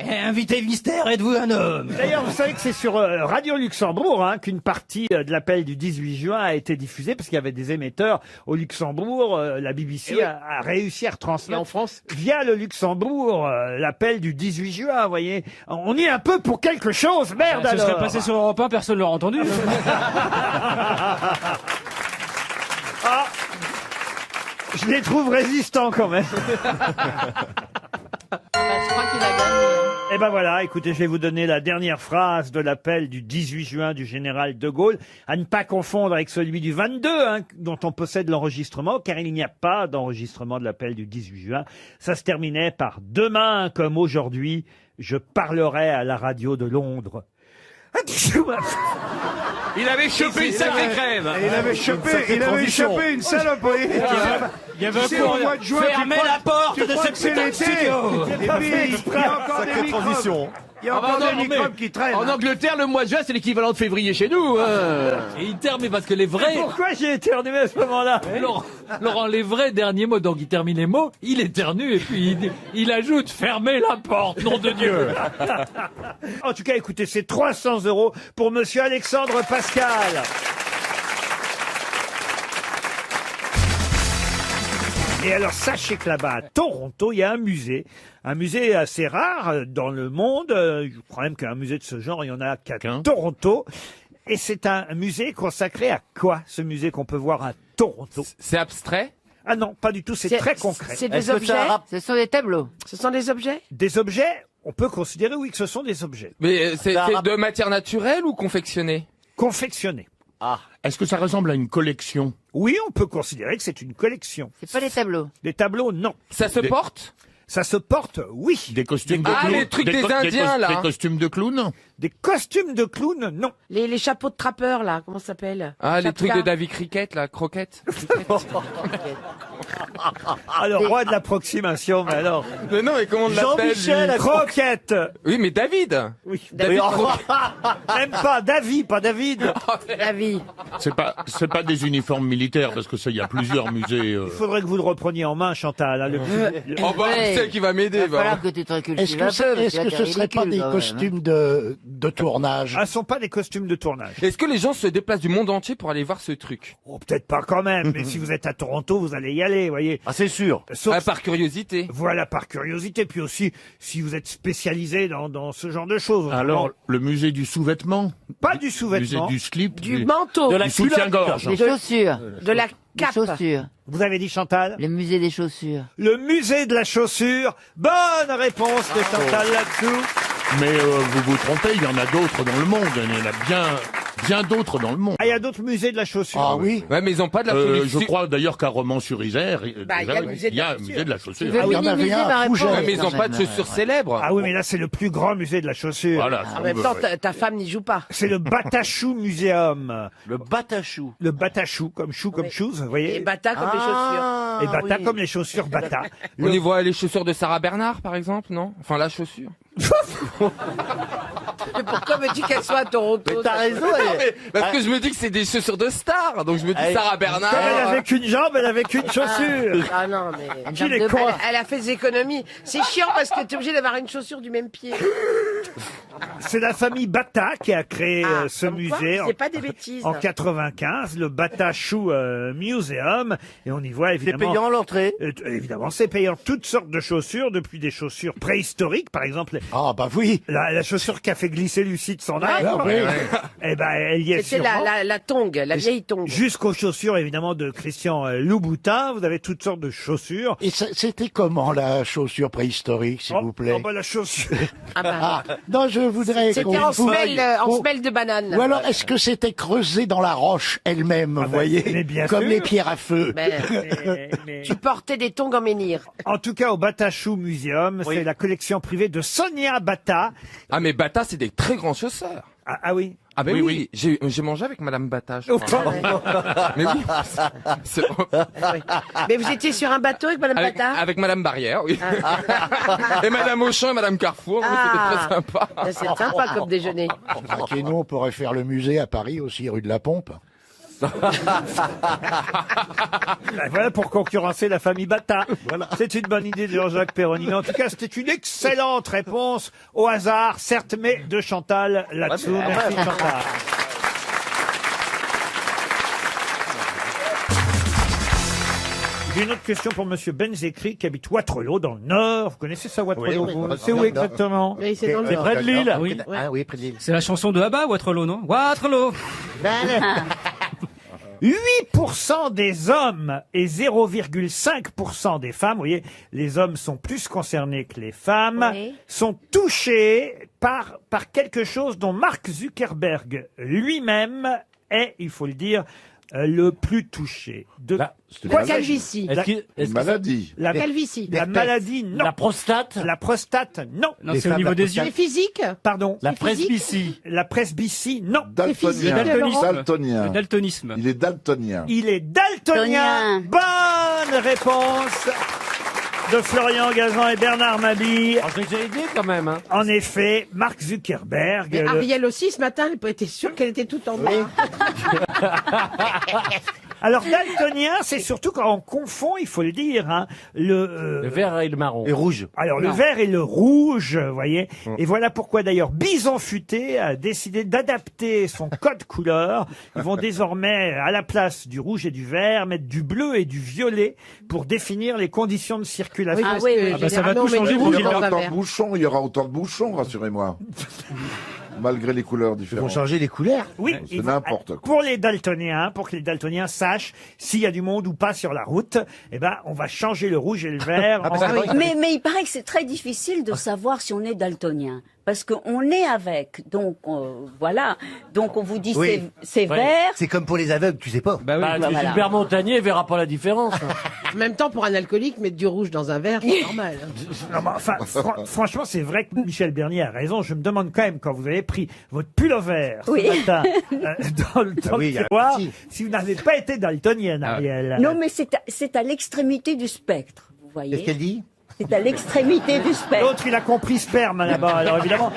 Invité mystère, êtes-vous un homme? D'ailleurs, vous savez que c'est sur Radio Luxembourg qu'une partie de l'appel du 18 juin a été diffusée parce qu'il y avait des émetteurs au Luxembourg. La BBC a réussi à retransmettre en France via le Luxembourg l'appel du 18 juin. Vous voyez, on y est un peu pour quelque chose. Merde Ça alors. serait passé sur Europe 1, personne ne l'aurait entendu. Ah, je les trouve résistants quand même. Je crois qu'il a gagné. Eh ben voilà, écoutez, je vais vous donner la dernière phrase de l'appel du 18 juin du général de Gaulle, à ne pas confondre avec celui du 22, dont on possède l'enregistrement, car il n'y a pas d'enregistrement de l'appel du 18 juin. Ça se terminait par « Demain comme aujourd'hui, je parlerai à la radio de Londres ». Il avait chopé une sacrée crème. Il avait chopé une salope, oui. Il y avait un Tu sais, au mois de juin, Fermez la porte de ce c'est putain de l'été. studio. Et puis, il y a encore des microbes. Il y a encore des microbes qui traînent. En Angleterre, le mois de juin, c'est l'équivalent de février chez nous. Et il termine parce que les vrais... Pourquoi j'ai éternué à ce moment-là? Laurent, les vrais derniers mots, donc il termine les mots, il éternue et puis il ajoute « Fermez la porte, nom de Dieu !» En tout cas, écoutez, c'est 300 € pour monsieur Alexandre Pascal. Et alors, sachez que là-bas, à Toronto, il y a un musée assez rare dans le monde. Je crois même qu'un musée de ce genre, il y en a qu'à Toronto. Et c'est un musée consacré à quoi, ce musée qu'on peut voir à Toronto? C'est abstrait? Ah non, pas du tout, c'est très concret. C'est des objets? Ce sont des tableaux? Ce sont des objets? Des objets, on peut considérer, oui, que ce sont des objets. Mais c'est de matière naturelle ou confectionnée? Confectionnés. Ah. Est-ce que ça ressemble à une collection? Oui, on peut considérer que c'est une collection. C'est pas des tableaux? Des tableaux, non. Ça se porte? Ça se porte, oui. Des costumes de clown? Les trucs des Indiens, là. Des costumes de clown? Des costumes de clown, non. Les chapeaux de trappeurs, là, comment ça s'appelle? Les trucs de David Cricket, là, Croquette. Alors, roi de l'approximation, mais alors. Mais non, mais comment on l'appelle? Jean-Michel Croquette. Oui, mais David. Oui. David Même pas David, pas David. David. C'est pas des uniformes militaires, parce que ça, il y a plusieurs musées. Il faudrait que vous le repreniez en main, Chantal. Oh bah, c'est qui va m'aider. Il va falloir que tu te recules. Est-ce que ce serait pas des costumes de tournage? Ah, ce sont pas des costumes de tournage. Est-ce que les gens se déplacent du monde entier pour aller voir ce truc? Oh, peut-être pas quand même, mais si vous êtes à Toronto, vous allez y aller, voyez. Ah, c'est sûr. Sauf... par curiosité. Voilà, par curiosité. Puis aussi, si vous êtes spécialisé dans ce genre de choses. Alors, le musée du sous-vêtement? Pas du sous-vêtement. Musée du slip? Du manteau. De la soutien-gorge. Des chaussures. De la cape. Des chaussures. Vous avez dit, Chantal? Le musée des chaussures. Le musée de la chaussure. Bonne réponse de Chantal là-dessous. Mais vous vous trompez, il y en a d'autres dans le monde. Il y en a bien d'autres dans le monde. Ah, il y a d'autres musées de la chaussure. Ah oui. Ouais, mais ils ont pas de la Je crois d'ailleurs qu'à Romans-sur-Isère, il y a le musée de la un musée de la chaussure. Tu veux minimiser ma réponse. Ouais, mais ils ont pas de chaussures célèbres. Ah oui, mais là, c'est le plus grand musée de la chaussure. Voilà. En même temps, ta femme n'y joue pas. C'est le Batachou Museum. Le Batachou. Le Batachou, comme chou, comme shoes, vous voyez. Et bata comme les chaussures. Et bata comme les chaussures bata. On y voit les chaussures de Sarah Bernard, par exemple, non? Enfin, la chaussure. Mais pourquoi me-tu qu'elle soit à Toronto? Mais t'as raison. Non, mais parce que je me dis que c'est des chaussures de star, donc je me dis Sarah Bernard. Comme elle avait qu'une jambe, elle avait qu'une chaussure. Ah non, mais. Qui les con. Elle a fait des économies. C'est chiant parce que t'es obligé d'avoir une chaussure du même pied. C'est la famille Bata qui a créé ce comme quoi, musée c'est pas des bêtises. en 95, le Batachou Museum, et on y voit C'est évidemment. payant l'entrée. Évidemment, c'est payant. Toutes sortes de chaussures, depuis des chaussures préhistoriques, par exemple. Ah bah oui. La chaussure qui a fait glisser Lucide son âme. Ah, oui. Eh ben, elle y est C'était sûrement. la tongue, la vieille tongue. Jusqu'aux chaussures, évidemment, de Christian Louboutin. Vous avez toutes sortes de chaussures. Et c'était comment la chaussure préhistorique, s'il vous plaît? Oh, bah, la chaussure. Ah bah. Ah, non, je voudrais C'était en semelle de banane. Ou alors, est-ce que c'était creusé dans la roche elle-même, vous bah, voyez? mais bien Comme sûr. les pierres à feu. Tu portais des tongs en menhir. En tout cas, au Batachou Museum, c'est la collection privée de Sonia Bata. Ah, mais Bata, c'est des très grands chausseurs. Ah oui. Ah ben oui. J'ai mangé avec Madame Bata, je crois. Mais oui. C'est- Mais vous étiez sur un bateau avec Madame Avec, Bata? avec Madame Barrière, oui. Et Madame Auchan et Madame Carrefour, oui, c'était très sympa. C'est sympa comme déjeuner. Et nous, on pourrait faire le musée à Paris aussi, rue de la Pompe. Voilà pour concurrencer la famille Bata. C'est une bonne idée de Jean-Jacques Perroni. Mais en tout cas, c'était une excellente réponse au hasard, certes, mais de Chantal là-dessous. Merci Chantal. J'ai une autre question pour Monsieur Benzekri qui habite Waterloo dans le Nord. Vous connaissez ça, Waterloo? Oui, vous oui. C'est où exactement? Oui, c'est dans le C'est Nord. près de Lille. Oui. Ah oui, près de Lille. C'est la chanson de Abba, Waterloo, non? Waterloo. 8% des hommes et 0,5% des femmes, vous voyez, les hommes sont plus concernés que les femmes, Oui. sont touchés par quelque chose dont Mark Zuckerberg lui-même est, il faut le dire, le plus touché. De Quoi, calvitie? Une maladie. La Calvitie. La maladie, non. La prostate. La prostate, non. Non, c'est au niveau des yeux. C'est physique? Pardon. La C'est physique. presbytie. La presbytie, non. Le daltonisme. Daltonien. Le daltonisme. Il est daltonien. Il est daltonien. Daltonien. Bonne réponse de Florian Gazan et Bernard Mabille. J'ai déjà aidé quand même, hein. En effet, Mark Zuckerberg. Mais le- Ariel aussi, ce matin, elle peut être sûre qu'elle était toute en bas. Alors, daltonien, c'est surtout quand on confond, il faut le dire, hein, Le vert et le marron. Et rouge. Alors, le vert et le rouge, vous voyez. Et voilà pourquoi, d'ailleurs, Bison Futé a décidé d'adapter son code couleur. Ils vont désormais, à la place du rouge et du vert, mettre du bleu et du violet pour définir les conditions de circulation. Ah oui, oui. Ah bah, ça va tout changer pour rouge Gilbert. dans un Autant de verre. bouchons, il y aura autant de bouchons, rassurez-moi. Malgré les couleurs Ils vont différentes. changer les couleurs. Oui, C'est ils- n'importe quoi. Pour les daltoniens, pour que les daltoniens sachent s'il y a du monde ou pas sur la route, eh ben, on va changer le rouge et le vert. Mais il paraît que c'est très difficile de savoir si on est daltonien. Parce qu'on est avec, donc voilà. Donc on vous dit Oui. c'est vert. C'est comme pour les aveugles, tu sais pas. Bah oui, voilà. Gilbert Montagnier verra pas la différence. En même temps, pour un alcoolique, mettre du rouge dans un verre, c'est normal. Non, mais enfin, franchement, c'est vrai que Michel Bernier a raison. Je me demande quand même, quand vous avez pris votre pullover Oui. ce matin dans le oui, il y a tiroir, petit. si vous n'avez pas été daltonienne, Ariel. Non, mais c'est à l'extrémité du spectre, vous voyez. Qu'est-ce qu'elle dit? C'est à l'extrémité du spectre. L'autre, il a compris sperme là-bas, alors évidemment.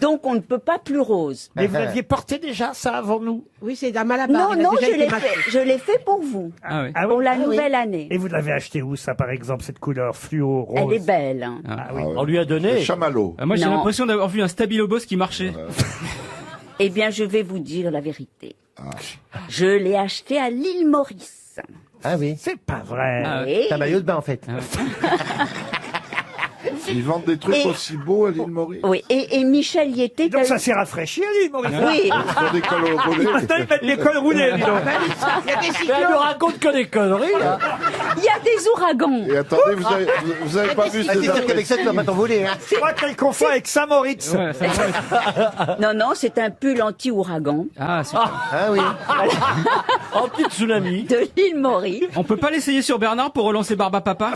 Donc on ne peut pas plus rose. Mais vous l'aviez porté déjà, ça, avant nous? Oui, c'est un malabar. Non, il a non, déjà je été l'ai maté. fait. Je l'ai fait pour vous. Ah oui. Ah Pour oui? la Ah oui. nouvelle année. Et vous l'avez acheté où, ça, par exemple, cette couleur fluo rose? Elle est belle. Hein. Ah oui. On lui a donné. Le chamallow. Ah, moi, j'ai Non. l'impression d'avoir vu un Stabilo Boss qui marchait. Eh bien, je vais vous dire la vérité. Je l'ai acheté à l'île Maurice. Ah oui. C'est pas vrai. Ah Oui. C'est un maillot de bain, en fait. Ils vendent des trucs Et- aussi beaux à l'île Maurice. Oui, et Michel y était. Donc ça s'est rafraîchi, lui, Maurice. Oui. Sur des cols roulés. Maintenant, ils mettent des cols roulés, dis donc. Il y a des Mais elle cyclones. nous raconte que des conneries. Hein. Il y a des ouragans. Et attendez, vous avez pas vu Ah, t'es sûr qu'avec ça, tu vas pas t'envoler, hein. Je crois qu'elle confond avec Saint-Moritz. Non, non, c'est un pull anti-ouragan. Ah, super. Ah oui. Anti-tsunami. De l'île Maurice. On peut pas l'essayer sur Bernard pour relancer Barba Papa